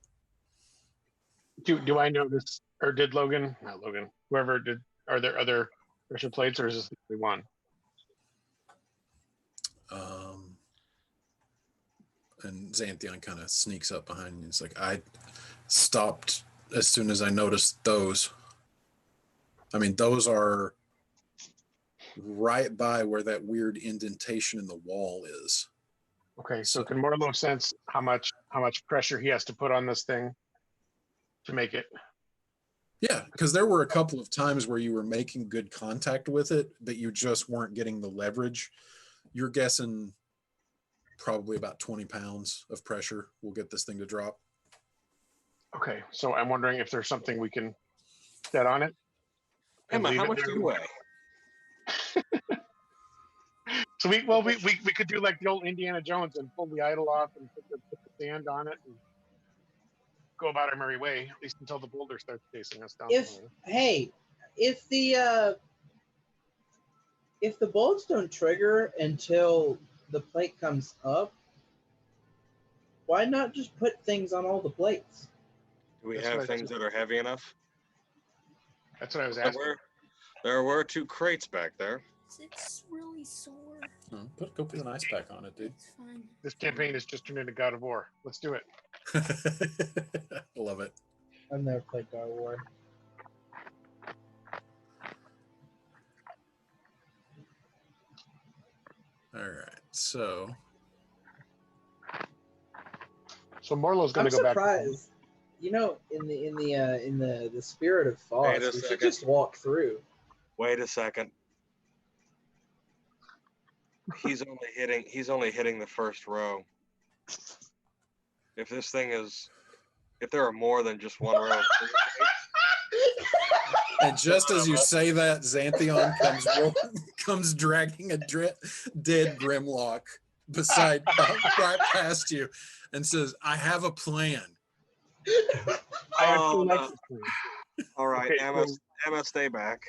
Do I know this, or did Logan? Not Logan. Whoever did. Are there other pressure plates, or is this the only one? And Xanthion kind of sneaks up behind you. He's like, I stopped as soon as I noticed those. I mean, those are right by where that weird indentation in the wall is. Okay, so can Morlo sense how much pressure he has to put on this thing to make it? Yeah, because there were a couple of times where you were making good contact with it, but you just weren't getting the leverage. You're guessing probably about 20 pounds of pressure will get this thing to drop. Okay, so I'm wondering if there's something we can set on it. and Emma, leave how it much there. do you weigh? So we could do like the old Indiana Jones and pull the idol off and put the sand on it and go about our merry way, at least until the boulder starts chasing us down. If the bolts don't trigger until the plate comes up, why not just put things on all the plates? Do we That's have what I things that are heavy enough? That's what I was There asking. there were 2 crates back there. It's really sore. Go put an ice pack on it, dude. It's fine. This campaign has just turned into God of War. Let's do it. Love it. I've never played God of War. All right, so Morlo's going I'm to go back. surprised. You know, in the spirit of Foss, Wait a we should second. just walk through. Wait a second. He's only hitting the first row. If there are more than just one row. and just as you say that, Xanthion comes dragging a dead Grimlock right past you and says, "I have a plan." I actually Oh, like no. this plan. All right, Okay, Emma, stay back.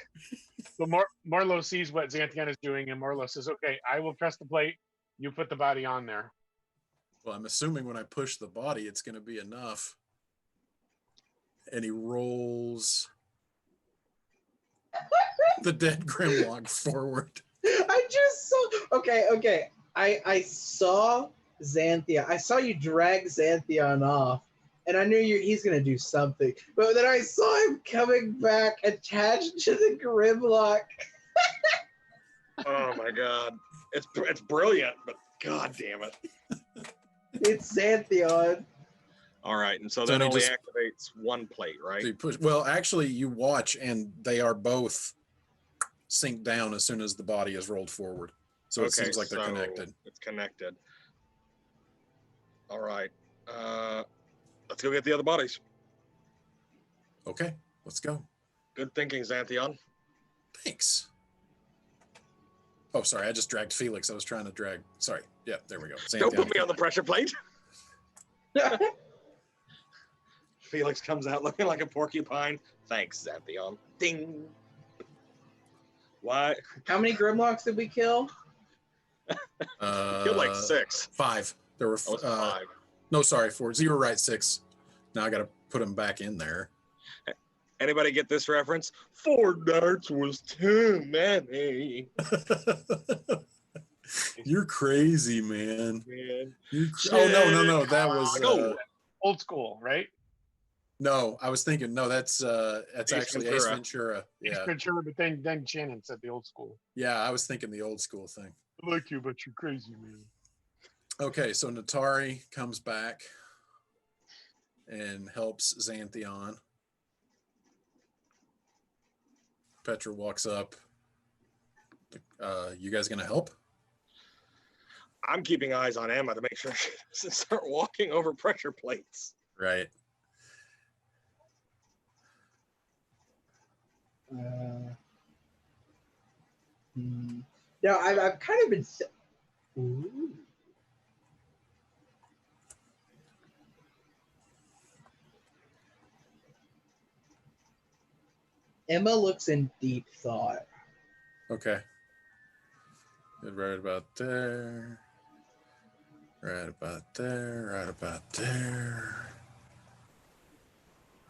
So Morlo sees what Xanthion is doing, and Morlo says, "Okay, I will press the plate. You put the body on there." Well, I'm assuming when I push the body, it's going to be enough. And he rolls the dead Grimlock forward. I just saw. Okay. I saw Xanthion. I saw you drag Xanthion off, and I knew he's gonna do something. But then I saw him coming back attached to the Grimlock. Oh my God, it's brilliant, but God damn it! It's Xanthion. All right, and so So that he only just- activates one plate, So right? you push. Well, actually, you watch, and they are both sink down as soon as the body is rolled forward. So it seems like they're so connected. It's connected. All right, let's go get the other bodies. Okay, let's go. Good thinking, Xanthion. Thanks. Oh, sorry, I just dragged Felix. I was trying to drag. Sorry. Yeah, there we go. Don't put Xanthion. me on the pressure plate. Felix comes out looking like a porcupine. Thanks, Xanthion. Ding. Why? How many Grimlocks did we kill? Killed like 6. 5. There were Oh, it's 5. no, sorry, 4. 0 right, 6. Now I got to put them back in there. Anybody get this reference? 4 darts was too many. You're crazy, man. Man. Oh no, that was Chicago. Old school, right? no. I was thinking no. That's actually Ace Ventura. Ventura. Yeah, Sure, but then Shannon said the old school. yeah. I was thinking the old school thing. I like you, but you're crazy, man. Okay, so Natari comes back and helps Xanthion. Petra walks up. You guys gonna help? I'm keeping eyes on Emma to make sure she doesn't start walking over pressure plates. Right. No, I've kind of been. Ooh. Emma looks in deep thought. Okay. Good, right about there. Right about there. Right about there.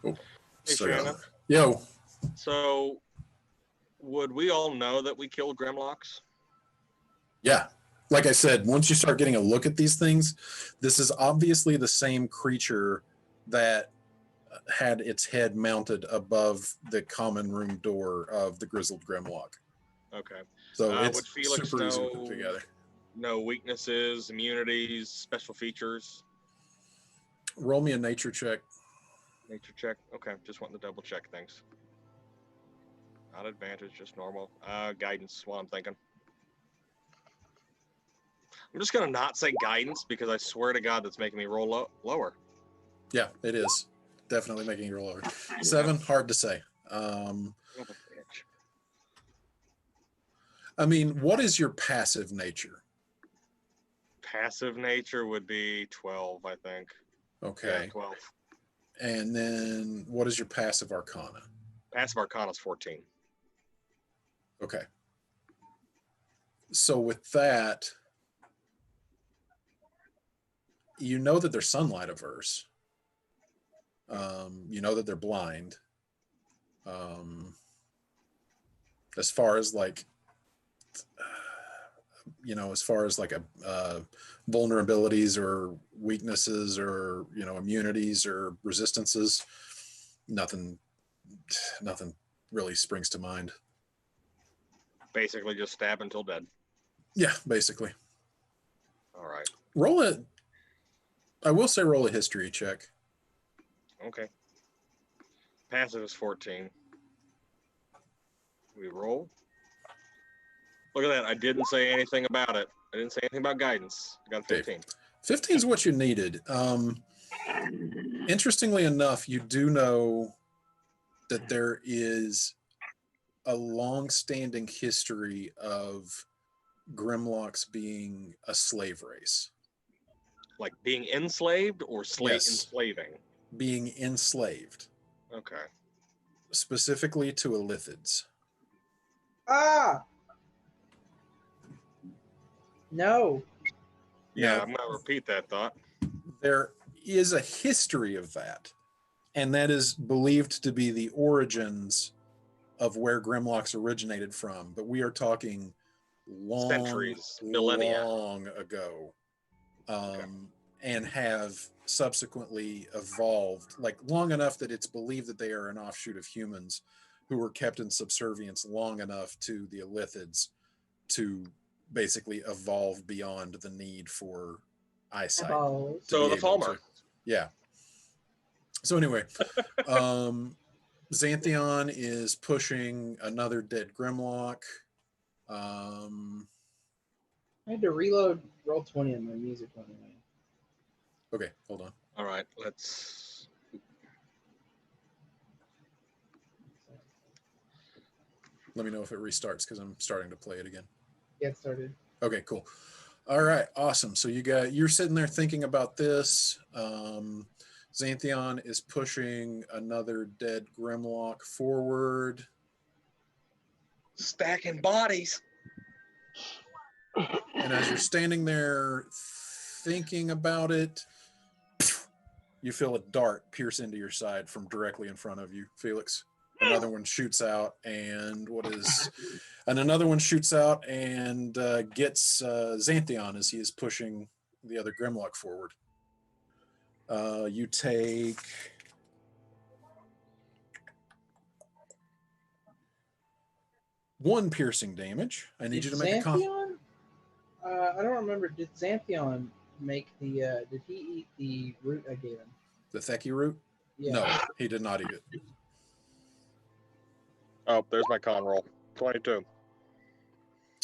Oh, Hey, sorry. Shannon. Yo. So, would we all know that we killed Grimlocks? Yeah. like I said, once you start getting a look at these things, this is obviously the same creature that had its head mounted above the common room door of the grizzled Grimlock. Okay. So Would it's Felix super easy to know- put together. No weaknesses, immunities, special features. Roll me a nature check. Nature check. Okay, just wanting to double check things. Not advantage, just normal. Guidance while I'm thinking. I'm just gonna not say guidance because I swear to God that's making me roll lower. Yeah, it is. Definitely making you roll over. 7, hard to say. I mean, what is your passive nature? Passive nature would be 12, I think. Okay. Yeah, 12. And then what is your passive arcana? Passive arcana is 14. Okay. So with that, you know that they're sunlight averse. You know that they're blind. As far as like, as far as like vulnerabilities or weaknesses or, immunities or resistances, nothing really springs to mind. Basically just stab until dead. Yeah, basically. All right. I will say roll a history check. Okay. Passive is 14. We roll. Look at that. I didn't say anything about it. I didn't say anything about guidance. I got 15. 15 is what you needed. Interestingly enough, you do know that there is a long-standing history of Grimlocks being a slave race. Like being enslaved or Yes. enslaving? Being enslaved. Okay. Specifically to Illithids. Ah! No. Yeah, Now, I'm going to repeat that thought. there is a history of that, and that is believed to be the origins of where Grimlocks originated from. But we are talking Centuries, millennia. long ago, Okay. and have subsequently evolved, like long enough that it's believed that they are an offshoot of humans who were kept in subservience long enough to the Illithids to basically evolve beyond the need for eyesight. Oh. to So be the able Palmer. to- yeah. So anyway, Xanthion is pushing another dead Grimlock. I had to reload roll 20 on my music anyway. Okay, hold on. All right, let's. Let me know if it restarts because I'm starting to play it again. Get started. Okay, cool. All right, awesome. So you're sitting there thinking about this. Xanthion is pushing another dead Grimlock forward. Stacking bodies. And as you're standing there thinking about it, you feel a dart pierce into your side from directly in front of you, Felix. Another one shoots out, and another one shoots out and gets Xanthion as he is pushing the other Grimlock forward. You take 1 piercing damage. I need you to make a con. Xanthion? I don't remember. Did Xanthion make the? Did he eat the root I gave him? The Theki root? Yeah. No, he did not eat it. Oh, there's my con roll. 22.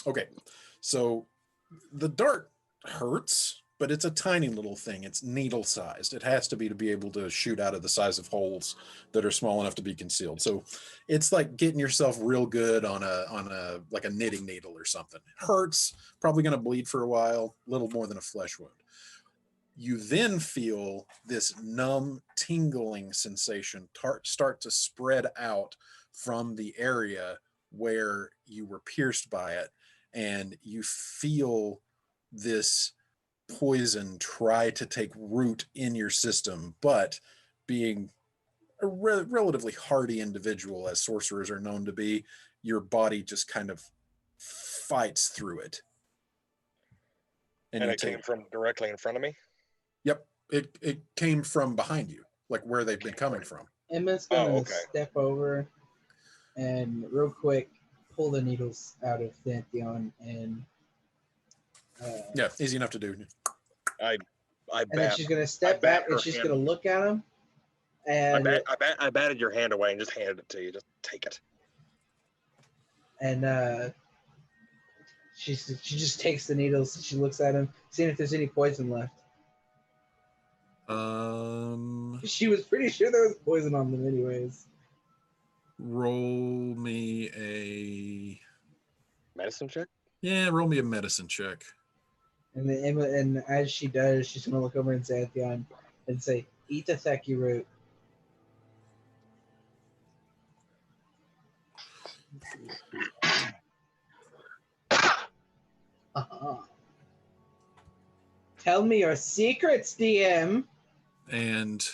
Okay, so the dart hurts, but it's a tiny little thing. It's needle sized. It has to be able to shoot out of the size of holes that are small enough to be concealed. So it's like getting yourself real good on a like a knitting needle or something. It hurts, probably going to bleed for a while, little more than a flesh wound. You then feel this numb, tingling sensation start to spread out from the area where you were pierced by it, and you feel this poison try to take root in your system, but being a relatively hardy individual, as sorcerers are known to be, your body just kind of fights through it. And you it came take. from directly in front of me. Yep, it came from behind you, like where they've been coming from. Emma's gonna okay. step over and real quick pull the needles out of Xanthion and Yeah, easy enough to do. I and then bat. she's gonna step bat back and her she's hand. gonna look at him and I batted your hand away and just handed it to you. Just take it. she just takes the needles and she looks at him, seeing if there's any poison left. She was pretty sure there was poison on them anyways. Roll me a Medicine check. roll me a medicine check. And then Emma, and as she does, she's gonna look over at Xanthion and say, "Eat the Theki root." Uh-huh. Tell me your secrets, DM. And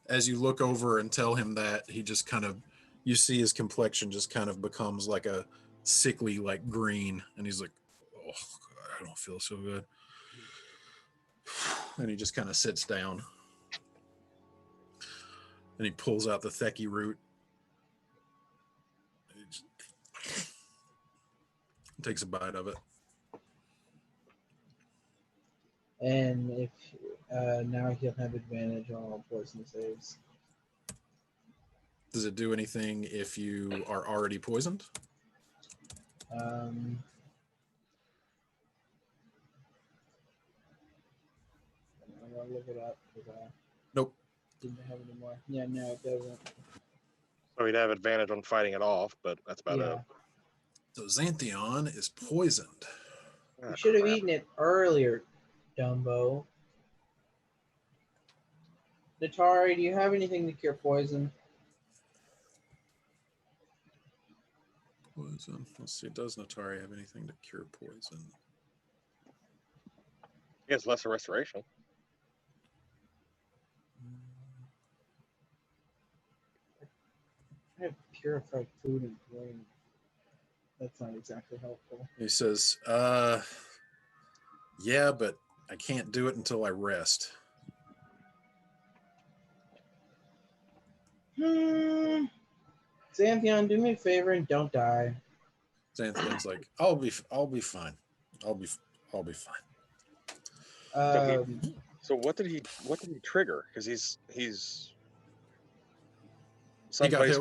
as you look over and tell him that, he just kind of, you see his complexion just kind of becomes like a sickly, like green. And he's like, oh, God, I don't feel so good. And he just kind of sits down. And he pulls out the Theki root. He just takes a bite of it. And if now he'll have advantage on all poison saves. Does it do anything if you are already poisoned? I'm gonna look it up because I Nope. didn't have it anymore. Yeah, no, it doesn't. So he'd have advantage on fighting it off, but that's about Yeah, it. So Xanthion is poisoned. Ah, you should have crap. eaten it earlier, Dumbo. Natari, do you have anything to cure poison? Poison. Let's see. Does Natari have anything to cure poison? He has lesser restoration. I have purified food and grain. That's not exactly helpful. He says, yeah, but I can't do it until I rest. Xanthion, do me a favor and don't die. Xanthion's like, I'll be fine. I'll be fine. So what did he trigger? Because he's He someplace.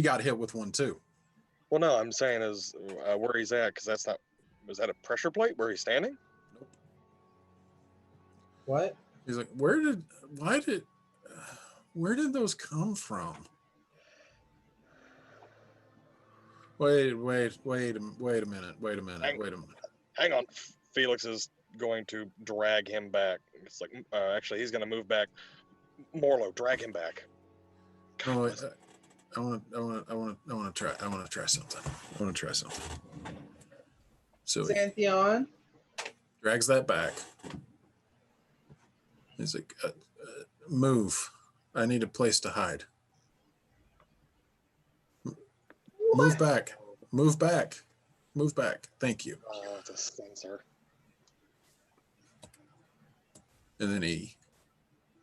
got hit with one too. Well, no, I'm saying is where he's at, because that's not. Was that a pressure plate where he's standing? Nope. What? He's like, where did those come from? Wait a minute. Hang on. Felix is going to drag him back. It's like actually he's going to move back. Morlo, drag him back. Oh, I want to try something. So he Xanthion? drags that back. He's like, move. I need a place to hide. Move back. Thank you. Oh, it's a sensor. And then he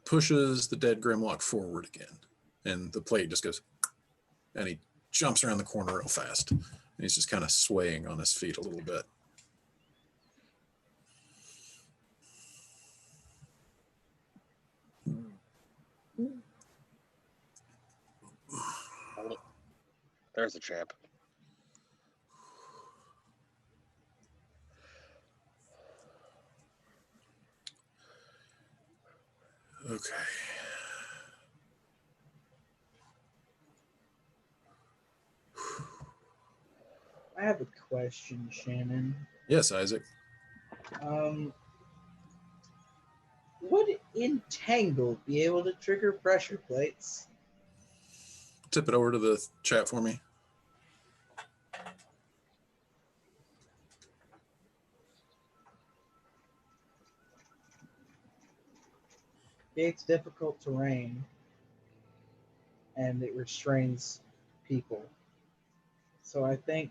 pushes the dead Grimlock forward again. And the plate just goes, and he jumps around the corner real fast. And he's just kind of swaying on his feet a little bit. There's a champ. Okay. I have a question, Shannon. Yes, Isaac. Would Entangle be able to trigger pressure plates? Tip it over to the chat for me. It's difficult terrain, and it restrains people. So I think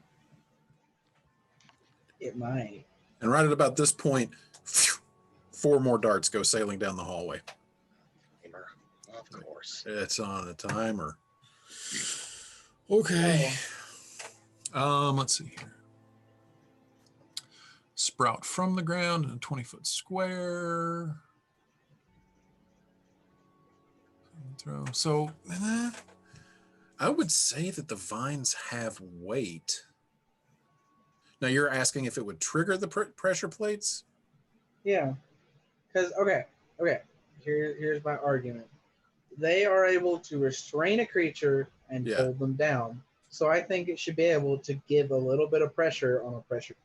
it might. And right at about this point, 4 more darts go sailing down the hallway. Timer, of course. It's on a timer. Okay. Let's see here. Sprout from the ground in a 20-foot square. Throw. So I would say that the vines have weight. Now you're asking if it would trigger the pressure plates? Yeah. Because, okay. Here's my argument. They are able to restrain a creature and Yeah. hold them down. So I think it should be able to give a little bit of pressure on a pressure plate.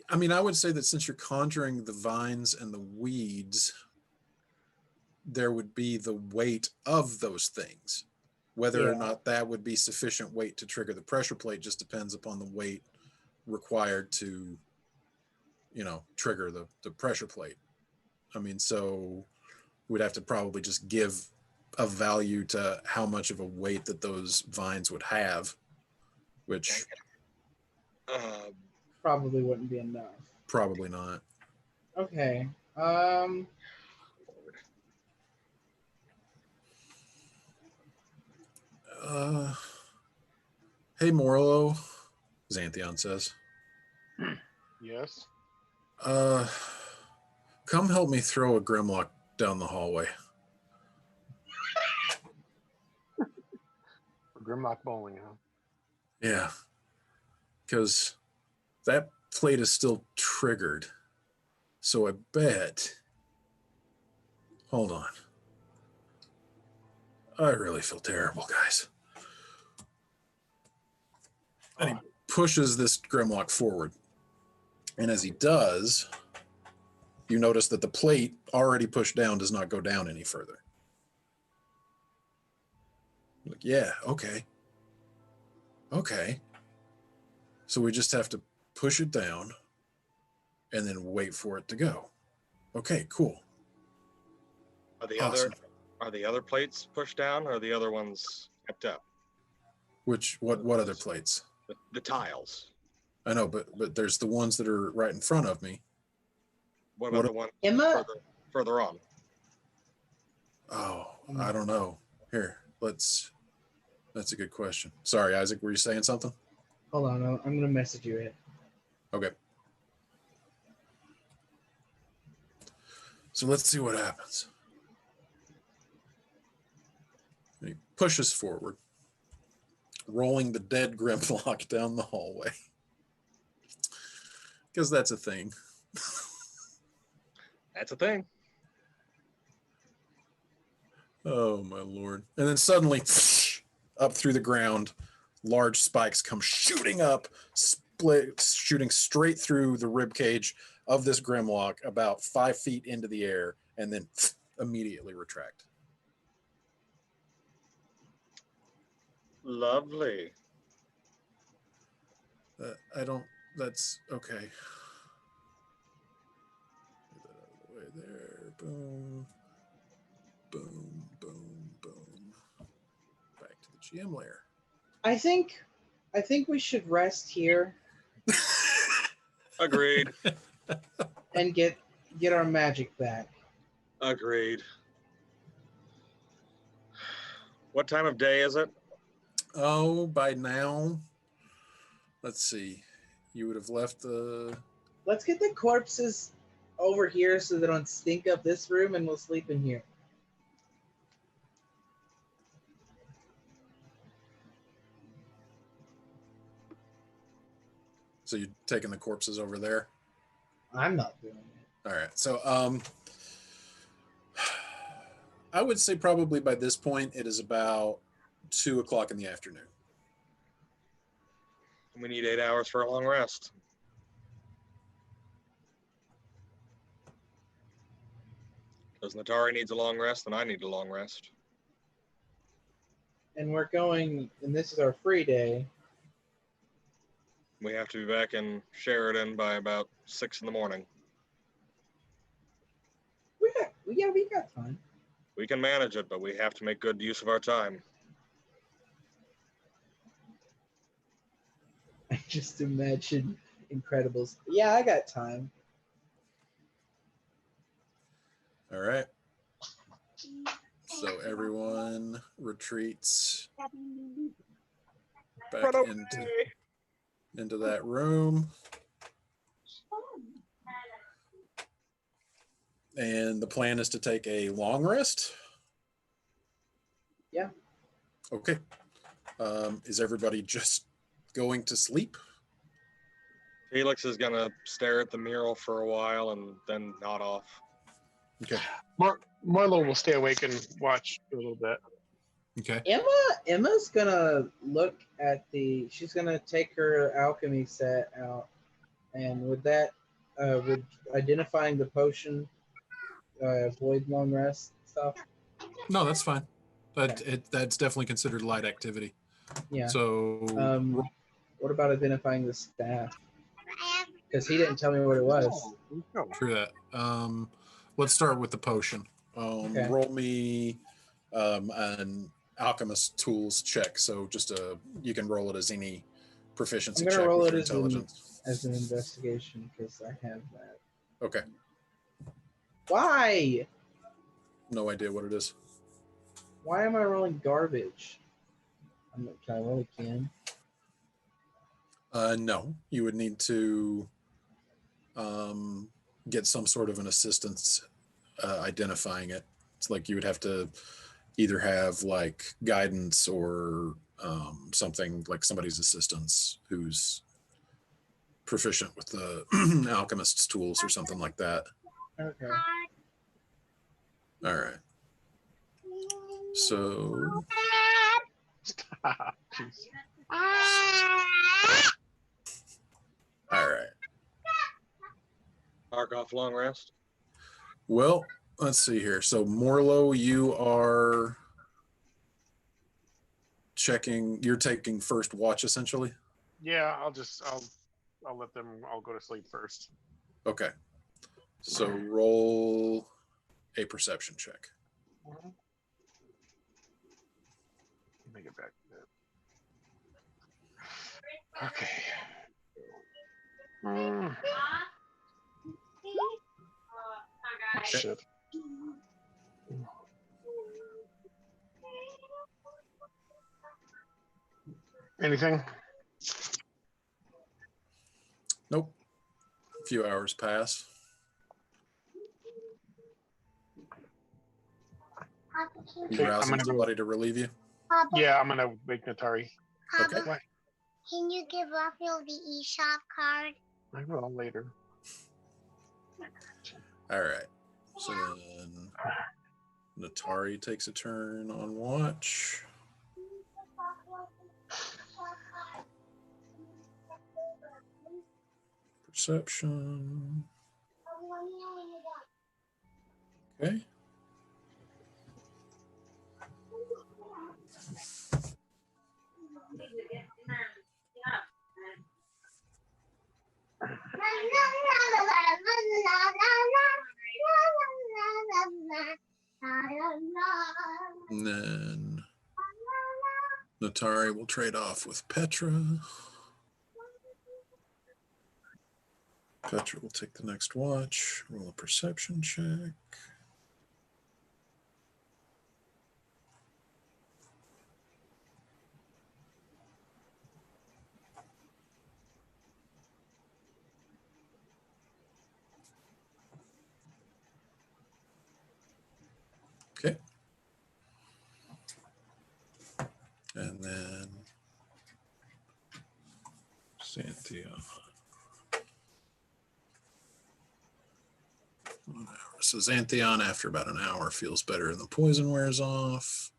I mean, I would say that since you're conjuring the vines and the weeds, there would be the weight of those things. Whether or Yeah. not that would be sufficient weight to trigger the pressure plate just depends upon the weight required to, trigger the pressure plate. I mean, so we'd have to probably just give a value to how much of a weight that those vines would have, which Probably wouldn't be enough. probably not. Okay. Hey, Morlo, Xanthion says. Yes. Come help me throw a Grimlock down the hallway. Grimlock bowling, huh? Yeah. Because that plate is still triggered. So I bet. Hold on. I really feel terrible, guys. And he pushes this Grimlock forward. And as he does, you notice that the plate already pushed down does not go down any further. Like, yeah, okay. Okay. So we just have to push it down and then wait for it to go. Okay, cool. Are the Awesome. other plates pushed down, or are the other ones kept up? What other plates? The tiles. I know, but there's the ones that are right in front of me. What about the one Emma? further on? Oh, I don't know. Here, that's a good question. Sorry, Isaac, were you saying something? Hold on. I'm going to message you it. Okay. So let's see what happens. And he pushes forward, rolling the dead Grimlock down the hallway. Because that's a thing. That's a thing. Oh, my Lord. And then suddenly, up through the ground, large spikes come shooting up, shooting straight through the rib cage of this Grimlock about 5 feet into the air, and then immediately retract. Lovely. That's okay. Get that out of the way there. Boom. Boom, boom, boom. Back to the GM layer. I think we should rest here Agreed. and get our magic back. Agreed. What time of day is it? Oh, by now, let's see. You would have left the... Let's get the corpses over here so they don't stink up this room, and we'll sleep in here. So you're taking the corpses over there? I'm not doing it. All right. So I would say probably by this point it is about 2 o'clock in the afternoon. We need 8 hours for a long rest. Because Natari needs a long rest, and I need a long rest. And we're going, and this is our free day. We have to be back in Sheridan by about 6 in the morning. We got time. We can manage it, but we have to make good use of our time. I just imagine Incredibles. Yeah, I got time. All right. So everyone retreats back into that room. And the plan is to take a long rest? Yeah. Okay. Is everybody just going to sleep? Felix is gonna stare at the mural for a while and then nod off. Okay. Marlo will stay awake and watch for a little bit. Okay. Emma's gonna look at she's gonna take her alchemy set out, and with that, with identifying the potion, avoid long rest stuff. No, that's fine. That's definitely considered light activity. Yeah. So what about identifying the staff? Because he didn't tell me what it was. True that. Let's start with the potion. Okay. Roll me an alchemist tools check. So just you can roll it as any proficiency I'm gonna check roll with it your as intelligence. an investigation because I have that. Okay. Why? No idea what it is. Why am I rolling garbage? Can I roll again? No, you would need to get some sort of an assistance identifying it. It's like you would have to either have like guidance or something like somebody's assistance who's proficient with the alchemist's tools or something like that. Okay. All right. So Stop. Jeez. all right. Mark off long rest. Well, let's see here. So Morlo, you are checking. You're taking first watch essentially. Yeah, I'll let them all go to sleep first. Okay. So roll a perception check. Make it back. Okay. Shit. Anything? Nope. A few hours pass. You I'm rousing gonna go. somebody to relieve you? Yeah, I'm gonna wake Natari. Okay. What? Can you give Raphael the eShop card? I will later. All right. So then Natari takes a turn on watch. Perception. Okay. And then Natari will trade off with Petra. Petra will take the next watch. Roll a perception check. Okay. And then Cynthia. 1 hour. So Xanthion, after about an hour, feels better and the poison wears off.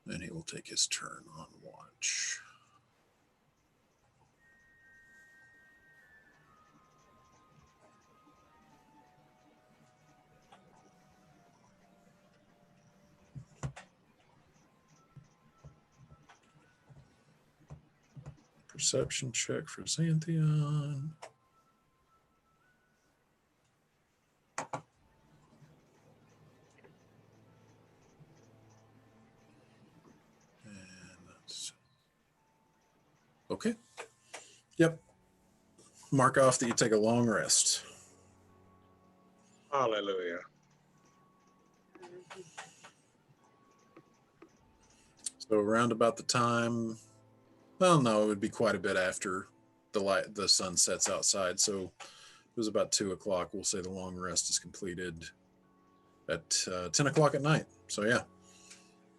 Then he will take his turn on watch. Perception check for Xanthion. And that's okay. Yep. Mark off that you take a long rest. Hallelujah. So around about the time, well, no, it would be quite a bit after the sun sets outside. So it was about 2 o'clock. We'll say the long rest is completed at 10 o'clock at night. So yeah.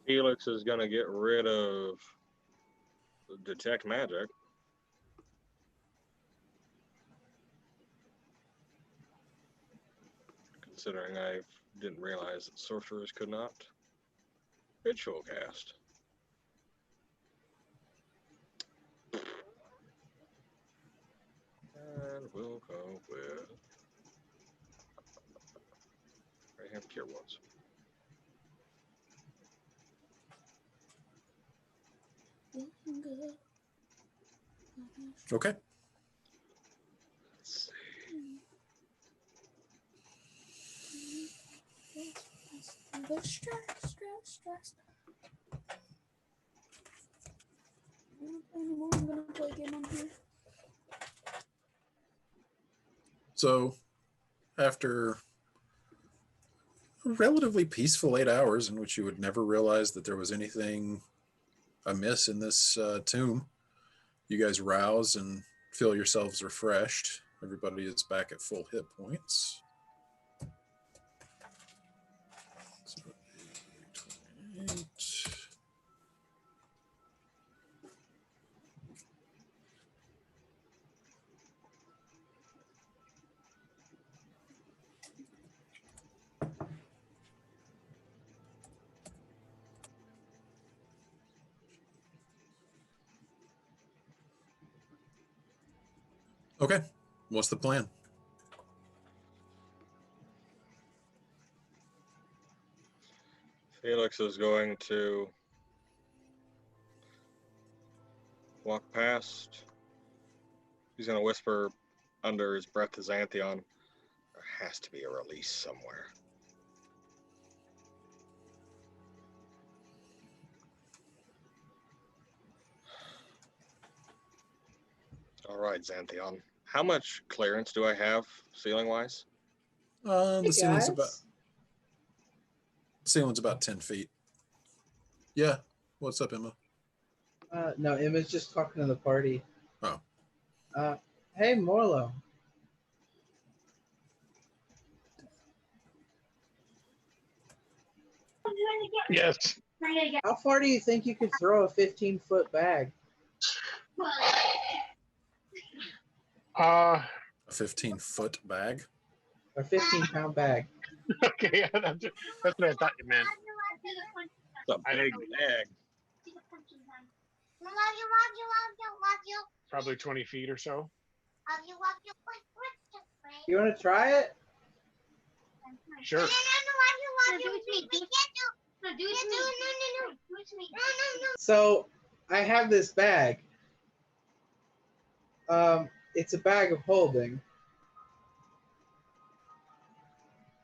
Felix is going to get rid of detect magic. Considering I didn't realize that sorcerers could not ritual cast. And we'll go with. I have cure wounds. Looking good. Okay. Let's see. Stress. I'm gonna play a game on here. So after a relatively peaceful 8 hours in which you would never realize that there was anything amiss in this tomb, you guys rouse and feel yourselves refreshed. Everybody is back at full hit points. So 28. Okay, what's the plan? Felix is going to walk past. He's going to whisper under his breath to Xanthion, there has to be a release somewhere. All right, Xanthion. How much clearance do I have ceiling-wise? The ceiling's about 10 feet. Yeah. What's up, Emma? No, Emma's just talking to the party. Oh. Hey, Morlo. Yes. How far do you think you could throw a 15-foot bag? Uh, A 15-foot bag? A 15-pound bag. okay, that's what I thought you meant. It's a big bag. Love you. Probably 20 feet or so. Love you. You want to try it? Sure. No, love you. We can't do. No. So I have this bag. It's a bag of holding.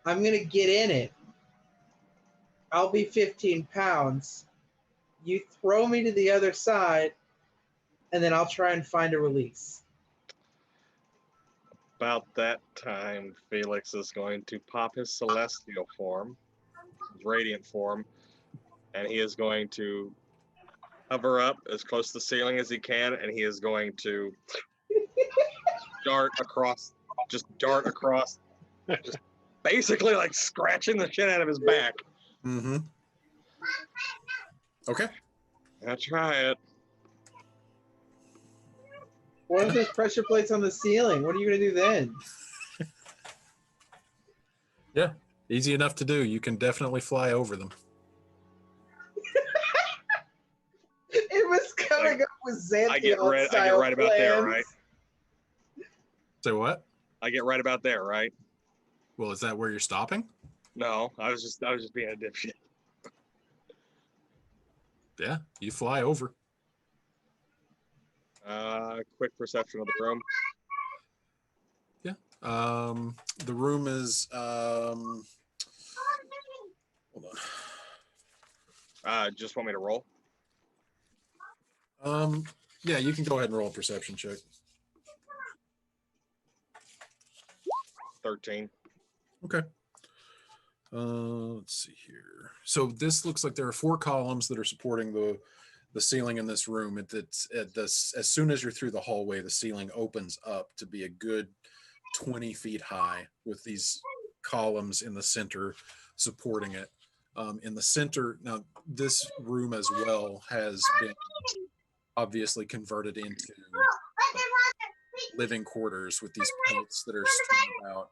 I'm gonna get in it. I'll be 15 pounds. You throw me to the other side, and then I'll try and find a release. About that time, Felix is going to pop his celestial form, his radiant form, and he is going to hover up as close to the ceiling as he can, and he is going to dart across, just basically like scratching the shit out of his back. Mm-hmm. Okay. I'll try it. What if there's pressure plates on the ceiling? What are you gonna do then? Yeah, easy enough to do. You can definitely fly over them. It was coming up with Xanthion I get right about there, right? Say what? I get right about there, right? Well, is that where you're stopping? No, I was just being a dipshit. Yeah, you fly over. Quick perception of the room. Yeah. The room is hold on. Just want me to roll? Yeah, you can go ahead and roll a perception check. 13. Okay. Let's see here. So this looks like there are 4 columns that are supporting the ceiling in this room. It's at this, as soon as you're through the hallway, the ceiling opens up to be a good 20 feet high with these columns in the center supporting it. In the center, now this room as well has been obviously converted into living quarters with these pelts that are strewn out.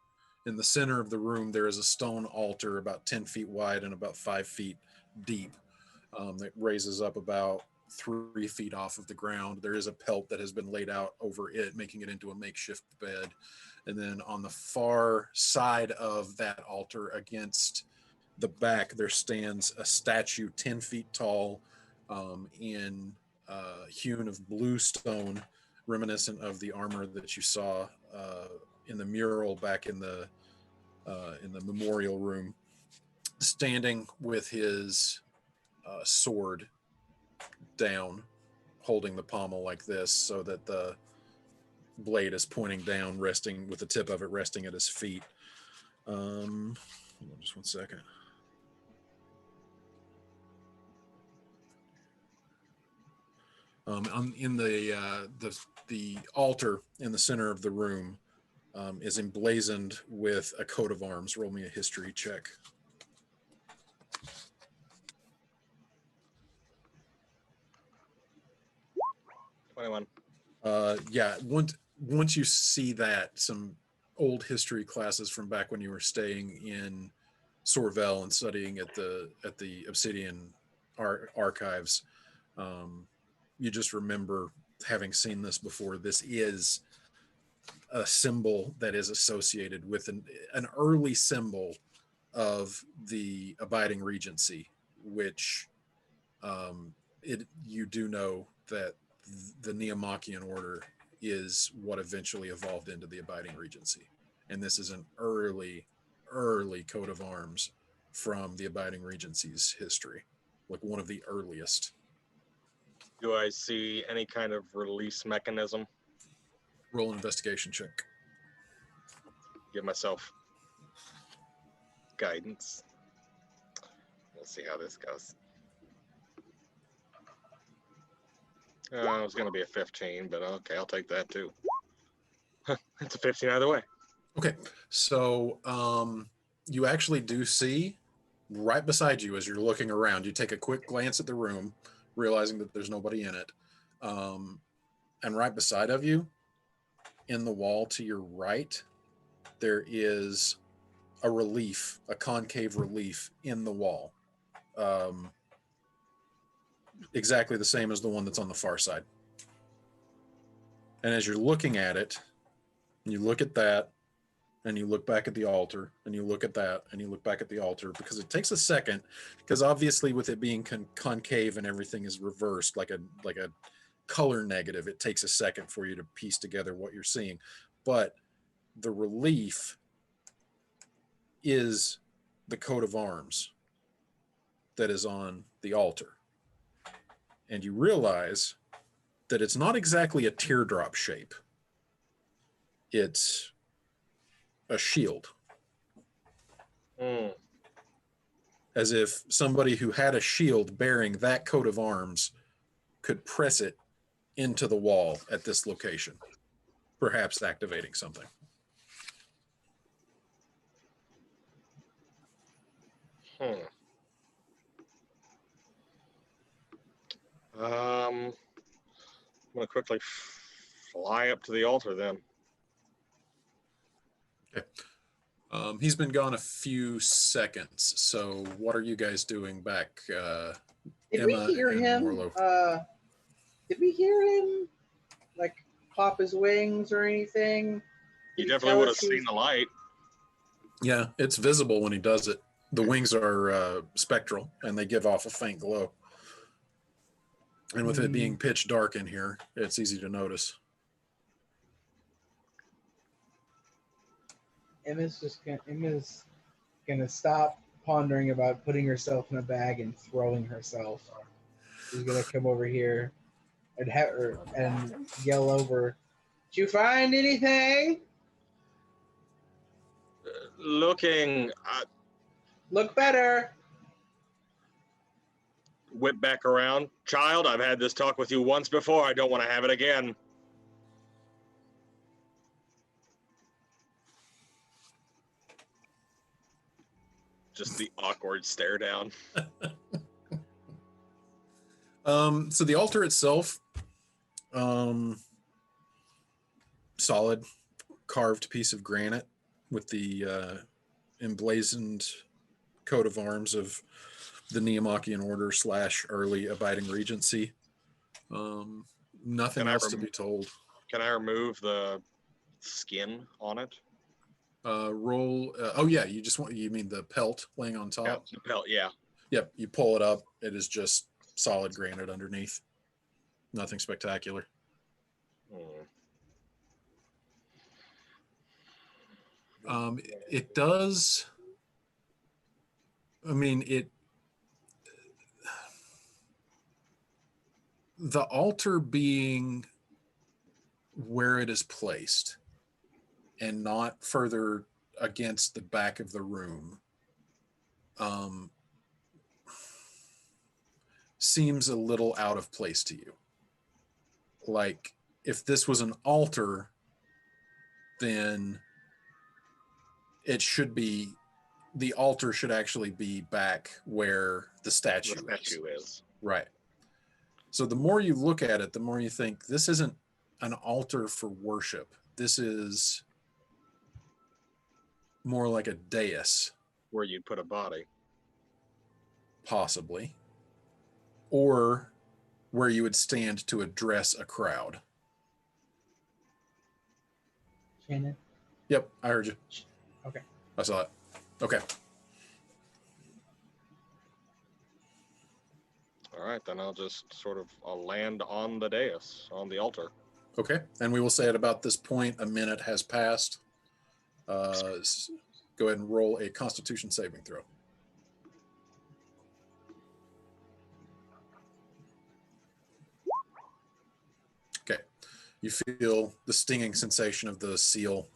In the center of the room, there is a stone altar about 10 feet wide and about 5 feet deep that raises up about 3 feet off of the ground. There is a pelt that has been laid out over it, making it into a makeshift bed. And then on the far side of that altar against the back, there stands a statue 10 feet tall hewn of blue stone, reminiscent of the armor that you saw in the mural back in the memorial room, standing with his sword down, holding the pommel like this so that the blade is pointing down, resting with the tip of it resting at his feet. Hold on just one second. In the altar in the center of the room is emblazoned with a coat of arms. Roll me a history check. 21. Yeah, once you see that, some old history classes from back when you were staying in Sorvel and studying at the Obsidian archives, you just remember having seen this before. This is a symbol that is associated with an early symbol of the Abiding Regency, which you do know that the Neomachian Order is what eventually evolved into the Abiding Regency. And this is an early coat of arms from the Abiding Regency's history, like one of the earliest. Do I see any kind of release mechanism? Roll an investigation check. Give myself guidance. We'll see how this goes. It was going to be a 15, but okay, I'll take that too. It's a 15 either way. Okay, so you actually do see right beside you as you're looking around, you take a quick glance at the room, realizing that there's nobody in it. And right beside of you, in the wall to your right, there is a relief, a concave relief in the wall. Exactly the same as the one that's on the far side. And as you're looking at it, you look at that, and you look back at the altar, and you look at that, and you look back at the altar, because it takes a second, because obviously with it being concave and everything is reversed, like a color negative, it takes a second for you to piece together what you're seeing. But the relief is the coat of arms that is on the altar. And you realize that it's not exactly a teardrop shape. It's a shield. As if somebody who had a shield bearing that coat of arms could press it into the wall at this location, perhaps activating something. I'm going to quickly fly up to the altar then. Okay. He's been gone a few seconds, so what are you guys doing back? Did Emma we hear and him? Morlo? Did we hear him, like, clap his wings or anything? You definitely would have seen the light. Yeah, it's visible when he does it. The wings are spectral, and they give off a faint glow. And with it being pitch dark in here, it's easy to notice. Emma's gonna stop pondering about putting herself in a bag and throwing herself. She's gonna come over here and have her and yell over, "Did you find anything?" Looking, Look better. Whip back around. Child, I've had this talk with you once before. I don't want to have it again. Just the awkward stare down. So the altar itself, solid carved piece of granite with the emblazoned coat of arms of the Neomachian Order / early Abiding Regency. Nothing else to be told. Can I remove the skin on it? Roll. Oh yeah, you mean the pelt laying on top? Yeah, the pelt, yeah. Yep. You pull it up. It is just solid granite underneath. Nothing spectacular. It does. I mean, the altar being where it is placed and not further against the back of the room seems a little out of place to you. Like, if this was an altar, then the altar should actually be back where the statue is. Right. So the more you look at it, the more you think this isn't an altar for worship. This is more like a dais. Where you'd put a body. Possibly. Or where you would stand to address a crowd. Shannon? Yep, I heard you. Okay. I saw it. Okay. All right, then I'll land on the dais, on the altar. Okay, and we will say at about this point, a minute has passed. Go ahead and roll a Constitution saving throw. Okay, you feel the stinging sensation of the seal,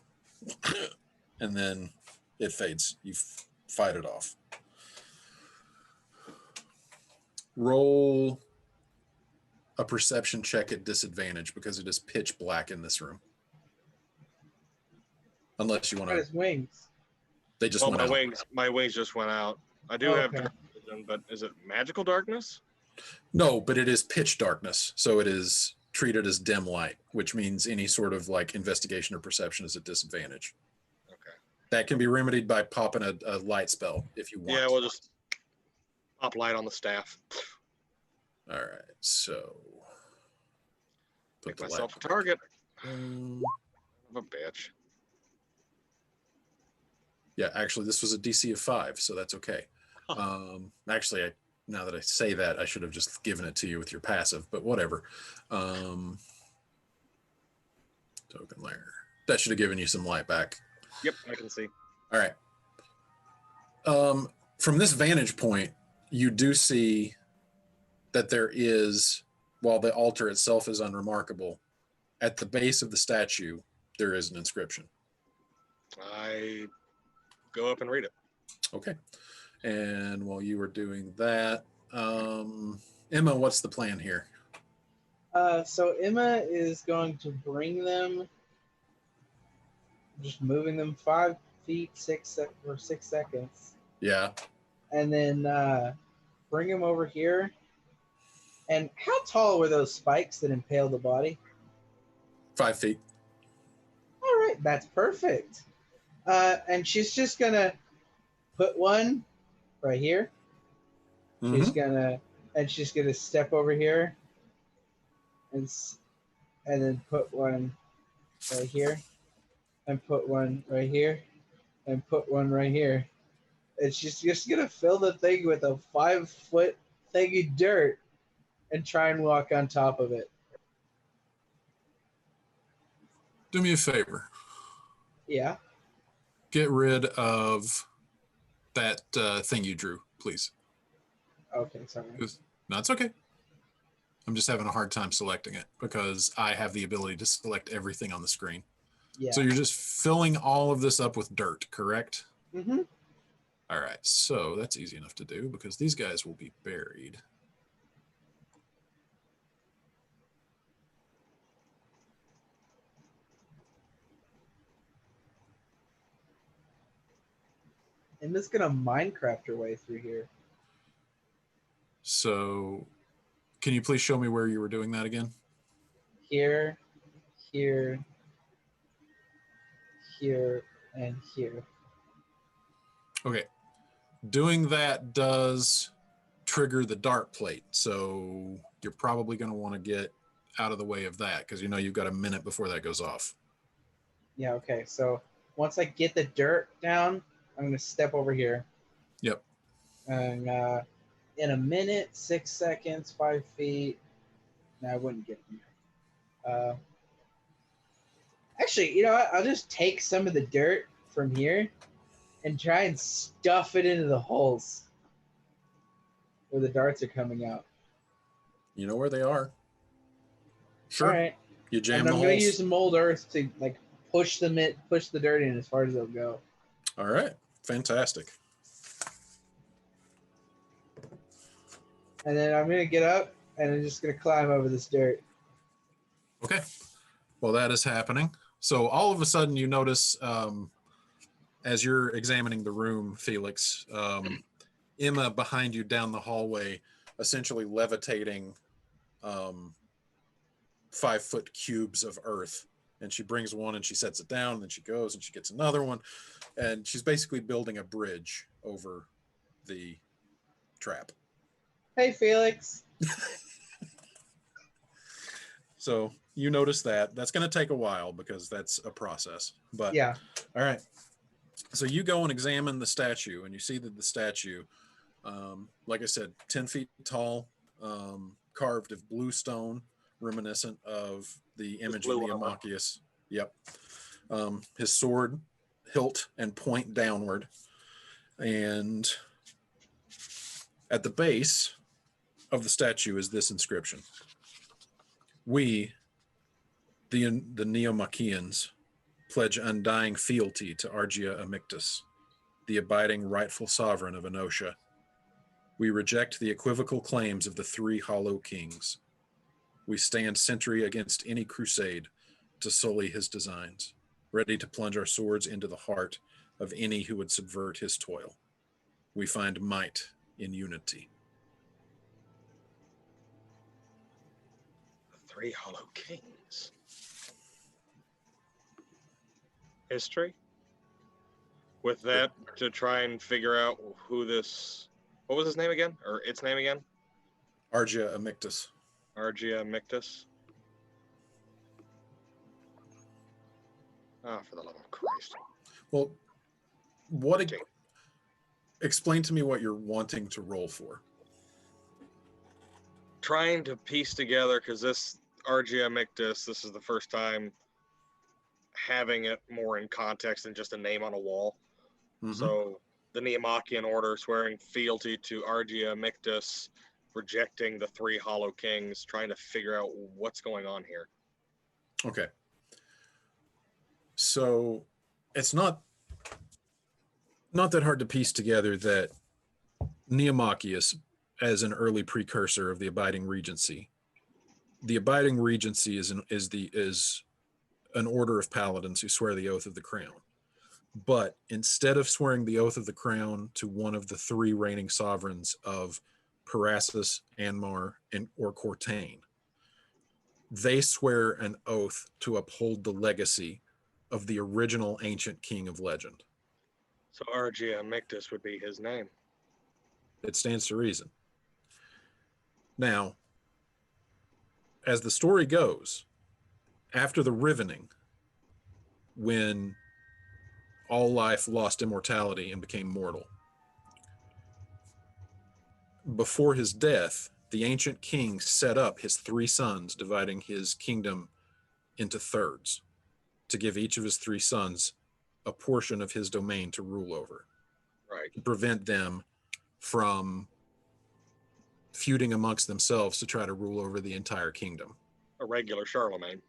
and then it fades. You fight it off. Roll a perception check at disadvantage because it is pitch black in this room. Unless you want to. His wings. They just went out. My wings just went out. I do have dark vision, but is it magical darkness? No, but it is pitch darkness, so it is treated as dim light, which means any sort of like investigation or perception is at disadvantage. Okay. That can be remedied by popping a light spell if you want. Yeah, we'll just pop light on the staff. All right, so make myself a target. I'm a bitch. Yeah, actually, this was a DC of 5, so that's okay. Actually, now that I say that, I should have just given it to you with your passive, but whatever. Token layer. That should have given you some light back. Yep, I can see. All right. From this vantage point, you do see that there is, while the altar itself is unremarkable, at the base of the statue, there is an inscription. I go up and read it. Okay. And while you were doing that, Emma, what's the plan here? So Emma is going to bring them, just moving them 5 feet, 6 seconds. Yeah. And then bring them over here. And how tall were those spikes that impaled the body? 5 feet. All right, that's perfect. And she's just gonna put one right here. Mm-hmm. She's gonna step over here, and then put one right here, and put one right here, and put one right here. And she's just gonna fill the thing with a 5-foot thing of dirt, and try and walk on top of it. Do me a favor. Yeah. Get rid of that thing you drew, please. Okay, sorry. No, it's okay. I'm just having a hard time selecting it because I have the ability to select everything on the screen. Yeah. So you're just filling all of this up with dirt, correct? Mm-hmm. All right, so that's easy enough to do because these guys will be buried. I'm just gonna Minecraft your way through here. So, can you please show me where you were doing that again? Here, here, here, and here. Okay. Doing that does trigger the dart plate, so you're probably going to want to get out of the way of that because you know you've got a minute before that goes off. Yeah, okay. So once I get the dirt down, I'm gonna step over here. Yep. And in a minute, 6 seconds, 5 feet. No, I wouldn't get them. Actually, you know what? I'll just take some of the dirt from here and try and stuff it into the holes where the darts are coming out. You know where they are. Sure. All right. You jam And the I'm going to holes. use mold earth to like push the dirt in as far as it'll go. All right. Fantastic. And then I'm going to get up and I'm just going to climb over this dirt. Okay. Well, that is happening. So all of a sudden you notice as you're examining the room, Felix, Emma behind you down the hallway, essentially levitating 5-foot cubes of earth. And she brings one and she sets it down, and then she goes and she gets another one. And she's basically building a bridge over the trap. Hey, Felix. So you notice that. That's going to take a while because that's a process. But Yeah. All right. So you go and examine the statue, and you see that the statue, like I said, 10 feet tall, carved of blue stone, reminiscent of the image of Neomachius. Yep. His sword, hilt and point downward. And at the base of the statue is this inscription. We, the Neomachians, pledge undying fealty to Argia Amictus, the abiding rightful sovereign of Enotia. We reject the equivocal claims of the three hollow kings. We stand sentry against any crusade to sully his designs, ready to plunge our swords into the heart of any who would subvert his toil. We find might in unity. The three hollow kings. History? With that, to try and figure out who this... What was his name again? Or its name again? Argia Amictus. Argia Amictus. Oh, for the love of Christ. Well, explain to me what you're wanting to roll for. Trying to piece together, because this Argia Amictus, this is the first time having it more in context than just a name on a wall. Mm-hmm. So the Neomachian order swearing fealty to Argia Amictus, rejecting the three hollow kings, trying to figure out what's going on here. Okay. So it's not that hard to piece together that Neomachius, as an early precursor of the Abiding Regency, the Abiding Regency is an order of paladins who swear the oath of the crown. But instead of swearing the oath of the crown to one of the three reigning sovereigns of Parassus, Anmar, or Cortain, they swear an oath to uphold the legacy of the original ancient king of legend. So Argia Amictus would be his name. It stands to reason. Now, as the story goes, after the Rivening, when all life lost immortality and became mortal, before his death, the ancient king set up his three sons, dividing his kingdom into thirds, to give each of his three sons a portion of his domain to rule over. Right. To prevent them from feuding amongst themselves to try to rule over the entire kingdom. A regular Charlemagne.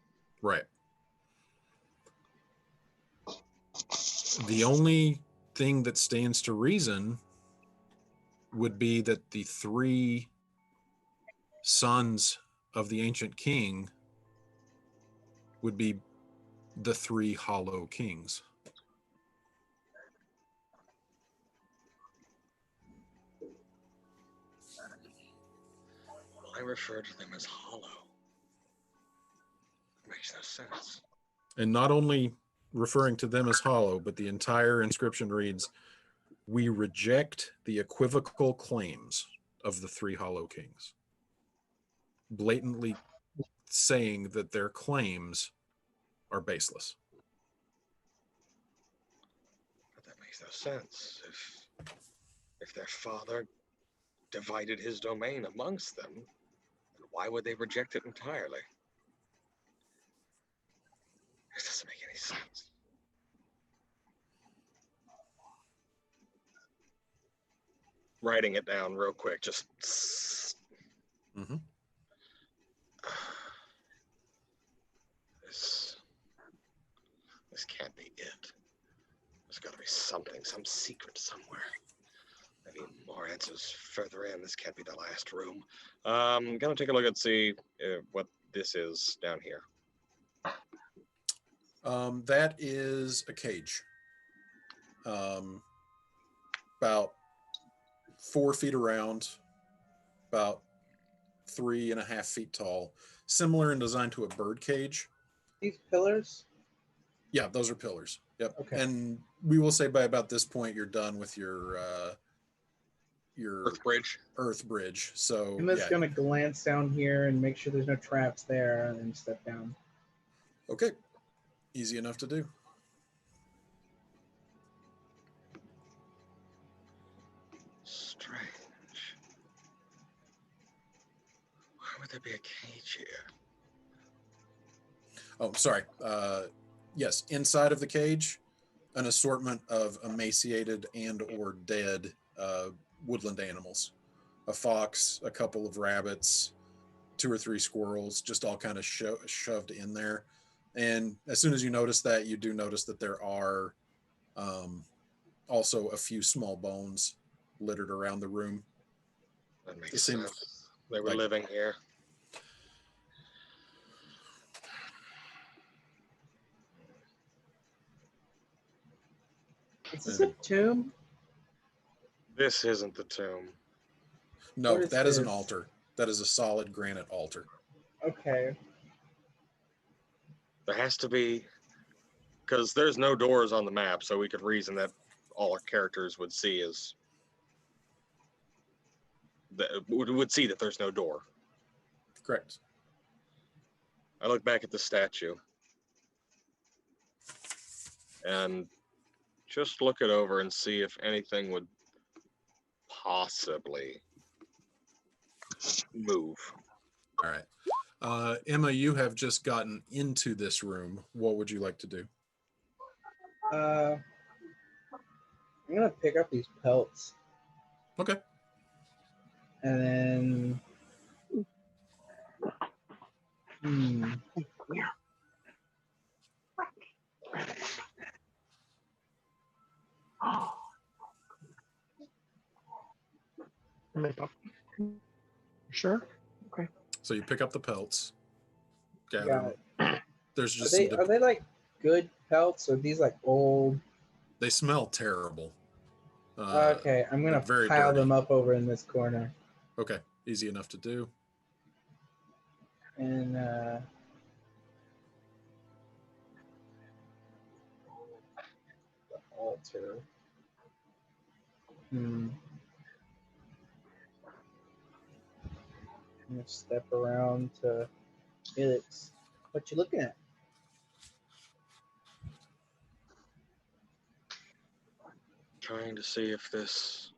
Right. The only thing that stands to reason would be that the 3 sons of the ancient king would be the 3 hollow kings. I refer to them as hollow. Makes no sense. And not only referring to them as hollow, but the entire inscription reads, "We reject the equivocal claims of the 3 hollow kings." Blatantly saying that their claims are baseless. But that makes no sense. If their father divided his domain amongst them, then why would they reject it entirely? This doesn't make any sense. Writing it down real quick, just. Mm-hmm. This can't be it. There's got to be something, some secret somewhere. Maybe more answers further in. This can't be the last room. I'm gonna take a look and see what this is down here. That is a cage. About 4 feet around, about 3.5 feet tall, similar in design to a bird cage. These pillars? Yeah, those are pillars. Yep. Okay. And we will say by about this point you're done with your earth bridge. So I'm just gonna glance down here and make sure there's no traps there, and then step down. Okay. Easy enough to do. Strange. Why would there be a cage here? Oh, sorry. Yes, inside of the cage, an assortment of emaciated and or dead woodland animals. A fox, a couple of rabbits, 2 or 3 squirrels, just all kind of shoved in there. And as soon as you notice that, you do notice that there are also a few small bones littered around the room. That makes sense. They were living here. Is this a tomb? This isn't the tomb. No, What is that is an this? altar. That is a solid granite altar. Okay. There has to be, because there's no doors on the map, so we could reason that all our characters would see is would see that there's no door. Correct. I look back at the statue and just look it over and see if anything would possibly move. All right. Emma, you have just gotten into this room. What would you like to do? I'm gonna pick up these pelts. Okay. And then Sure. Okay. So you pick up the pelts. Gather Got them. There's just are they like good pelts, or these like old? They smell terrible. Okay, I'm gonna very pile dirty. them up over in this corner. Okay, easy enough to do. And the altar. I'm gonna step around to Felix. What you looking at? Trying to see if this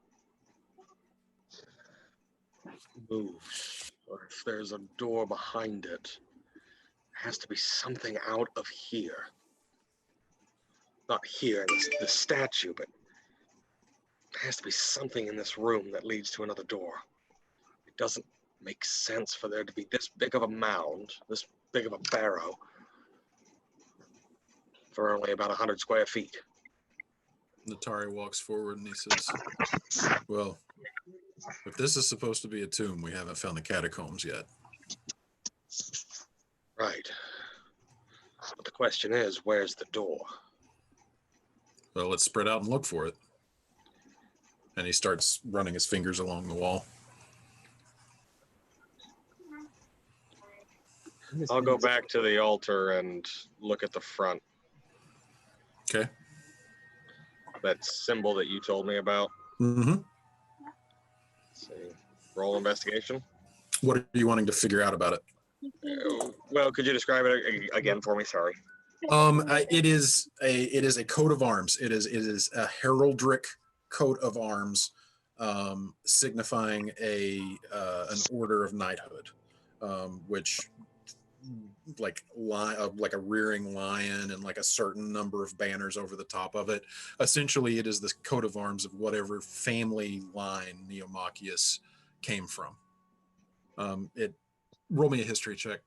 moves or if there's a door behind it. There has to be something out of here. Not here in the statue, but there has to be something in this room that leads to another door. It doesn't make sense for there to be this big of a mound, this big of a barrow, for only about 100 square feet. Natari walks forward and he says, well, if this is supposed to be a tomb, we haven't found the catacombs yet. Right. But the question is, where's the door? Well, let's spread out and look for it. And he starts running his fingers along the wall. I'll go back to the altar and look at the front. Okay. That symbol that you told me about. Mm-hmm. Let's see. Roll investigation. What are you wanting to figure out about it? Well, could you describe it again for me? Sorry. It is a coat of arms. It is a heraldic coat of arms, signifying an order of knighthood, which like a rearing lion and like a certain number of banners over the top of it. Essentially, it is the coat of arms of whatever family line Neomachius came from. Roll me a history check.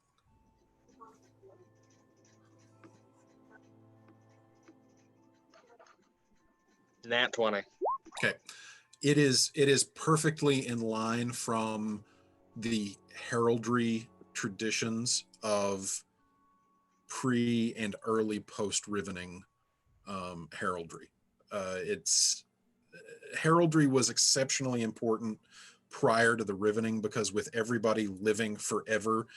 Nat 20. Okay. It is perfectly in line from the heraldry traditions of pre and early post rivening heraldry. Heraldry was exceptionally important prior to the rivening because with everybody living forever,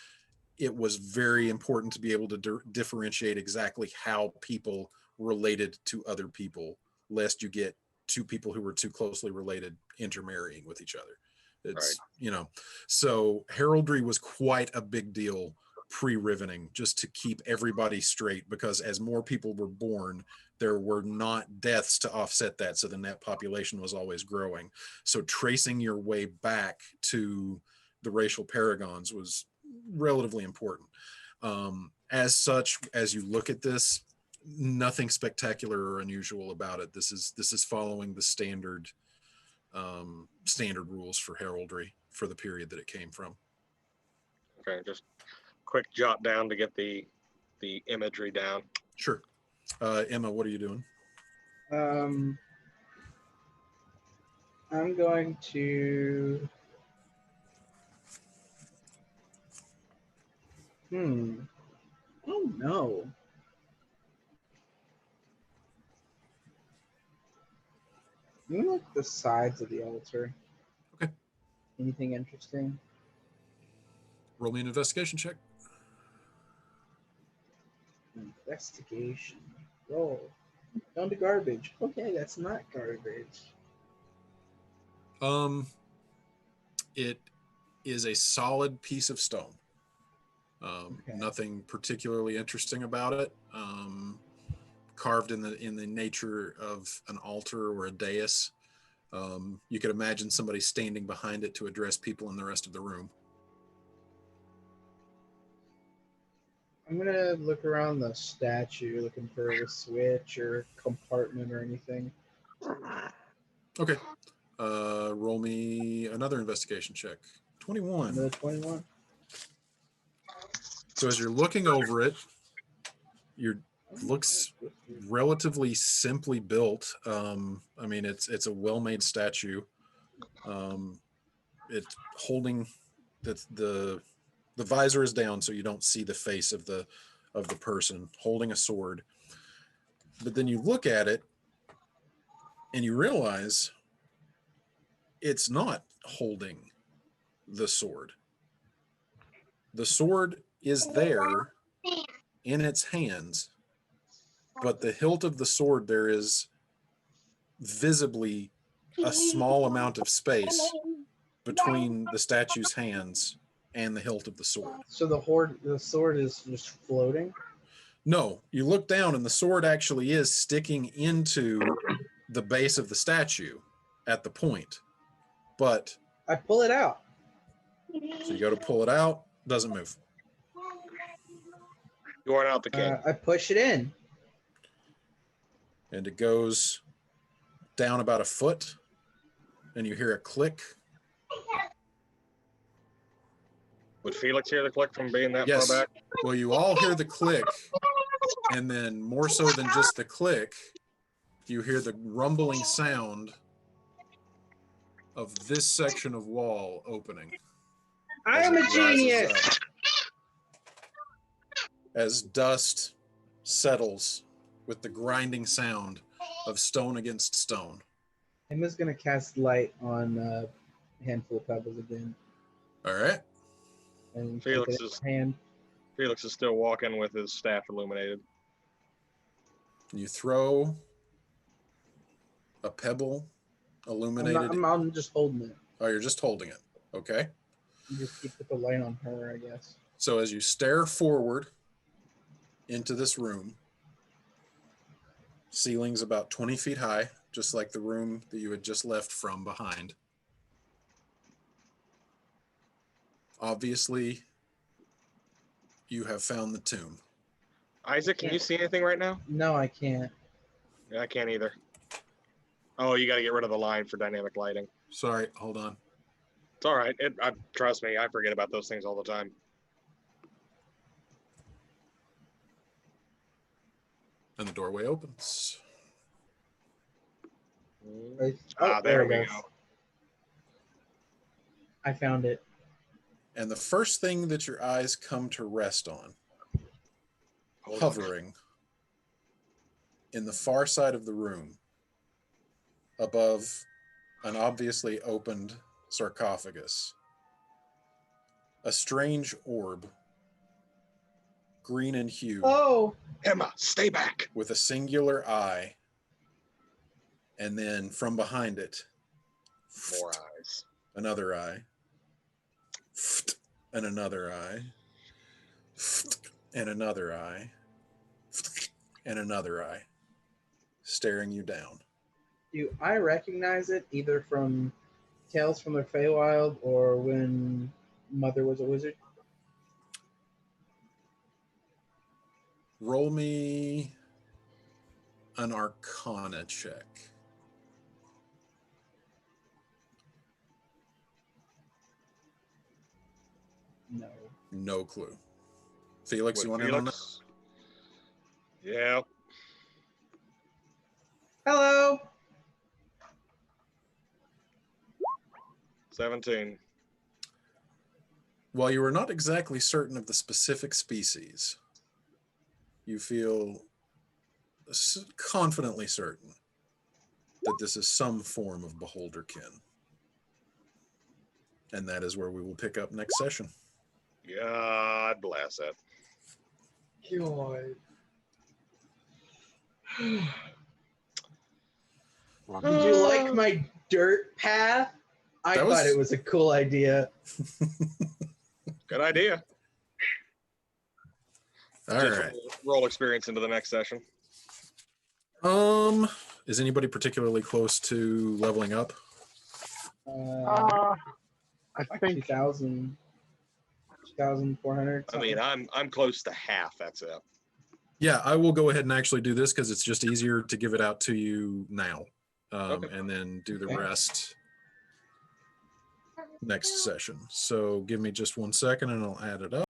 it was very important to be able to differentiate exactly how people related to other people, lest you get two people who were too closely related intermarrying with each other. It's, right. So heraldry was quite a big deal pre-rivening, just to keep everybody straight, because as more people were born, there were not deaths to offset that, so the net population was always growing. So tracing your way back to the racial paragons was relatively important. As such, as you look at this, nothing spectacular or unusual about it. This is following the standard rules for heraldry for the period that it came from. Okay, just quick jot down to get the imagery down. Sure. Emma, what are you doing? I'm going to oh no. I'm gonna look at the sides of the altar. Okay. Anything interesting? Roll me an investigation check. Investigation. Roll. Down to garbage. Okay, that's not garbage. It is a solid piece of stone. Nothing particularly interesting about it. Carved in the nature of an altar or a dais. You could imagine somebody standing behind it to address people in the rest of the room. I'm gonna look around the statue, looking for a switch or compartment or anything. Okay. Roll me another investigation check. 21. Another 21. So as you're looking over it, looks relatively simply built. I mean, it's a well-made statue. It's holding the visor is down, so you don't see the face of the person holding a sword. But then you look at it and you realize it's not holding the sword. The sword is there in its hands, but the hilt of the sword, there is visibly a small amount of space between the statue's hands and the hilt of the sword. So the sword is just floating? No, you look down and the sword actually is sticking into the base of the statue at the point, but I pull it out. So you go to pull it out, doesn't move. You aren't out the king. I push it in. And it goes down about a foot, and you hear a click. Would Felix hear the click from being that Yes. far back? Well, you all hear the click, and then more so than just the click, you hear the rumbling sound of this section of wall opening. I as am it a rises genius. up, as dust settles with the grinding sound of stone against stone. Emma's gonna cast light on a handful of pebbles again. All right. And Felix take it in is- her hand. Felix is still walking with his staff illuminated. You throw a pebble illuminated. I'm just holding it. Oh, you're just holding it. Okay. You just keep the light on her, I guess. So as you stare forward into this room, ceiling's about 20 feet high, just like the room that you had just left from behind. Obviously, you have found the tomb. Isaac, can you see anything right now? No, I can't. Yeah, I can't either. Oh, you got to get rid of the line for dynamic lighting. Sorry, hold on. It's all right. Trust me, I forget about those things all the time. And the doorway opens. There it we goes. go. I found it. And the first thing that your eyes come to rest on, Hold on. hovering in the far side of the room, above an obviously opened sarcophagus, a strange orb, green in hue, Oh, Emma, stay back. with a singular eye, and then from behind it, More eyes. another eye, and another eye, and another eye, and another eye, staring you down. do I recognize it either from Tales from the Feywild or when Mother was a wizard? Roll me an Arcana check. No. No clue. Felix, With you want in on that? Felix? Yeah. Hello. 17. While you are not exactly certain of the specific species, you feel confidently certain that this is some form of beholderkin. And that is where we will pick up next session. God bless it. God. Did you like my dirt path? I That thought was- it was a cool idea. Good idea. All Just right. roll experience into the next session. Is anybody particularly close to leveling up? I Like think 2,000, 2,400. I mean, I'm close to half. That's it. Yeah, I will go ahead and actually do this because it's just easier to give it out to you now, Okay. and then do the Okay. rest next session. So give me just 1 second and I'll add it up.